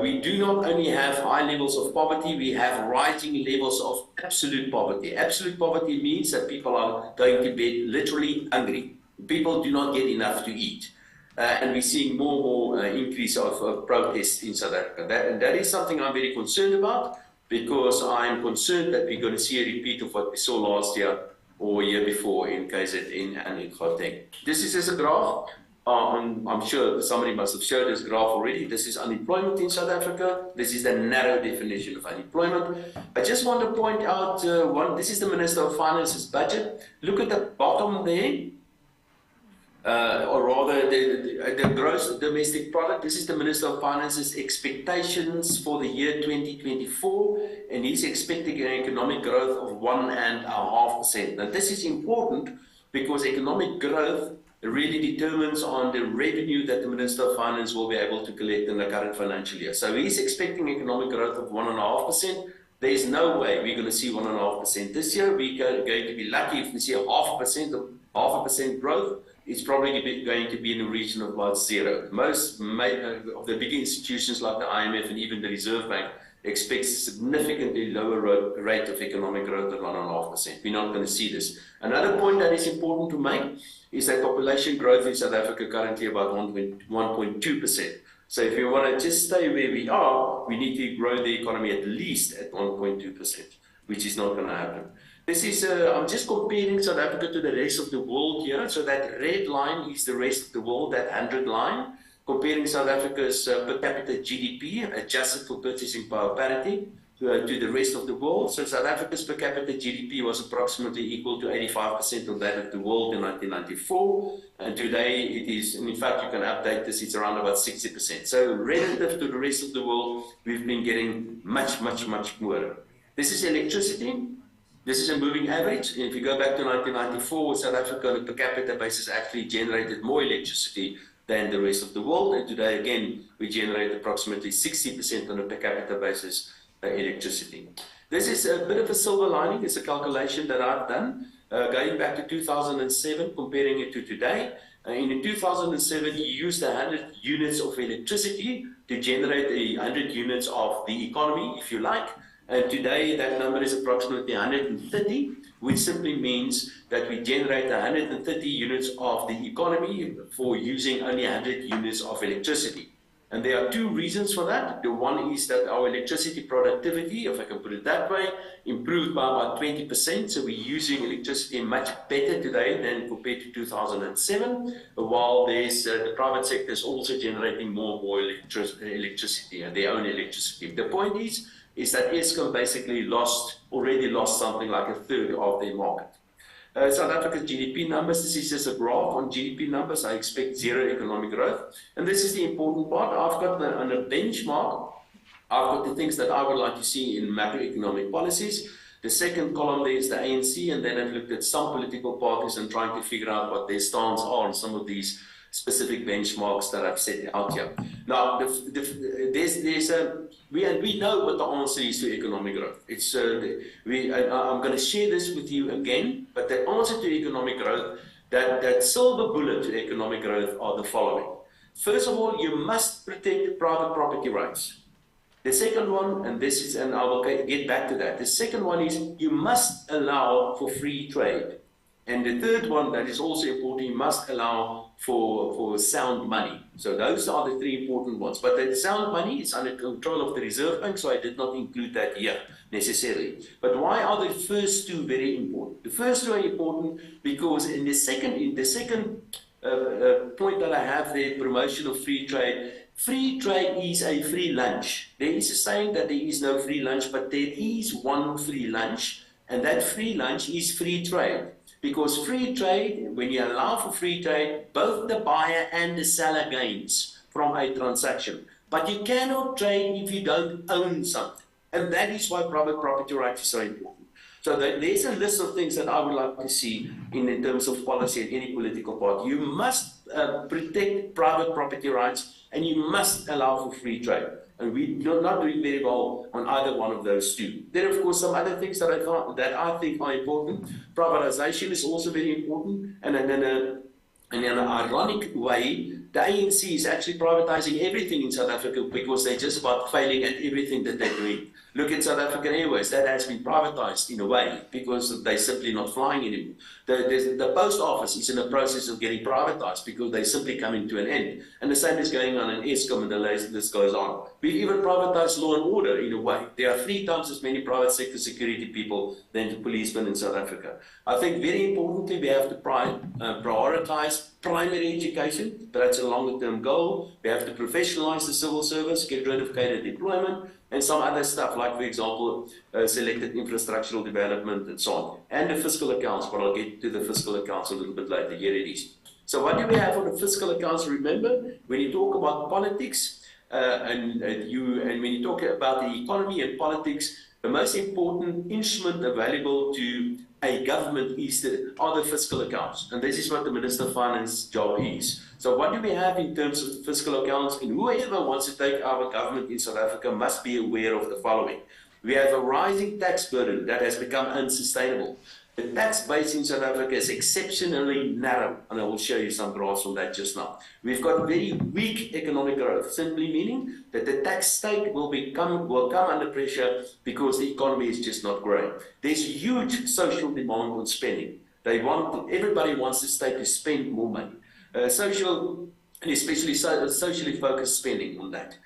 [SPEAKER 9] We do not only have high levels of poverty, we have rising levels of absolute poverty. Absolute poverty means that people are going to bed literally hungry. People do not get enough to eat. And we're seeing more and more increase of protests in South Africa. That is something I'm very concerned about, because I'm concerned that we're going to see a repeat of what we saw last year or year before in KZN and in Gauteng. This is as a graph. I'm sure somebody must have showed this graph already. This is unemployment in South Africa. This is the narrow definition of unemployment. I just want to point out this is the Minister of Finance's budget. Look at the bottom there. Or rather the gross domestic product. This is the Minister of Finance's expectations for the year 2024, and he's expecting an economic growth of 1.5%. Now this is important because economic growth really determines on the revenue that the Minister of Finance will be able to collect in the current financial year. So he's expecting economic growth of 1.5%. There is no way we're going to see 1.5% this year. We're going to be lucky if we see 0.5% growth. It's probably going to be in the region of about zero. Most of the big institutions like the IMF and even the Reserve Bank expects a significantly lower rate of economic growth than 1.5%. We're not going to see this. Another point that is important to make is that population growth in South Africa currently about 1.2%. So if we want to just stay where we are, we need to grow the economy at least at 1.2%, which is not going to happen. This is, I'm just comparing South Africa to the rest of the world here. So that red line is the rest of the world, that 100 line, comparing South Africa's per capita GDP, adjusted for purchasing power parity, to the rest of the world. So South Africa's per capita GDP was approximately equal to 85% of that of the world in 1994. And today it is, and in fact you can update this, it's around about 60%. So relative to the rest of the world, we've been getting much, much, much poorer. This is electricity. This is a moving average. And if you go back to 1994, South Africa on a per capita basis actually generated more electricity than the rest of the world. And today, again, we generate approximately 60% on a per capita basis electricity. This is a bit of a silver lining. It's a calculation that I've done going back to 2007, comparing it to today. In 2007, you used 100 units of electricity to generate 100 units of the economy, if you like. And today, that number is approximately 130, which simply means that we generate 130 units of the economy for using only 100 units of electricity. And there are two reasons for that. The one is that our electricity productivity, if I can put it that way, improved by about 20%. So we're using electricity much better today than compared to 2007, while there's the private sector is also generating more and more electricity, and their own electricity. The point is that Eskom basically already lost something like a third of their market. South Africa's GDP numbers, this is just a graph on GDP numbers. I expect zero economic growth. And this is the important part. I've got on a benchmark, I've got the things that I would like to see in macroeconomic policies. The second column there is the ANC, and then I've looked at some political parties and trying to figure out what their stance are on some of these specific benchmarks that I've set out here. Now, we know what the answer is to economic growth. It's I'm going to share this with you again, but the answer to economic growth, that silver bullet to economic growth are the following. First of all, you must protect private property rights. The second one, and I will get back to that. The second one is you must allow for free trade. And the third one that is also important, you must allow for sound money. So those are the three important ones. But the sound money is under control of the Reserve Bank, so I did not include that here necessarily. But why are the first two very important? The first two are important because in the second point that I have there, promotion of free trade is a free lunch. There is a saying that there is no free lunch, but there is one free lunch, and that free lunch is free trade. Because free trade, when you allow for free trade, both the buyer and the seller gains from a transaction. But you cannot trade if you don't own something. And that is why private property rights is so important. So there's a list of things that I would like to see in terms of policy at any political party. You must protect private property rights, and you must allow for free trade. And we're not doing very well on either one of those two. Then, of course, some other things that I think are important. Privatization is also very important. And in an ironic way, the ANC is actually privatizing everything in South Africa because they're just about failing at everything that they're doing. Look at South African Airways. That has been privatized in a way because they're simply not flying anymore. The post office is in the process of getting privatized because they're simply coming to an end. And the same is going on in Eskom, and the list goes on. We've even privatized law and order in a way. There are 3 times as many private sector security people than the policemen in South Africa. I think very importantly, we have to prioritize primary education. That's a longer term goal. We have to professionalize the civil service, get rid of cadre deployment, and some other stuff like, for example, selected infrastructural development and so on. And the fiscal accounts, but I'll get to the fiscal accounts a little bit later. Here it is. So what do we have on the fiscal accounts? Remember, when you talk about politics and when you talk about the economy and politics, the most important instrument available to a government are the fiscal accounts. And this is what the Minister of Finance's job is. So what do we have in terms of the fiscal accounts? And whoever wants to take our government in South Africa must be aware of the following. We have a rising tax burden that has become unsustainable. The tax base in South Africa is exceptionally narrow, and I will show you some graphs on that just now. We've got very weak economic growth, simply meaning that the tax stake will come under pressure because the economy is just not growing. There's huge social demand on spending. Everybody wants the state to spend more money. Social, and especially socially focused spending on that.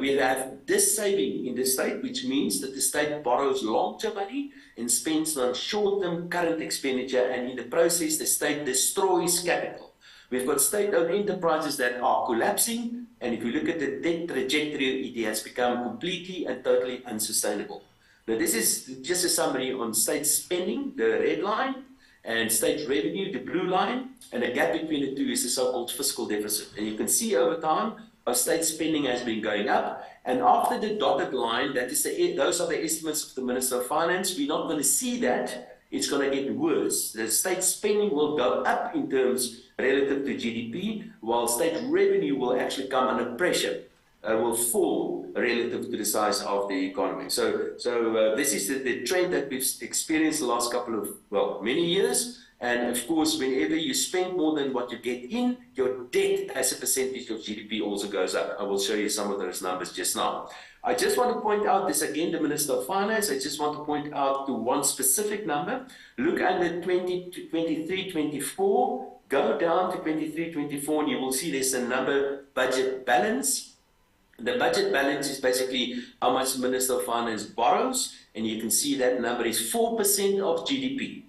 [SPEAKER 9] We have dis-saving in the state, which means that the state borrows long-term money and spends on short-term current expenditure, and in the process, the state destroys capital. We've got state-owned enterprises that are collapsing, and if you look at the debt trajectory, it has become completely and totally unsustainable. Now, this is just a summary on state spending, the red line, and state revenue, the blue line, and the gap between the two is the so-called fiscal deficit. And you can see over time, our state spending has been going up, and after the dotted line, those are the estimates of the Minister of Finance. We're not going to see that. It's going to get worse. The state spending will go up in terms relative to GDP, while state revenue will actually come under pressure, will fall relative to the size of the economy. So this is the trend that we've experienced the last couple of, many years. And of course, whenever you spend more than what you get in, your debt as a percentage of GDP also goes up. I will show you some of those numbers just now. I just want to point out this again, the Minister of Finance. I just want to point out to one specific number. Look under 23-24, go down to 23-24, and you will see there's a number budget balance. The budget balance is basically how much the Minister of Finance borrows, and you can see that number is 4% of GDP.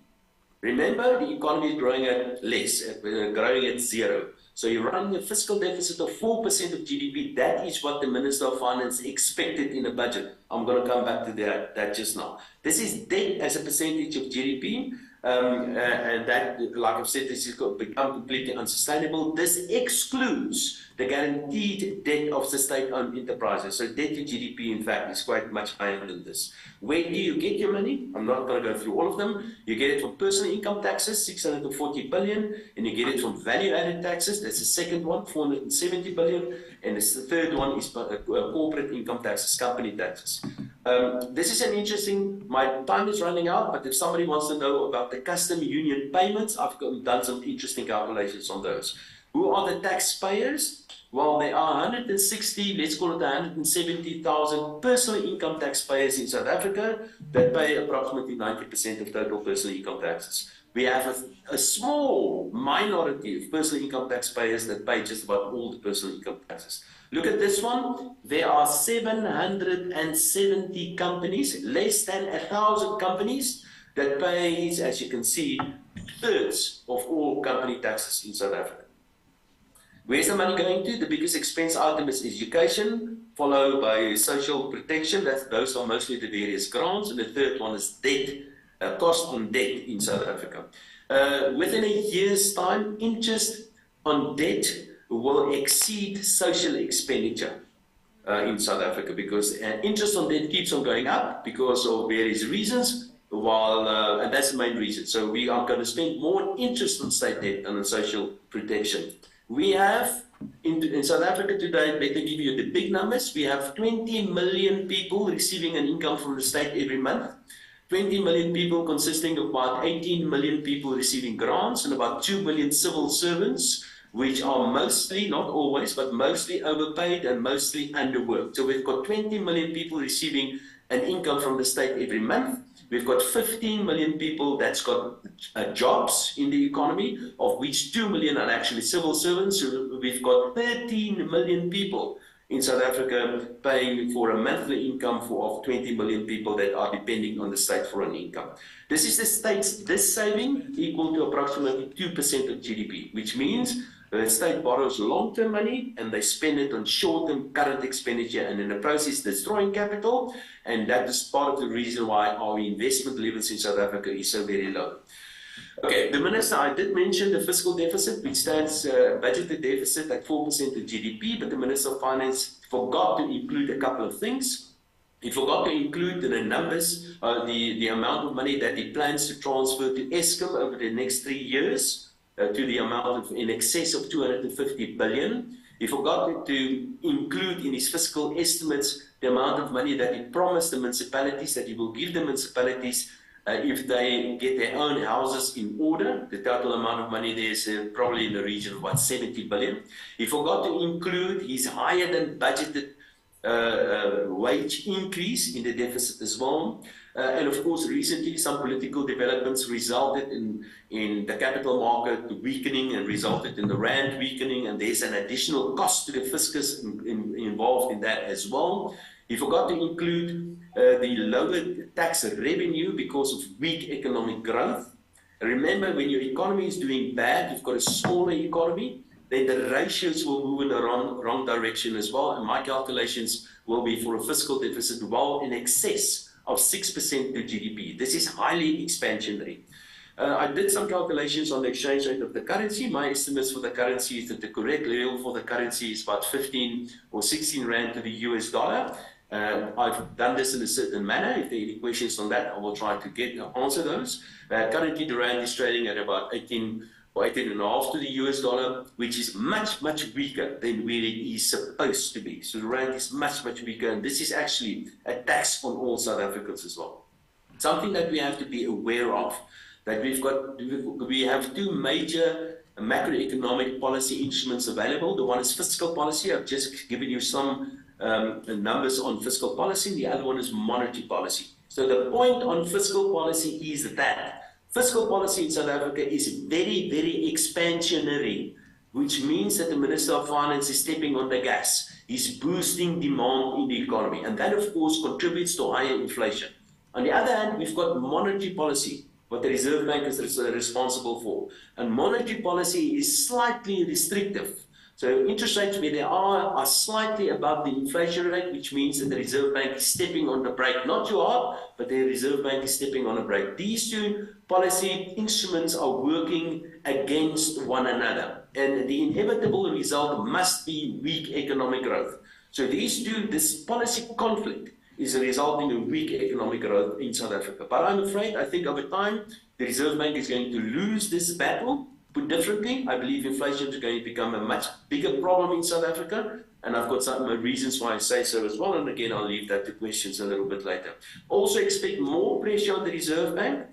[SPEAKER 9] Remember, the economy is growing at less, growing at 0. So you're running a fiscal deficit of 4% of GDP. That is what the Minister of Finance expected in the budget. I'm going to come back to that just now. This is debt as a percentage of GDP. And that, like I've said, this has become completely unsustainable. This excludes the guaranteed debt of the state-owned enterprises. So debt to GDP, in fact, is quite much higher than this. Where do you get your money? I'm not going to go through all of them. You get it from personal income taxes, 640 billion, and you get it from value-added taxes. That's the second one, 470 billion, and the third one is corporate income taxes, company taxes. This is an interesting, my time is running out, but if somebody wants to know about the custom union payments, I've done some interesting calculations on those. Who are the taxpayers? Well, there are 160, let's call it 170,000 personal income taxpayers in South Africa that pay approximately 90% of total personal income taxes. We have a small minority of personal income taxpayers that pay just about all the personal income taxes. Look at this one. There are 770 companies, less than 1,000 companies, that pay, as you can see, thirds of all company taxes in South Africa. Where's the money going to? The biggest expense item is education, followed by social protection. Those are mostly the various grants. And the third one is debt, cost on debt in South Africa. Within a year's time, interest on debt will exceed social expenditure in South Africa, because interest on debt keeps on going up because of various reasons, and that's the main reason. So we are going to spend more interest on state debt than on social protection. We have In South Africa today, let me give you the big numbers. We have 20 million people receiving an income from the state every month. 20 million people consisting of about 18 million people receiving grants and about 2 million civil servants, which are mostly, not always, but mostly overpaid and mostly underworked. So we've got 20 million people receiving an income from the state every month. We've got 15 million people that's got jobs in the economy, of which 2 million are actually civil servants. So we've got 13 million people in South Africa paying for a monthly income of 20 million people that are depending on the state for an income. This is the state's saving equal to approximately 2% of GDP, which means the state borrows long-term money and they spend it on short-term current expenditure and in the process destroying capital, and that is part of the reason why our investment levels in South Africa is so very low. Okay, the Minister, I did mention the fiscal deficit, which stands budgeted deficit at 4% of GDP, but the Minister of Finance forgot to include a couple of things. He forgot to include in the numbers the amount of money that he plans to transfer to Eskom over the next 3 years to the amount of in excess of 250 billion. He forgot to include in his fiscal estimates the amount of money that he promised the municipalities, that he will give the municipalities if they get their own houses in order. The total amount of money there is probably in the region of about 70 billion. He forgot to include his higher than budgeted wage increase in the deficit as well. And of course, recently some political developments resulted in the capital market weakening and resulted in the rand weakening, and there's an additional cost to the fiscus involved in that as well. He forgot to include the lower tax revenue because of weak economic growth. Remember, when your economy is doing bad, you've got a smaller economy, then the ratios will move in the wrong direction as well. And my calculations will be for a fiscal deficit well in excess of 6% to GDP. This is highly expansionary. I did some calculations on the exchange rate of the currency. My estimates for the currency is that the correct level for the currency is about 15 or 16 rand to the US dollar. I've done this in a certain manner. If there are any questions on that, I will try to answer those. Currently, the rand is trading at about 18 or 18.5 to the US dollar, which is much, much weaker than where it is supposed to be. So the rand is much, much weaker, and this is actually a tax on all South Africans as well. Something that we have to be aware of, that we have two major macroeconomic policy instruments available. The one is fiscal policy. I've just given you some numbers on fiscal policy. The other one is monetary policy. So the point on fiscal policy is that fiscal policy in South Africa is very, very expansionary, which means that the Minister of Finance is stepping on the gas. He's boosting demand in the economy, and that, of course, contributes to higher inflation. On the other hand, we've got monetary policy, what the Reserve Bank is responsible for. And monetary policy is slightly restrictive. So interest rates where they are slightly above the inflation rate, which means that the Reserve Bank is stepping on the brake, not too hard, but the Reserve Bank is stepping on the brake. These two policy instruments are working against one another, and the inevitable result must be weak economic growth. So this policy conflict is resulting in weak economic growth in South Africa. But I'm afraid, I think over time, the Reserve Bank is going to lose this battle. Put differently, I believe inflation is going to become a much bigger problem in South Africa, and I've got some reasons why I say so as well, and again, I'll leave that to questions a little bit later. Also expect more pressure on the Reserve Bank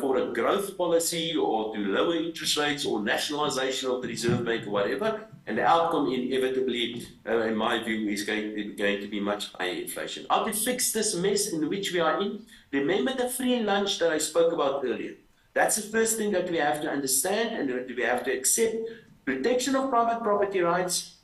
[SPEAKER 9] for a growth policy or to lower interest rates or nationalization of the Reserve Bank or whatever, and the outcome inevitably, in my view, is going to be much higher inflation. How to fix this mess in which we are in? Remember the free lunch that I spoke about earlier. That's the first thing that we have to understand and that we have to accept. Protection of private property rights,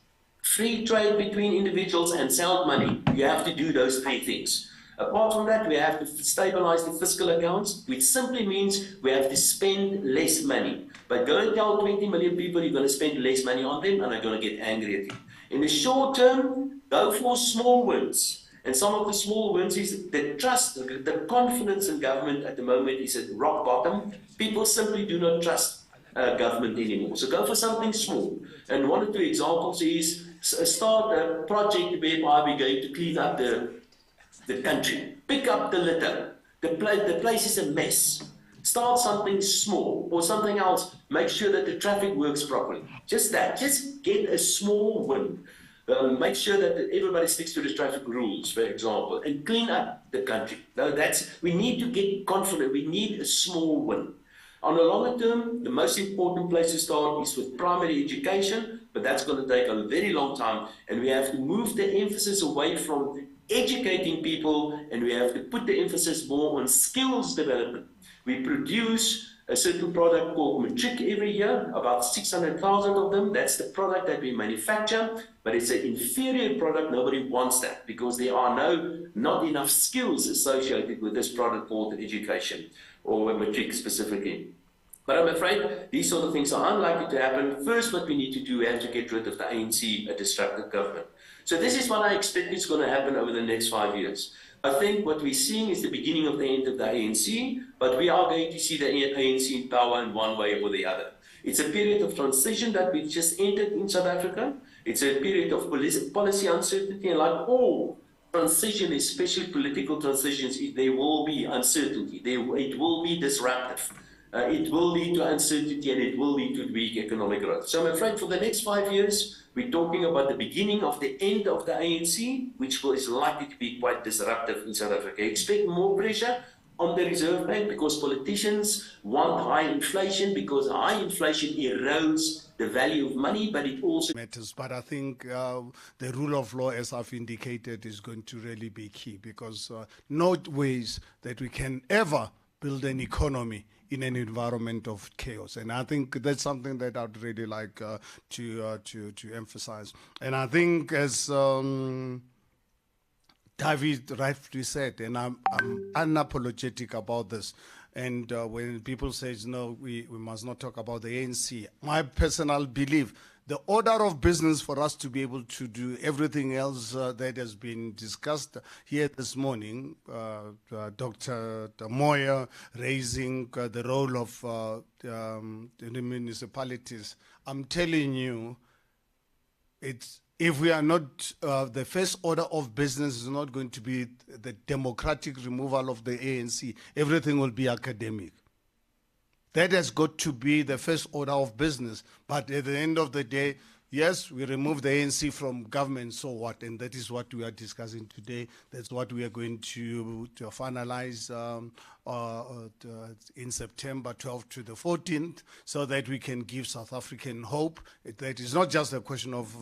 [SPEAKER 9] free trade between individuals, and sound money. You have to do those three things. Apart from that, we have to stabilize the fiscal accounts, which simply means we have to spend less money. But go and tell 20 million people you're going to spend less money on them, and they're going to get angry at you. In the short term, go for small wins. And some of the small wins is the trust, the confidence in government at the moment is at rock bottom. People simply do not trust government anymore. So go for something small. And one or two examples is start a project whereby we're going to clean up the country. Pick up the litter. The place is a mess. Start something small or something else. Make sure that the traffic works properly. Just that. Just get a small win. Make sure that everybody sticks to the traffic rules, for example, and clean up the country. Now we need to get confident. We need a small win. On the longer term, the most important place to start is with primary education, but that's going to take a very long time, and we have to move the emphasis away from educating people, and we have to put the emphasis more on skills development. We produce a certain product called matric every year, about 600,000 of them. That's the product that we manufacture, but it's an inferior product. Nobody wants that because there are not enough skills associated with this product called education, or matric specifically. But I'm afraid these sort of things are unlikely to happen. First, what we need to do, we have to get rid of the ANC, a destructive government. So this is what I expect is going to happen over the next 5 years. I think what we're seeing is the beginning of the end of the ANC, but we are going to see the ANC in power in one way or the other. It's a period of transition that we just entered in South Africa. It's a period of policy uncertainty, and like all transition, especially political transitions, there will be uncertainty. It will be disruptive. It will lead to uncertainty, and it will lead to weak economic growth. So I'm afraid for the next 5 years, we're talking about the beginning of the end of the ANC, which is likely to be quite disruptive in South Africa. Expect more pressure on the Reserve Bank because politicians want high inflation, because high inflation erodes the value of money, but it also
[SPEAKER 3] matters. But I think the rule of law, as I've indicated, is going to really be key, because no ways that we can ever build an economy in an environment of chaos. And I think that's something that I'd really like to emphasize. And I think, as David rightly said, and I'm unapologetic about this, and when people say, no, we must not talk about the ANC, my personal belief, the order of business for us to be able to do everything else that has been discussed here this morning, Dr. Moya raising the role of the municipalities, I'm telling you, if we are not, the first order of business is not going to be the democratic removal of the ANC, everything will be academic. That has got to be the first order of business. But at the end of the day, yes, we remove the ANC from government, so what? And that is what we are discussing today. That's what we are going to finalize in September 12th to the 14th, so that we can give South African hope. That is not just a question of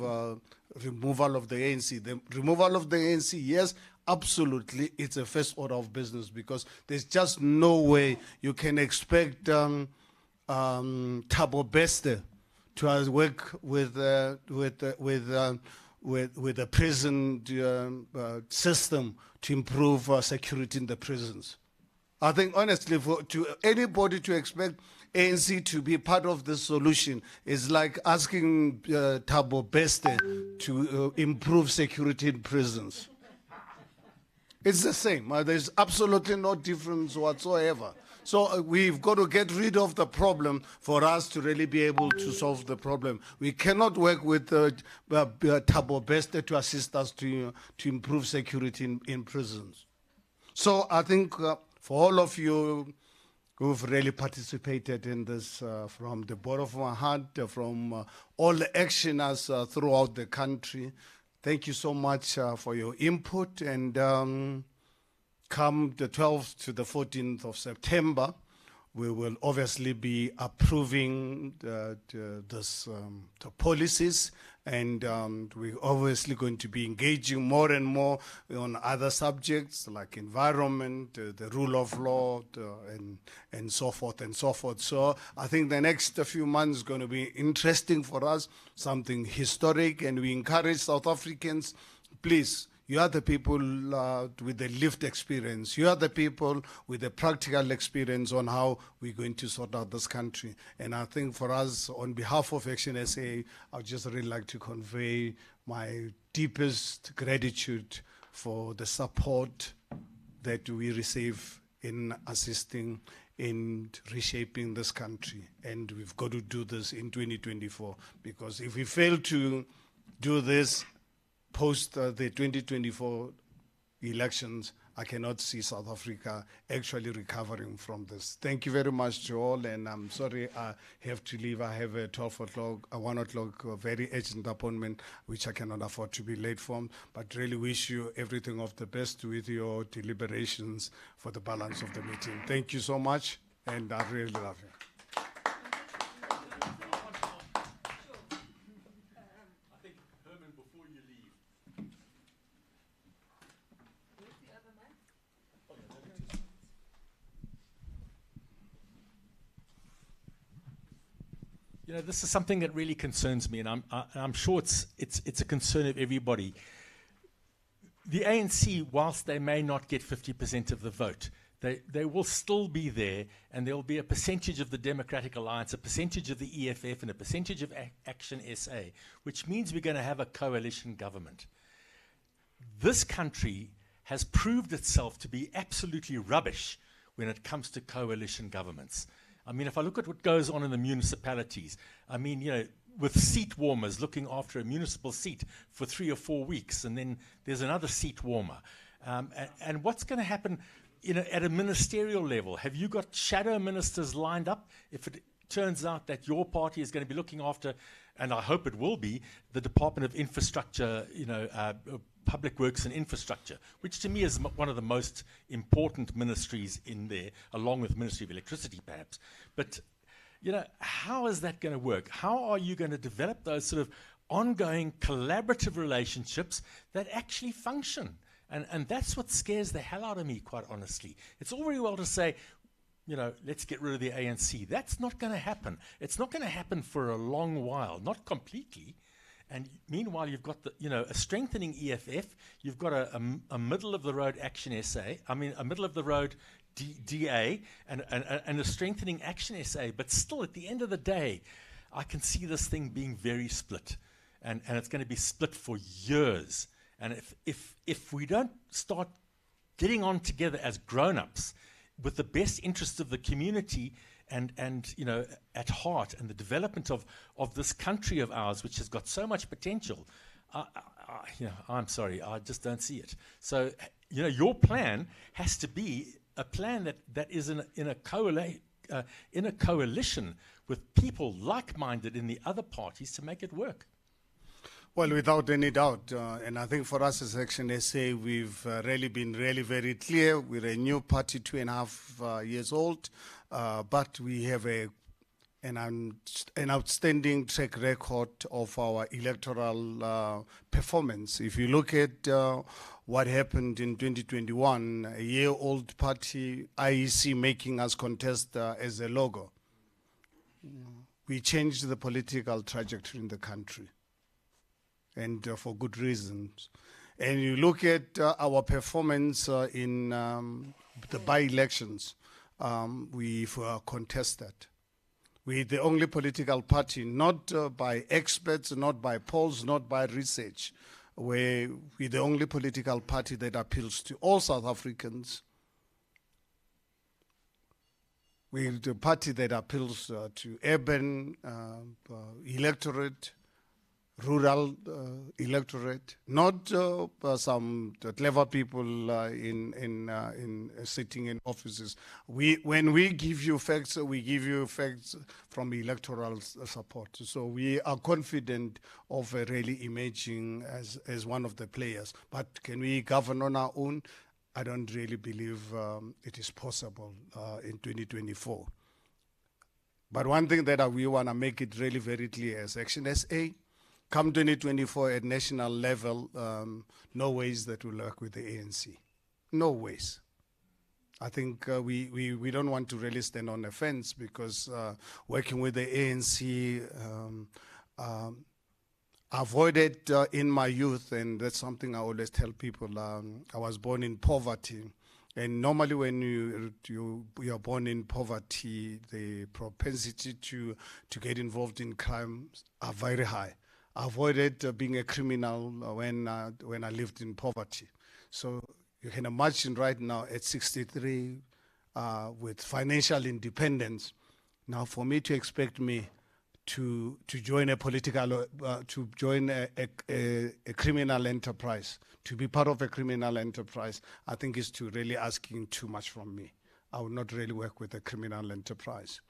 [SPEAKER 3] removal of the ANC. The removal of the ANC, yes, absolutely, it's a first order of business, because there's just no way you can expect Thabo Bester to work with the prison system to improve security in the prisons. I think, honestly, to anybody to expect ANC to be part of the solution is like asking Thabo Bester to improve security in prisons. It's the same. There's absolutely no difference whatsoever. So we've got to get rid of the problem for us to really be able to solve the problem. We cannot work with Thabo Bester to assist us to improve security in prisons. So I think for all of you who've really participated in this, from the bottom of my heart, from all the actioners throughout the country, thank you so much for your input. And come the 12th to the 14th of September, we will obviously be approving the policies, and we're obviously going to be engaging more and more on other subjects like environment, the rule of law, and so forth and so forth. So I think the next few months is going to be interesting for us, something historic, and we encourage South Africans, please, you are the people with the lived experience. You are the people with the practical experience on how we're going to sort out this country. And I think for us, on behalf of ActionSA, I would just really like to convey my deepest gratitude for the support that we receive in assisting in reshaping this country. And we've got to do this in 2024, because if we fail to do this, post the 2024 elections, I cannot see South Africa actually recovering from this. Thank you very much to all, and I'm sorry I have to leave. I have a 12 o'clock, a 1 o'clock very urgent appointment, which I cannot afford to be late for, but really wish you everything of the best with your deliberations for the balance of the meeting. Thank you so much, and I really love you.
[SPEAKER 6] I think, Herman, before you leave. You know, this is something that really concerns me, and I'm sure it's a concern of everybody. The ANC, whilst they may not get 50% of the vote, they will still be there, and there will be a percentage of the Democratic Alliance, a percentage of the EFF, and a percentage of ActionSA, which means we're going to have a coalition government. This country has proved itself to be absolutely rubbish when it comes to coalition governments. I mean, if I look at what goes on in the municipalities, I mean, you know, with seat warmers looking after a municipal seat for 3 or 4 weeks, and then there's another seat warmer. And what's going to happen, you know, at a ministerial level? Have you got shadow ministers lined up? If it turns out that your party is going to be looking after, and I hope it will be, the Department of Infrastructure, you know, Public Works and Infrastructure, which to me is one of the most important ministries in there, along with Ministry of Electricity perhaps. But, you know, how is that going to work? How are you going to develop those sort of ongoing collaborative relationships that actually function? And that's what scares the hell out of me, quite honestly. It's all very well to say, you know, let's get rid of the ANC. That's not going to happen. It's not going to happen for a long while, not completely. And meanwhile, you've got a strengthening EFF. You've got a middle-of-the-road ActionSA. I mean, a middle-of-the-road DA and a strengthening ActionSA. But still, at the end of the day, I can see this thing being very split, and it's going to be split for years. And if we don't start getting on together as grown-ups with the best interests of the community and you know, at heart, and the development of this country of ours, which has got so much potential, you know, I'm sorry, I just don't see it. So, you know, your plan has to be a plan that is in a coalition with people like-minded in the other parties to make it work.
[SPEAKER 3] Well, without any doubt, and I think for us as ActionSA, we've really been very clear. We're a new party, 2.5 years old, but we have an outstanding track record of our electoral performance. If you look at what happened in 2021, a year-old party, IEC making us contest as a logo, we changed the political trajectory in the country, and for good reasons. And you look at our performance in the by-elections, we've contested. We're the only political party, not by experts, not by polls, not by research, where we're the only political party that appeals to all South Africans. We're the party that appeals to urban electorate, rural electorate, not some clever people in sitting in offices. When we give you facts, we give you facts from electoral support. So we are confident of really emerging as one of the players. But can we govern on our own? I don't really believe it is possible in 2024. But one thing that we want to make it really very clear as ActionSA, come 2024 at national level, no ways that we'll work with the ANC. No ways. I think we don't want to really stand on the fence, because working with the ANC, avoided in my youth, and that's something I always tell people. I was born in poverty, and normally when you are born in poverty, the propensity to get involved in crime are very high. I avoided being a criminal when I lived in poverty. So you can imagine right now at 63 with financial independence. Now for me to expect me to join a political, to join a criminal enterprise, to be part of a criminal enterprise, I think is to really asking too much from me. I would not really work with a criminal enterprise.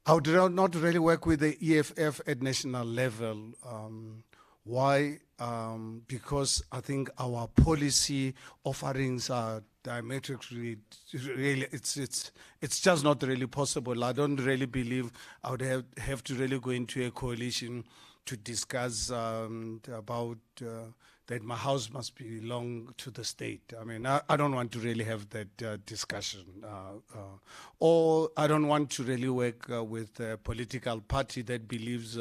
[SPEAKER 3] I would not really work with the EFF at national level. Why? Because I think our policy offerings are diametrically, really, it's just not really possible. I don't really believe I would have to really go into a coalition to discuss about that my house must belong to the state. I mean, I don't want to really have that discussion. Or I don't want to really work with a political party that believes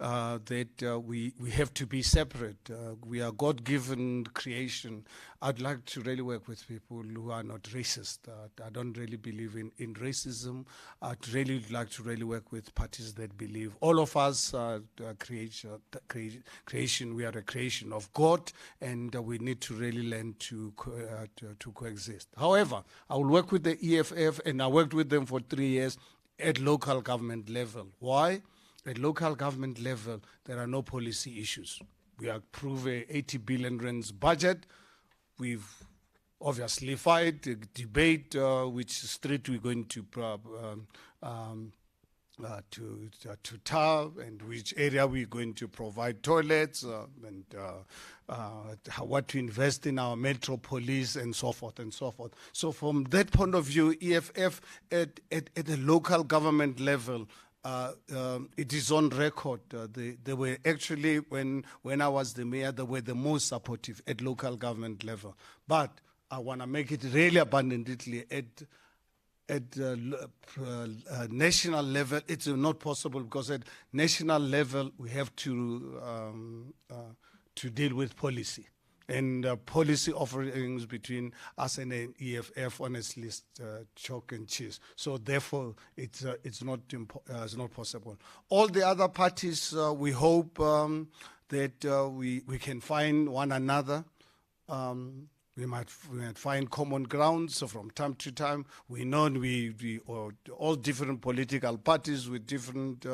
[SPEAKER 3] that we have to be separate. We are God-given creation. I'd like to really work with people who are not racist. I don't really believe in racism. I'd really like to really work with parties that believe all of us are creation. We are a creation of God, and we need to really learn to coexist. However, I will work with the EFF, and I worked with them for 3 years at local government level. Why? At local government level, there are no policy issues. We approve a 80 billion rands budget. We've obviously fight, debate which street we're going to tar and which area we're going to provide toilets and what to invest in our metropolis and so forth and so forth. So from that point of view, EFF at the local government level, it is on record. They were actually, when I was the mayor, they were the most supportive at local government level. But I want to make it really abundantly at national level, it's not possible, because at national level we have to deal with policy. And policy offerings between us and the EFF, honestly, chalk and cheese. So therefore, it's not possible. All the other parties, we hope that we can find one another. We might find common ground. So from time to time, we know we all different political parties with different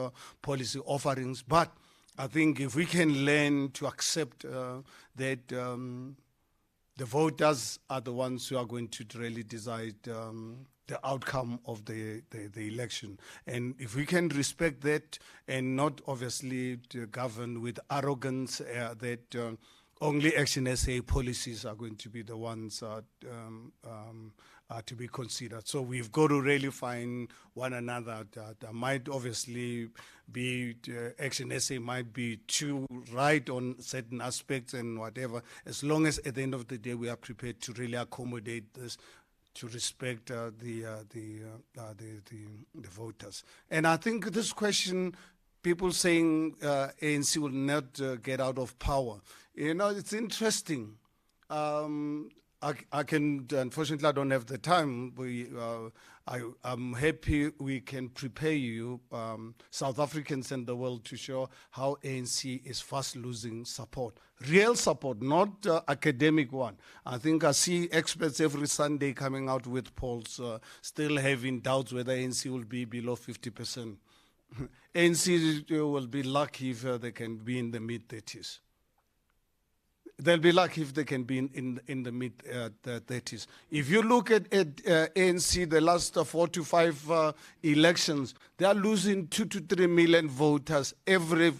[SPEAKER 3] policy offerings, but I think if we can learn to accept that the voters are the ones who are going to really decide the outcome of the election, and if we can respect that and not obviously to govern with arrogance that only ActionSA policies are going to be the ones to be considered. So we've got to really find one another. That might obviously be, ActionSA might be too right on certain aspects and whatever, as long as at the end of the day we are prepared to really accommodate this, to respect the voters. And I think this question, people saying ANC will not get out of power, you know, it's interesting. I can, unfortunately, I don't have the time. I'm happy we can prepare you, South Africans and the world, to show how ANC is fast losing support. Real support, not academic one. I think I see experts every Sunday coming out with polls, still having doubts whether ANC will be below 50%. ANC will be lucky if they can be in the mid-30s. They'll be lucky if they can be in the mid-30s. If you look at ANC, the last 4 to 5 elections, they are losing 2 to 3 million voters every.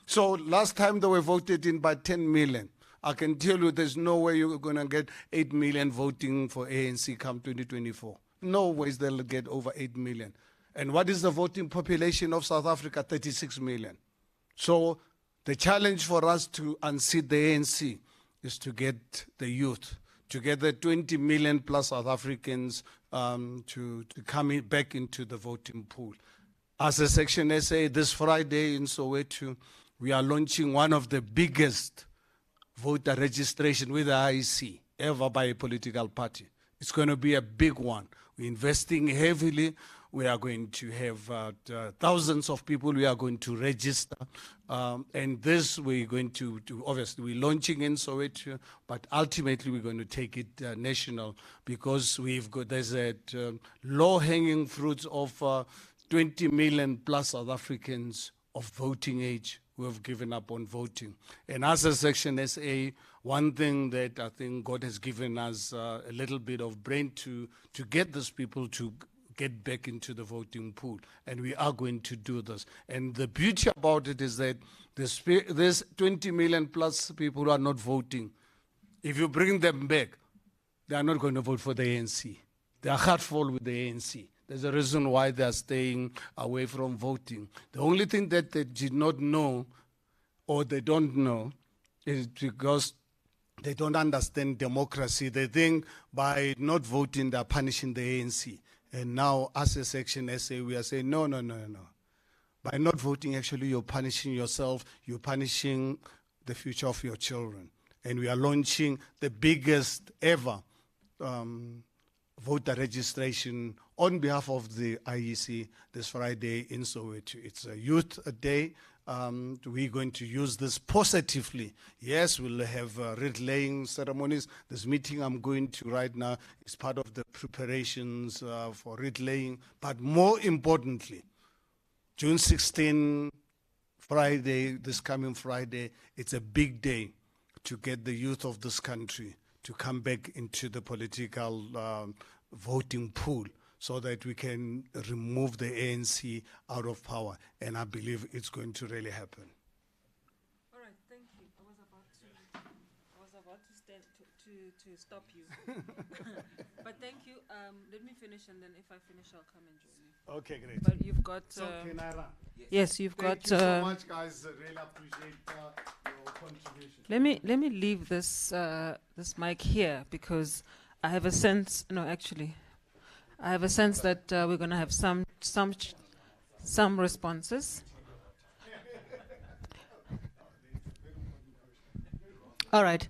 [SPEAKER 3] So last time they were voted in by 10 million. I can tell you there's no way you're going to get 8 million voting for ANC come 2024. No ways they'll get over 8 million. And what is the voting population of South Africa? 36 million. So the challenge for us to unseat the ANC is to get the youth, to get the 20 million plus South Africans to come back into the voting pool. As a ActionSA, this Friday in Soweto, we are launching one of the biggest voter registration with the IEC ever by a political party. It's going to be a big one. We're investing heavily. We are going to have thousands of people we are going to register. And this we're going to obviously we're launching in Soweto, but ultimately we're going to take it national, because we've got, there's a low-hanging fruits of 20 million plus South Africans of voting age who have given up on voting. And as a Section SA, one thing that I think God has given us a little bit of brain to get these people to get back into the voting pool. And we are going to do this. And the beauty about it is that there's 20 million plus people who are not voting. If you bring them back, they are not going to vote for the ANC. They are heartful with the ANC. There's a reason why they are staying away from voting. The only thing that they did not know, or they don't know, is because they don't understand democracy. They think by not voting, they're punishing the ANC. And now, as a Section SA, we are saying, no. By not voting, actually, you're punishing yourself. You're punishing the future of your children. And we are launching the biggest ever voter registration on behalf of the IEC this Friday in Soweto. It's a youth day. We're going to use this positively. Yes, we'll have read-laying ceremonies. This meeting I'm going to right now is part of the preparations for read-laying. But more importantly, June 16, Friday, this coming Friday, it's a big day to get the youth of this country to come back into the political voting pool so that we can remove the ANC out of power. And I believe it's going to really happen.
[SPEAKER 2] All right, thank you. I was about to stand to stop you. But thank you. Let me finish, and then if I finish, I'll come and join you.
[SPEAKER 3] Okay, great.
[SPEAKER 2] But you've got...
[SPEAKER 3] So can I run?
[SPEAKER 2] Yes, you've got...
[SPEAKER 3] Thank you so much, guys. I really appreciate your contribution.
[SPEAKER 2] Let me leave this this mic here because I have a sense. No, actually, I have a sense that we're going to have some responses. All right.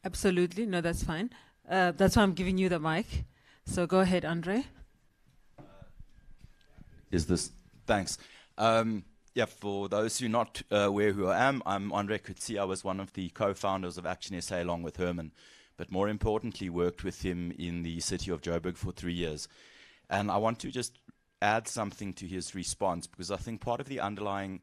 [SPEAKER 2] Absolutely. No, that's fine. That's why I'm giving you the mic. So go ahead, André.
[SPEAKER 10] Thanks. Yeah, for those who are not aware who I am, I'm André Kutsi. I was one of the co-founders of ActionSA along with Herman, but more importantly worked with him in the city of Joburg for 3 years. And I want to just add something to his response, because I think part of the underlying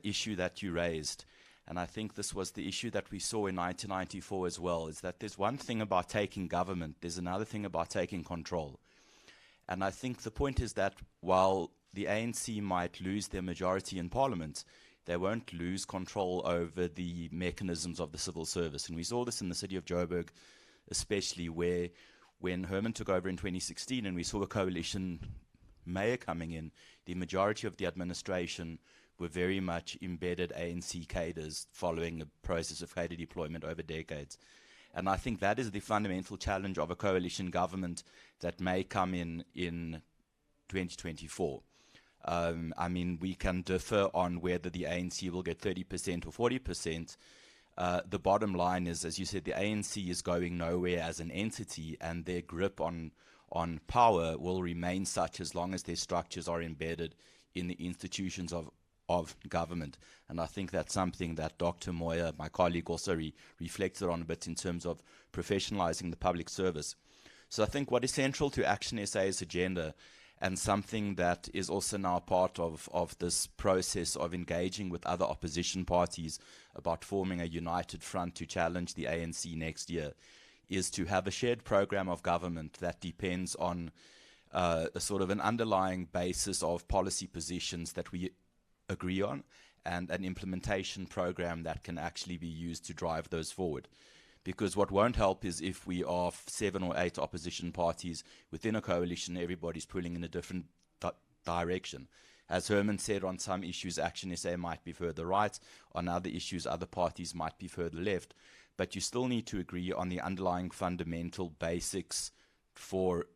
[SPEAKER 10] issue that you raised, and I think this was the issue that we saw in 1994 as well, is that there's one thing about taking government, there's another thing about taking control. And I think the point is that while the ANC might lose their majority in parliament, they won't lose control over the mechanisms of the civil service. And we saw this in the city of Joburg, especially where when Herman took over in 2016 and we saw a coalition mayor coming in, the majority of the administration were very much embedded ANC cadres following a process of cadre deployment over decades. And I think that is the fundamental challenge of a coalition government that may come in 2024. I mean, we can differ on whether the ANC will get 30% or 40%. The bottom line is, as you said, the ANC is going nowhere as an entity, and their grip on power will remain such as long as their structures are embedded in the institutions of government. And I think that's something that Dr. Moya, my colleague, also reflected on a bit in terms of professionalizing the public service. So I think what is central to ActionSA's agenda, and something that is also now part of this process of engaging with other opposition parties about forming a united front to challenge the ANC next year, is to have a shared program of government that depends on a sort of an underlying basis of policy positions that we agree on, and an implementation program that can actually be used to drive those forward. Because what won't help is if we are 7 or 8 opposition parties within a coalition, everybody's pulling in a different direction. As Herman said, on some issues, ActionSA might be further right. On other issues, other parties might be further left. But you still need to agree on the underlying fundamental basics for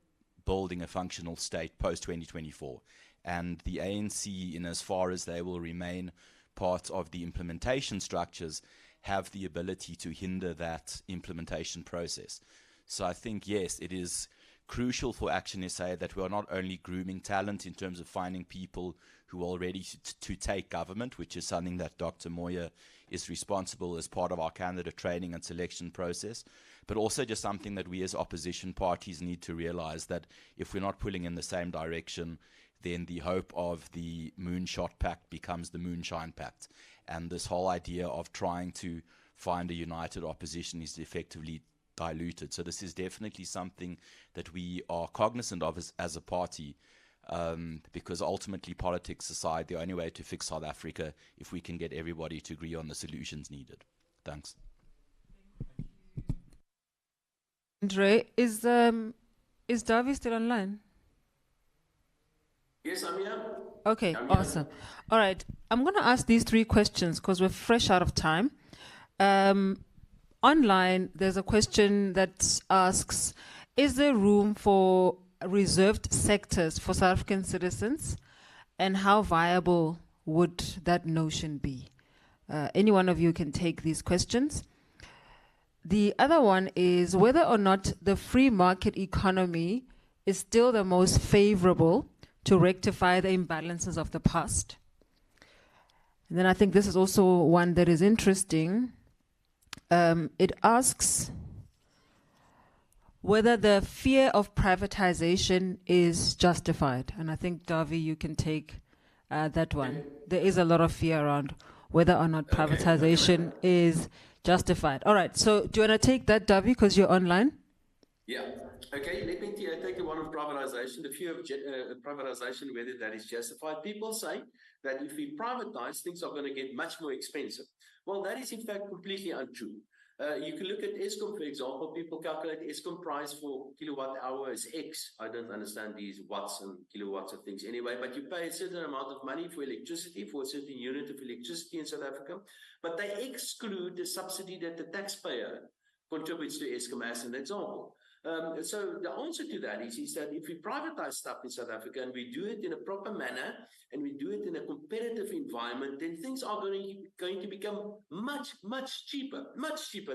[SPEAKER 10] building a functional state post-2024. And the ANC, in as far as they will remain part of the implementation structures, have the ability to hinder that implementation process. So I think, yes, it is crucial for ActionSA that we are not only grooming talent in terms of finding people who are ready to take government, which is something that Dr. Moya is responsible as part of our candidate training and selection process, but also just something that we as opposition parties need to realize, that if we're not pulling in the same direction, then the hope of the Moonshot Pact becomes the Moonshine Pact. And this whole idea of trying to find a united opposition is effectively diluted. So this is definitely something that we are cognizant of as a party, because ultimately politics aside, the only way to fix South Africa if we can get everybody to agree on the solutions needed. Thanks.
[SPEAKER 2] André, is Dawie still online?
[SPEAKER 9] Yes, I'm here.
[SPEAKER 2] Okay,
[SPEAKER 9] I'm here.
[SPEAKER 2] awesome. All right, I'm going to ask these 3 questions because we're fresh out of time. Online, there's a question that asks, is there room for reserved sectors for South African citizens, and how viable would that notion be? Any one of you can take these questions. The other one is whether or not the free market economy is still the most favorable to rectify the imbalances of the past. And then I think this is also one that is interesting. It asks whether the fear of privatization is justified. And I think, Dawie, you can take that one. There is a lot of fear around whether or not privatization is justified. All right, so do you want to take that, Dawie, because you're online?
[SPEAKER 9] Yeah. Okay, let me take the one of privatization, the fear of privatization, whether that is justified. People say that if we privatize, things are going to get much more expensive. Well, that is in fact completely untrue. You can look at Eskom, for example. People calculate Eskom price for kilowatt hour is X. I don't understand these watts and kilowatts of things anyway, but you pay a certain amount of money for electricity, for a certain unit of electricity in South Africa, but they exclude the subsidy that the taxpayer contributes to Eskom as an example. So the answer to that is that if we privatize stuff in South Africa and we do it in a proper manner and we do it in a competitive environment, then things are going to become much cheaper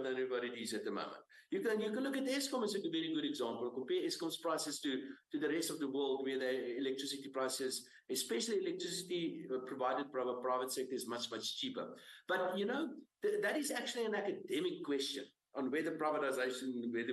[SPEAKER 9] than everybody is at the moment. You can look at Eskom as a very good example. Compare Eskom's prices to the rest of the world, where the electricity prices, especially electricity provided by the private sector, is much cheaper. But you know, that is actually an academic question on whether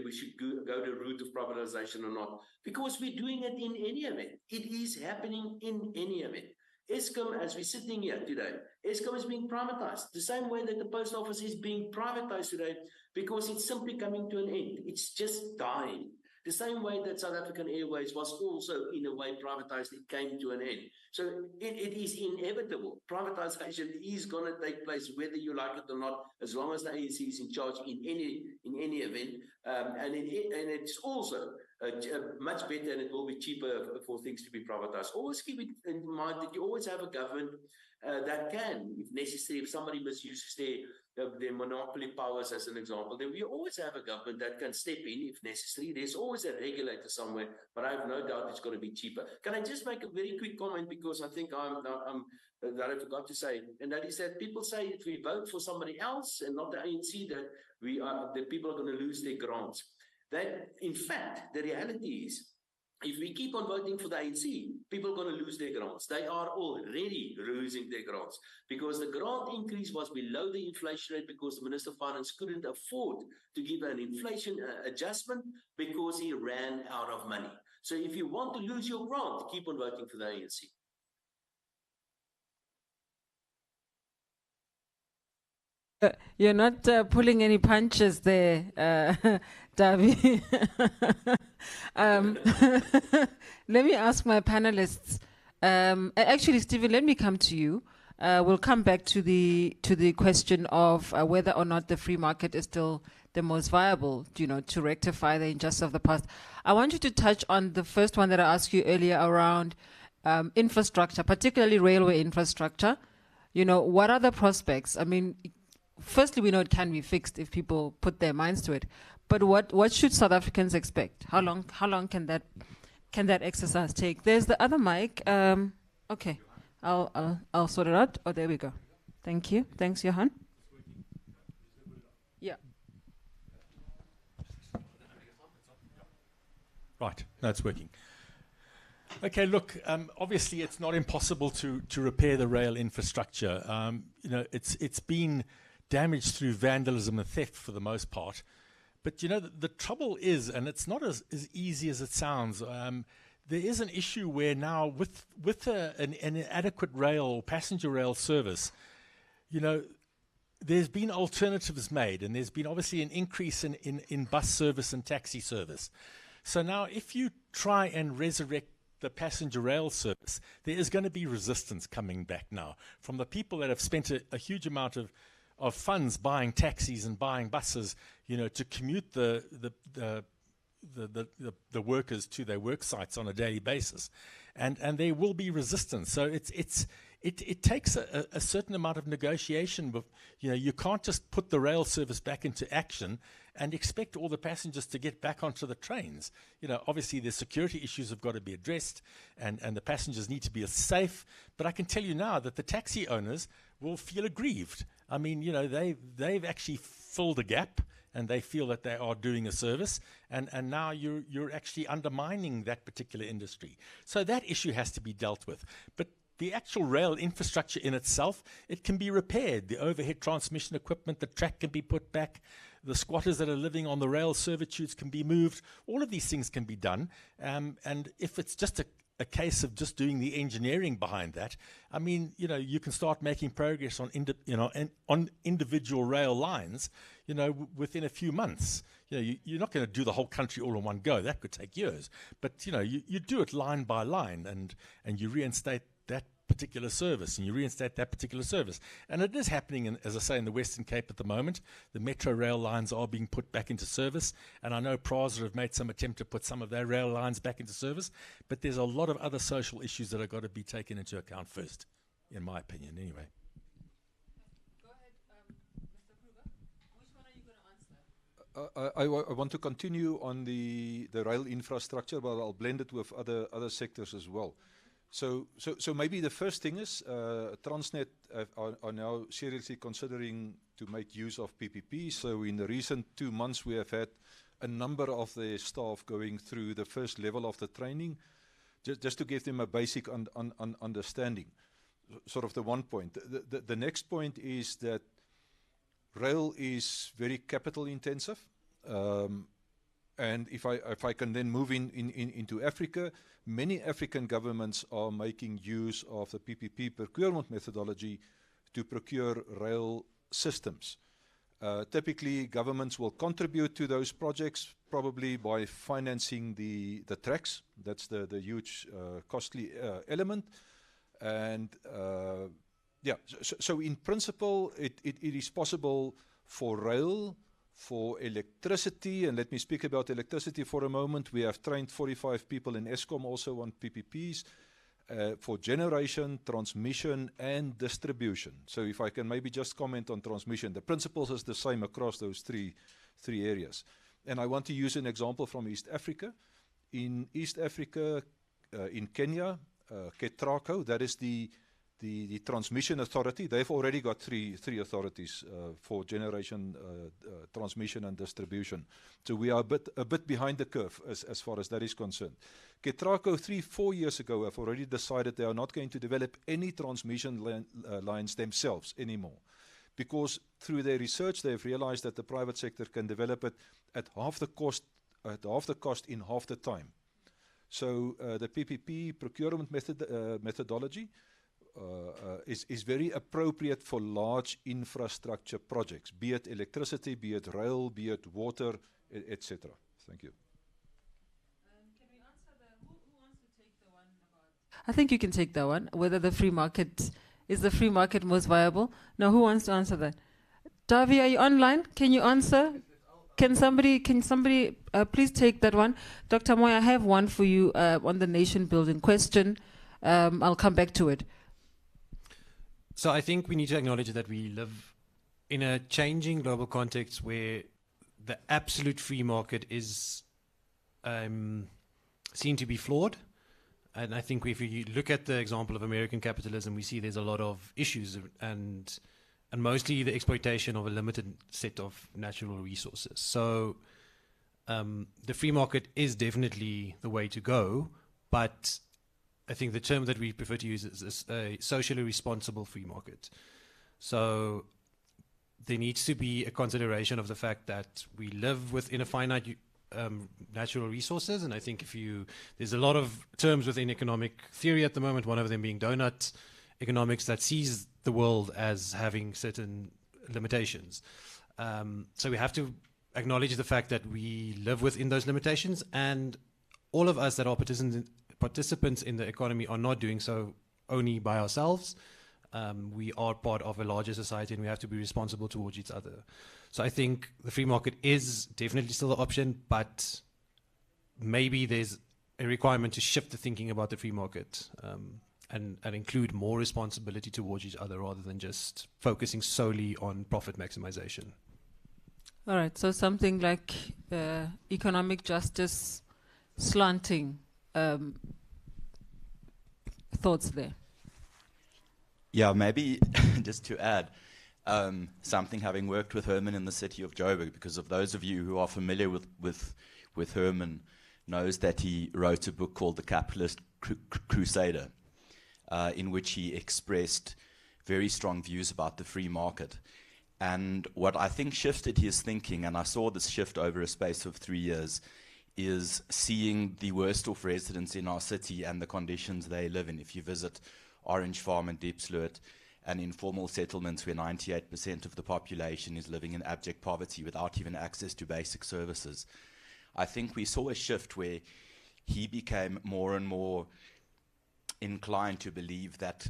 [SPEAKER 9] we should go the route of privatization or not, because we're doing it in any event. It is happening in any event. Eskom, as we're sitting here today, Eskom is being privatized the same way that the post office is being privatized today, because it's simply coming to an end. It's just dying. The same way that South African Airways was also, in a way, privatized, it came to an end. So it is inevitable. Privatization is going to take place, whether you like it or not, as long as the ANC is in charge in any event. And it's also much better, and it will be cheaper for things to be privatized. Always keep it in mind that you always have a government that can, if necessary, if somebody misuses their monopoly powers, as an example, then we always have a government that can step in if necessary. There's always a regulator somewhere, but I have no doubt it's going to be cheaper. Can I just make a very quick comment, because I think that I forgot to say, and that is that people say if we vote for somebody else and not the ANC, that people are going to lose their grants. That, in fact, the reality is, if we keep on voting for the ANC, people are going to lose their grants. They are already losing their grants, because the grant increase was below the inflation rate, because the Minister of Finance couldn't afford to give an inflation adjustment, because he ran out of money. So if you want to lose your grant, keep on voting for the ANC.
[SPEAKER 2] You're not pulling any punches there, Dawie. Let me ask my panelists. Actually, Stephen, let me come to you. We'll come back to the question of whether or not the free market is still the most viable, to rectify the injustice of the past. I want you to touch on the first one that I asked you earlier around infrastructure, particularly railway infrastructure. What are the prospects? I mean, firstly, we know it can be fixed if people put their minds to it. But what should South Africans expect? How long can that exercise take? There's the other mic. Okay, I'll sort it out. Oh, there we go. Thank you. Thanks, Johann. Yeah.
[SPEAKER 6] Right, no, it's working. Okay, look, obviously it's not impossible to repair the rail infrastructure. You know, it's been damaged through vandalism and theft for the most part. But, you know, the trouble is, and it's not as easy as it sounds, there is an issue where now with an adequate rail or passenger rail service, you know, there's been alternatives made, and there's been obviously an increase in bus service and taxi service. So now if you try and resurrect the passenger rail service, there is going to be resistance coming back now from the people that have spent a huge amount of funds buying taxis and buying buses, you know, to commute the workers to their work sites on a daily basis, and there will be resistance. So it takes a certain amount of negotiation. But you know, you can't just put the rail service back into action and expect all the passengers to get back onto the trains. You know, obviously the security issues have got to be addressed, and the passengers need to be safe. But I can tell you now that the taxi owners will feel aggrieved. I mean, you know, they've actually filled a gap, and they feel that they are doing a service, and now you're actually undermining that particular industry. So that issue has to be dealt with. But the actual rail infrastructure in itself, it can be repaired. The overhead transmission equipment, the track can be put back, the squatters that are living on the rail servitudes can be moved. All of these things can be done. And if it's just a case of just doing the engineering behind that, I mean, you know, you can start making progress on on individual rail lines, you know, within a few months. You know, you're not going to do the whole country all in one go. That could take years. But, you know, you do it line by line, and you reinstate that particular service, and you reinstate that particular service. And it is happening, as I say, in the Western Cape at the moment. The metro rail lines are being put back into service, and I know PRASA have made some attempt to put some of their rail lines back into service, but there's a lot of other social issues that have got to be taken into account first, in my opinion, anyway.
[SPEAKER 2] Go ahead, Mr. Kruger. Which one are you going to answer?
[SPEAKER 4] I want to continue on the rail infrastructure, but I'll blend it with other sectors as well. So maybe the first thing is Transnet are now seriously considering to make use of PPPs. So in the recent 2 months, we have had a number of their staff going through the first level of the training, just to give them a basic understanding. Sort of the one point. The next point is that rail is very capital intensive. And if I can then move into Africa, many African governments are making use of the PPP procurement methodology to procure rail systems. Typically, governments will contribute to those projects, probably by financing the tracks. That's the huge costly element. And so in principle, it is possible for rail, for electricity, and let me speak about electricity for a moment. We have trained 45 people in Eskom also on PPPs for generation, transmission, and distribution. So if I can maybe just comment on transmission, the principles is the same across those three areas. And I want to use an example from East Africa. In East Africa, in Kenya, KETRACO, that is the transmission authority. They've already got three authorities for generation, transmission, and distribution. So we are a bit behind the curve as far as that is concerned. KETRACO 3-4 years ago have already decided they are not going to develop any transmission lines themselves anymore, because through their research they've realized that the private sector can develop it at half the cost in half the time. So the PPP procurement methodology is very appropriate for large infrastructure projects, be it electricity, be it rail, be it water, etc. Thank you.
[SPEAKER 2] Can we answer who wants to take the one about? I think you can take that one. Whether the free market is the free market most viable? No, who wants to answer that? Dawie, are you online? Can you answer? Can somebody please take that one? Dr. Moya, I have one for you on the nation building question. I'll come back to it.
[SPEAKER 1] So I think we need to acknowledge that we live in a changing global context where the absolute free market is seen to be flawed. And I think if you look at the example of American capitalism, we see there's a lot of issues and mostly the exploitation of a limited set of natural resources. So The free market is definitely the way to go, but I think the term that we prefer to use is a socially responsible free market. So there needs to be a consideration of the fact that we live within a finite natural resources, and I think there's a lot of terms within economic theory at the moment, one of them being donut economics, that sees the world as having certain limitations. So we have to acknowledge the fact that we live within those limitations, and all of us that are participants in the economy are not doing so only by ourselves. We are part of a larger society, and we have to be responsible towards each other. So I think the free market is definitely still an option, but maybe there's a requirement to shift the thinking about the free market and include more responsibility towards each other rather than just focusing solely on profit maximization.
[SPEAKER 2] All right, so something like economic justice slanting, thoughts there?
[SPEAKER 10] Yeah, maybe just to add something, having worked with Herman in the city of Joburg, because of those of you who are familiar with Herman knows that he wrote a book called The Capitalist Crusader, in which he expressed very strong views about the free market. And what I think shifted his thinking, and I saw this shift over a space of 3 years, is seeing the worst off residents in our city and the conditions they live in. If you visit Orange Farm and Diepsloot and informal settlements where 98% of the population is living in abject poverty without even access to basic services, I think we saw a shift where he became more and more inclined to believe that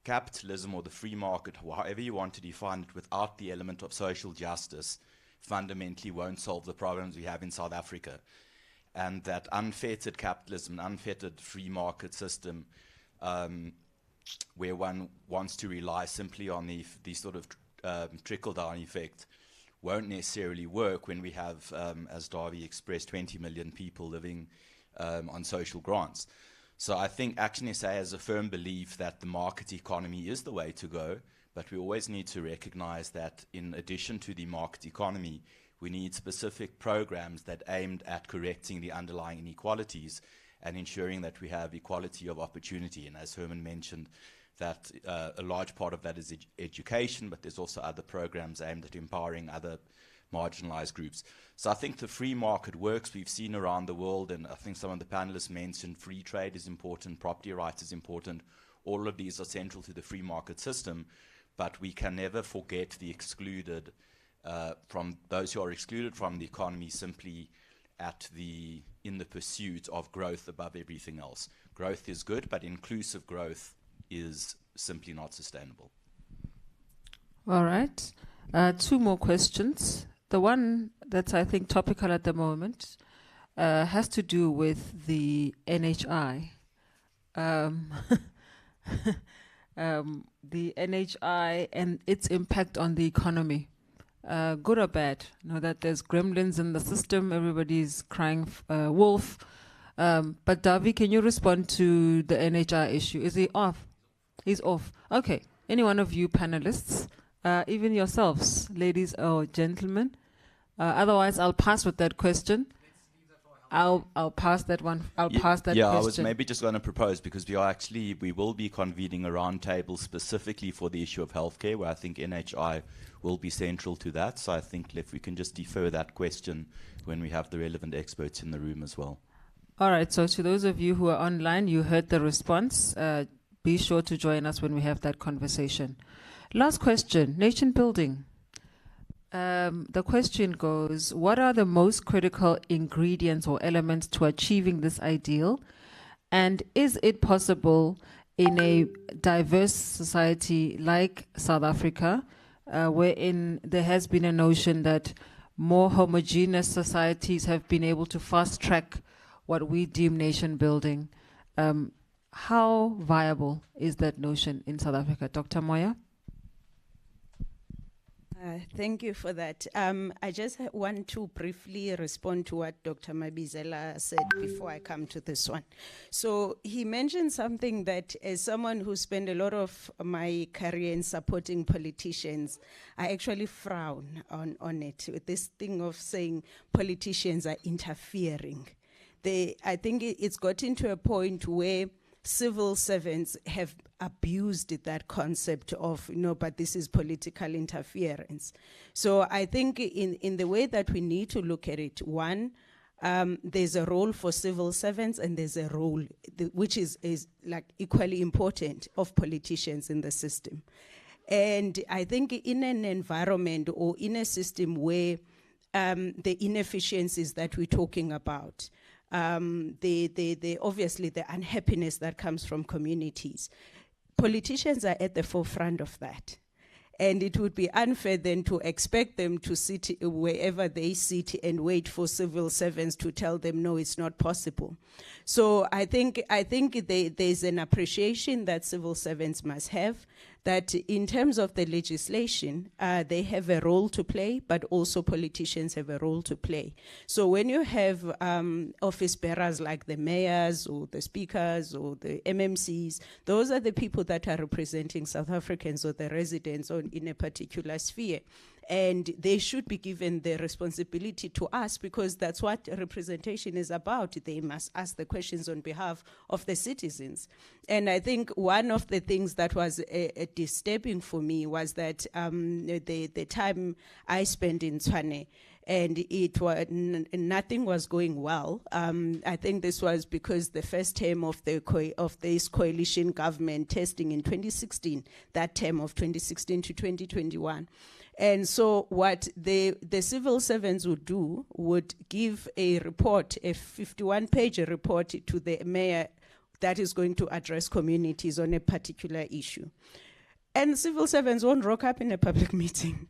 [SPEAKER 10] capitalism or the free market, however you want to define it, without the element of social justice, fundamentally won't solve the problems we have in South Africa. And that unfettered capitalism, unfettered free market system, where one wants to rely simply on the sort of trickle-down effect, won't necessarily work when we have, as Dawie expressed, 20 million people living on social grants. So I think ActionSA has a firm belief that the market economy is the way to go, but we always need to recognize that in addition to the market economy, we need specific programs that aimed at correcting the underlying inequalities and ensuring that we have equality of opportunity. And as Herman mentioned, that a large part of that is education, but there's also other programs aimed at empowering other marginalized groups. So I think the free market works. We've seen around the world, and I think some of the panelists mentioned free trade is important, property rights is important. All of these are central to the free market system, but we can never forget the excluded, from those who are excluded from the economy simply in the pursuit of growth above everything else. Growth is good, but inclusive growth is simply not sustainable.
[SPEAKER 2] All right. 2 more questions. The one that's, I think, topical at the moment has to do with the NHI. The NHI and its impact on the economy. Good or bad? Know that there's gremlins in the system, everybody's crying wolf. But Dawie, can you respond to the NHI issue? Is he off? He's off. Okay. Any one of you panelists, even yourselves, ladies or gentlemen. Otherwise, I'll pass with that question. I'll pass that one. I'll pass that question.
[SPEAKER 10] Yeah, I was maybe just going to propose, because we will be convening a roundtable specifically for the issue of healthcare, where I think NHI will be central to that. So I think if we can just defer that question when we have the relevant experts in the room as well.
[SPEAKER 2] All right. So to those of you who are online, you heard the response. Be sure to join us when we have that conversation. Last question, nation building. The question goes, what are the most critical ingredients or elements to achieving this ideal? And is it possible in a diverse society like South Africa, wherein there has been a notion that more homogeneous societies have been able to fast track what we deem nation building? How viable is that notion in South Africa? Dr. Moya?
[SPEAKER 7] Thank you for that. I just want to briefly respond to what Dr. Mabizela said before I come to this one. So he mentioned something that, as someone who spent a lot of my career in supporting politicians, I actually frown on it, with this thing of saying politicians are interfering. I think it's gotten to a point where civil servants have abused that concept of, but this is political interference. So I think in the way that we need to look at it, one, there's a role for civil servants, and there's a role which is like equally important of politicians in the system. And I think in an environment or in a system where the inefficiencies that we're talking about, obviously the unhappiness that comes from communities, politicians are at the forefront of that. And it would be unfair then to expect them to sit wherever they sit and wait for civil servants to tell them, no, it's not possible. So I think there's an appreciation that civil servants must have, that in terms of the legislation, they have a role to play, but also politicians have a role to play. So when you have office bearers like the mayors or the speakers or the MMCs, those are the people that are representing South Africans or the residents in a particular sphere. And they should be given the responsibility to ask, because that's what representation is about. They must ask the questions on behalf of the citizens. And I think one of the things that was disturbing for me was that the time I spent in Tshwane, and it was nothing was going well. I think this was because the first term of this coalition government testing in 2016, that term of 2016 to 2021. And so what the civil servants would do would give a report, a 51-page report to the mayor that is going to address communities on a particular issue. And civil servants won't rock up in a public meeting.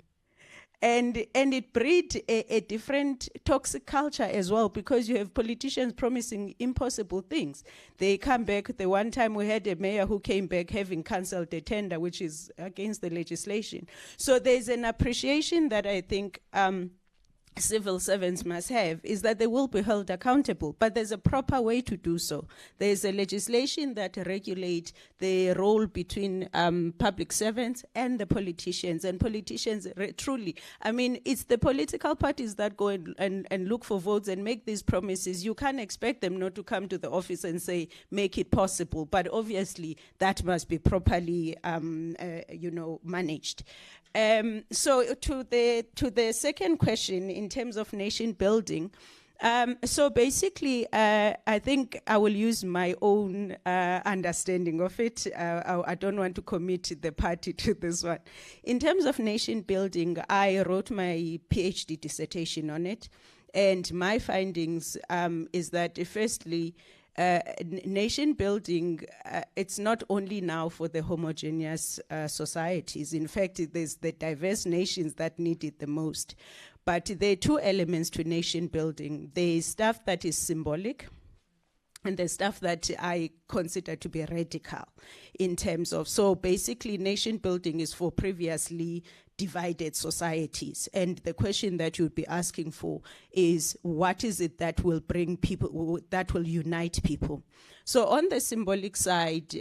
[SPEAKER 7] And it breeds a different toxic culture as well, because you have politicians promising impossible things. They come back. The one time we had a mayor who came back having cancelled a tender, which is against the legislation. So there's an appreciation that I think civil servants must have, is that they will be held accountable, but there's a proper way to do so. There's a legislation that regulates the role between public servants and the politicians, and politicians truly, I mean, it's the political parties that go and look for votes and make these promises. You can't expect them not to come to the office and say, make it possible, but obviously that must be properly managed. So to the second question in terms of nation building, so basically I think I will use my own understanding of it. I don't want to commit the party to this one. In terms of nation building, I wrote my PhD dissertation on it, and my findings is that firstly, nation building, it's not only now for the homogeneous societies. In fact, there's the diverse nations that need it the most. But there are two elements to nation building. There's stuff that is symbolic, and there's stuff that I consider to be radical in terms of, so basically nation building is for previously divided societies. And the question that you'd be asking for is, what is it that will bring people, that will unite people? So on the symbolic side,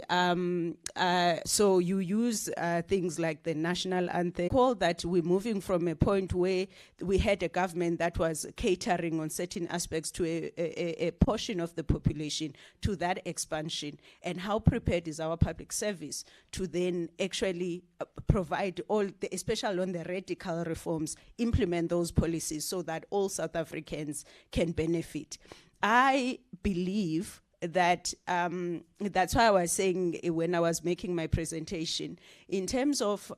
[SPEAKER 7] so you use things like the national anthem. Call that we're moving from a point where we had a government that was catering on certain aspects to a portion of the population, to that expansion. And how prepared is our public service to then actually provide all, especially on the radical reforms, implement those policies so that all South Africans can benefit? I believe that that's why I was saying when I was making my presentation, in terms of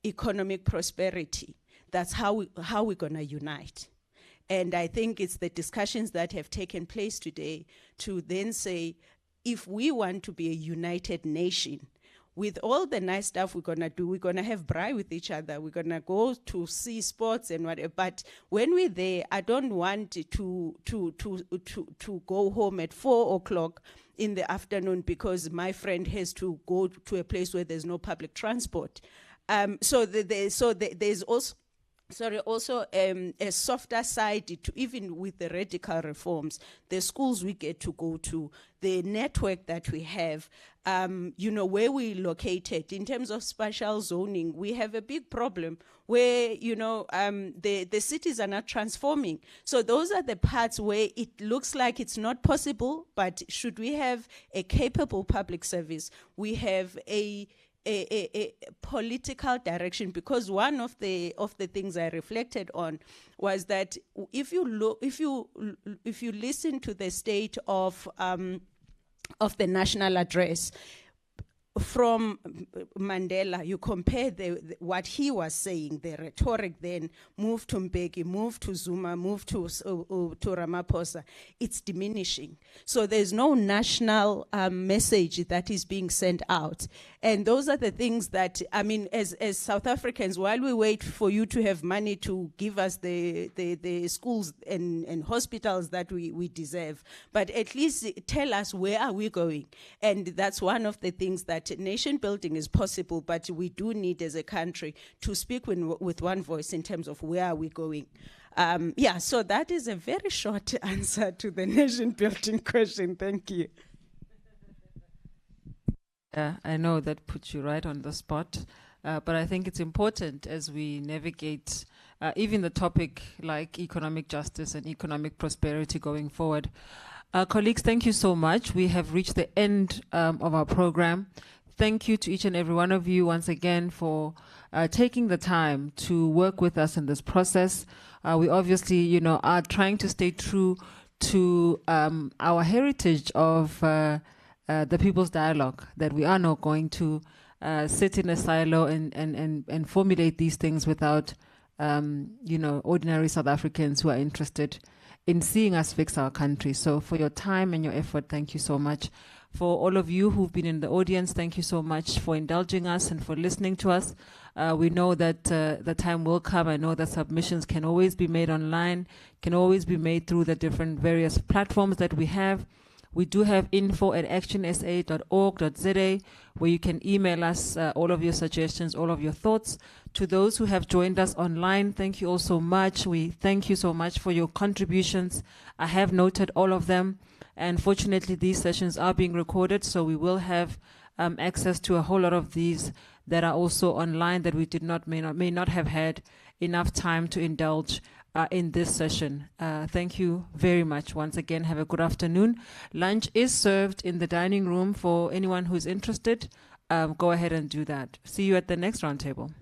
[SPEAKER 7] economic prosperity, that's how we're going to unite. And I think it's the discussions that have taken place today to then say, if we want to be a united nation, with all the nice stuff we're going to do, we're going to have braai with each other, we're going to go to see sports and whatever. But when we're there, I don't want to go home at 4 o'clock in the afternoon because my friend has to go to a place where there's no public transport. There's also a softer side to even with the radical reforms, the schools we get to go to, the network that we have, where we're located. In terms of spatial zoning, we have a big problem where, the cities are not transforming. So those are the parts where it looks like it's not possible, but should we have a capable public service, we have a political direction, because one of the things I reflected on was that if you listen to the state of the national address from Mandela, you compare what he was saying, the rhetoric then, move to Mbeki, move to Zuma, move to Ramaphosa, it's diminishing. So there's no national message that is being sent out. And those are the things that, as South Africans, while we wait for you to have money to give us the schools and hospitals that we deserve, but at least tell us where are we going. And that's one of the things that nation building is possible, but we do need as a country to speak with one voice in terms of where are we going. So that is a very short answer to the nation building question. Thank you.
[SPEAKER 2] I know that puts you right on the spot, but I think it's important as we navigate even the topic like economic justice and economic prosperity going forward. Colleagues, thank you so much. We have reached the end of our program. Thank you to each and every one of you once again for taking the time to work with us in this process. We obviously, are trying to stay true to our heritage of the People's Dialogue, that we are not going to sit in a silo and formulate these things without, ordinary South Africans who are interested in seeing us fix our country. So for your time and your effort, thank you so much. For all of you who've been in the audience, thank you so much for indulging us and for listening to us. We know that the time will come. I know that submissions can always be made online, can always be made through the different various platforms that we have. We do have info@actionsa.org.za, where you can email us all of your suggestions, all of your thoughts. To those who have joined us online, thank you all so much. We thank you so much for your contributions. I have noted all of them. And fortunately, these sessions are being recorded, so we will have access to a whole lot of these that are also online that we may not have had enough time to indulge in this session. Thank you very much. Once again, have a good afternoon. Lunch is served in the dining room for anyone who's interested. Go ahead and do that. See you at the next roundtable.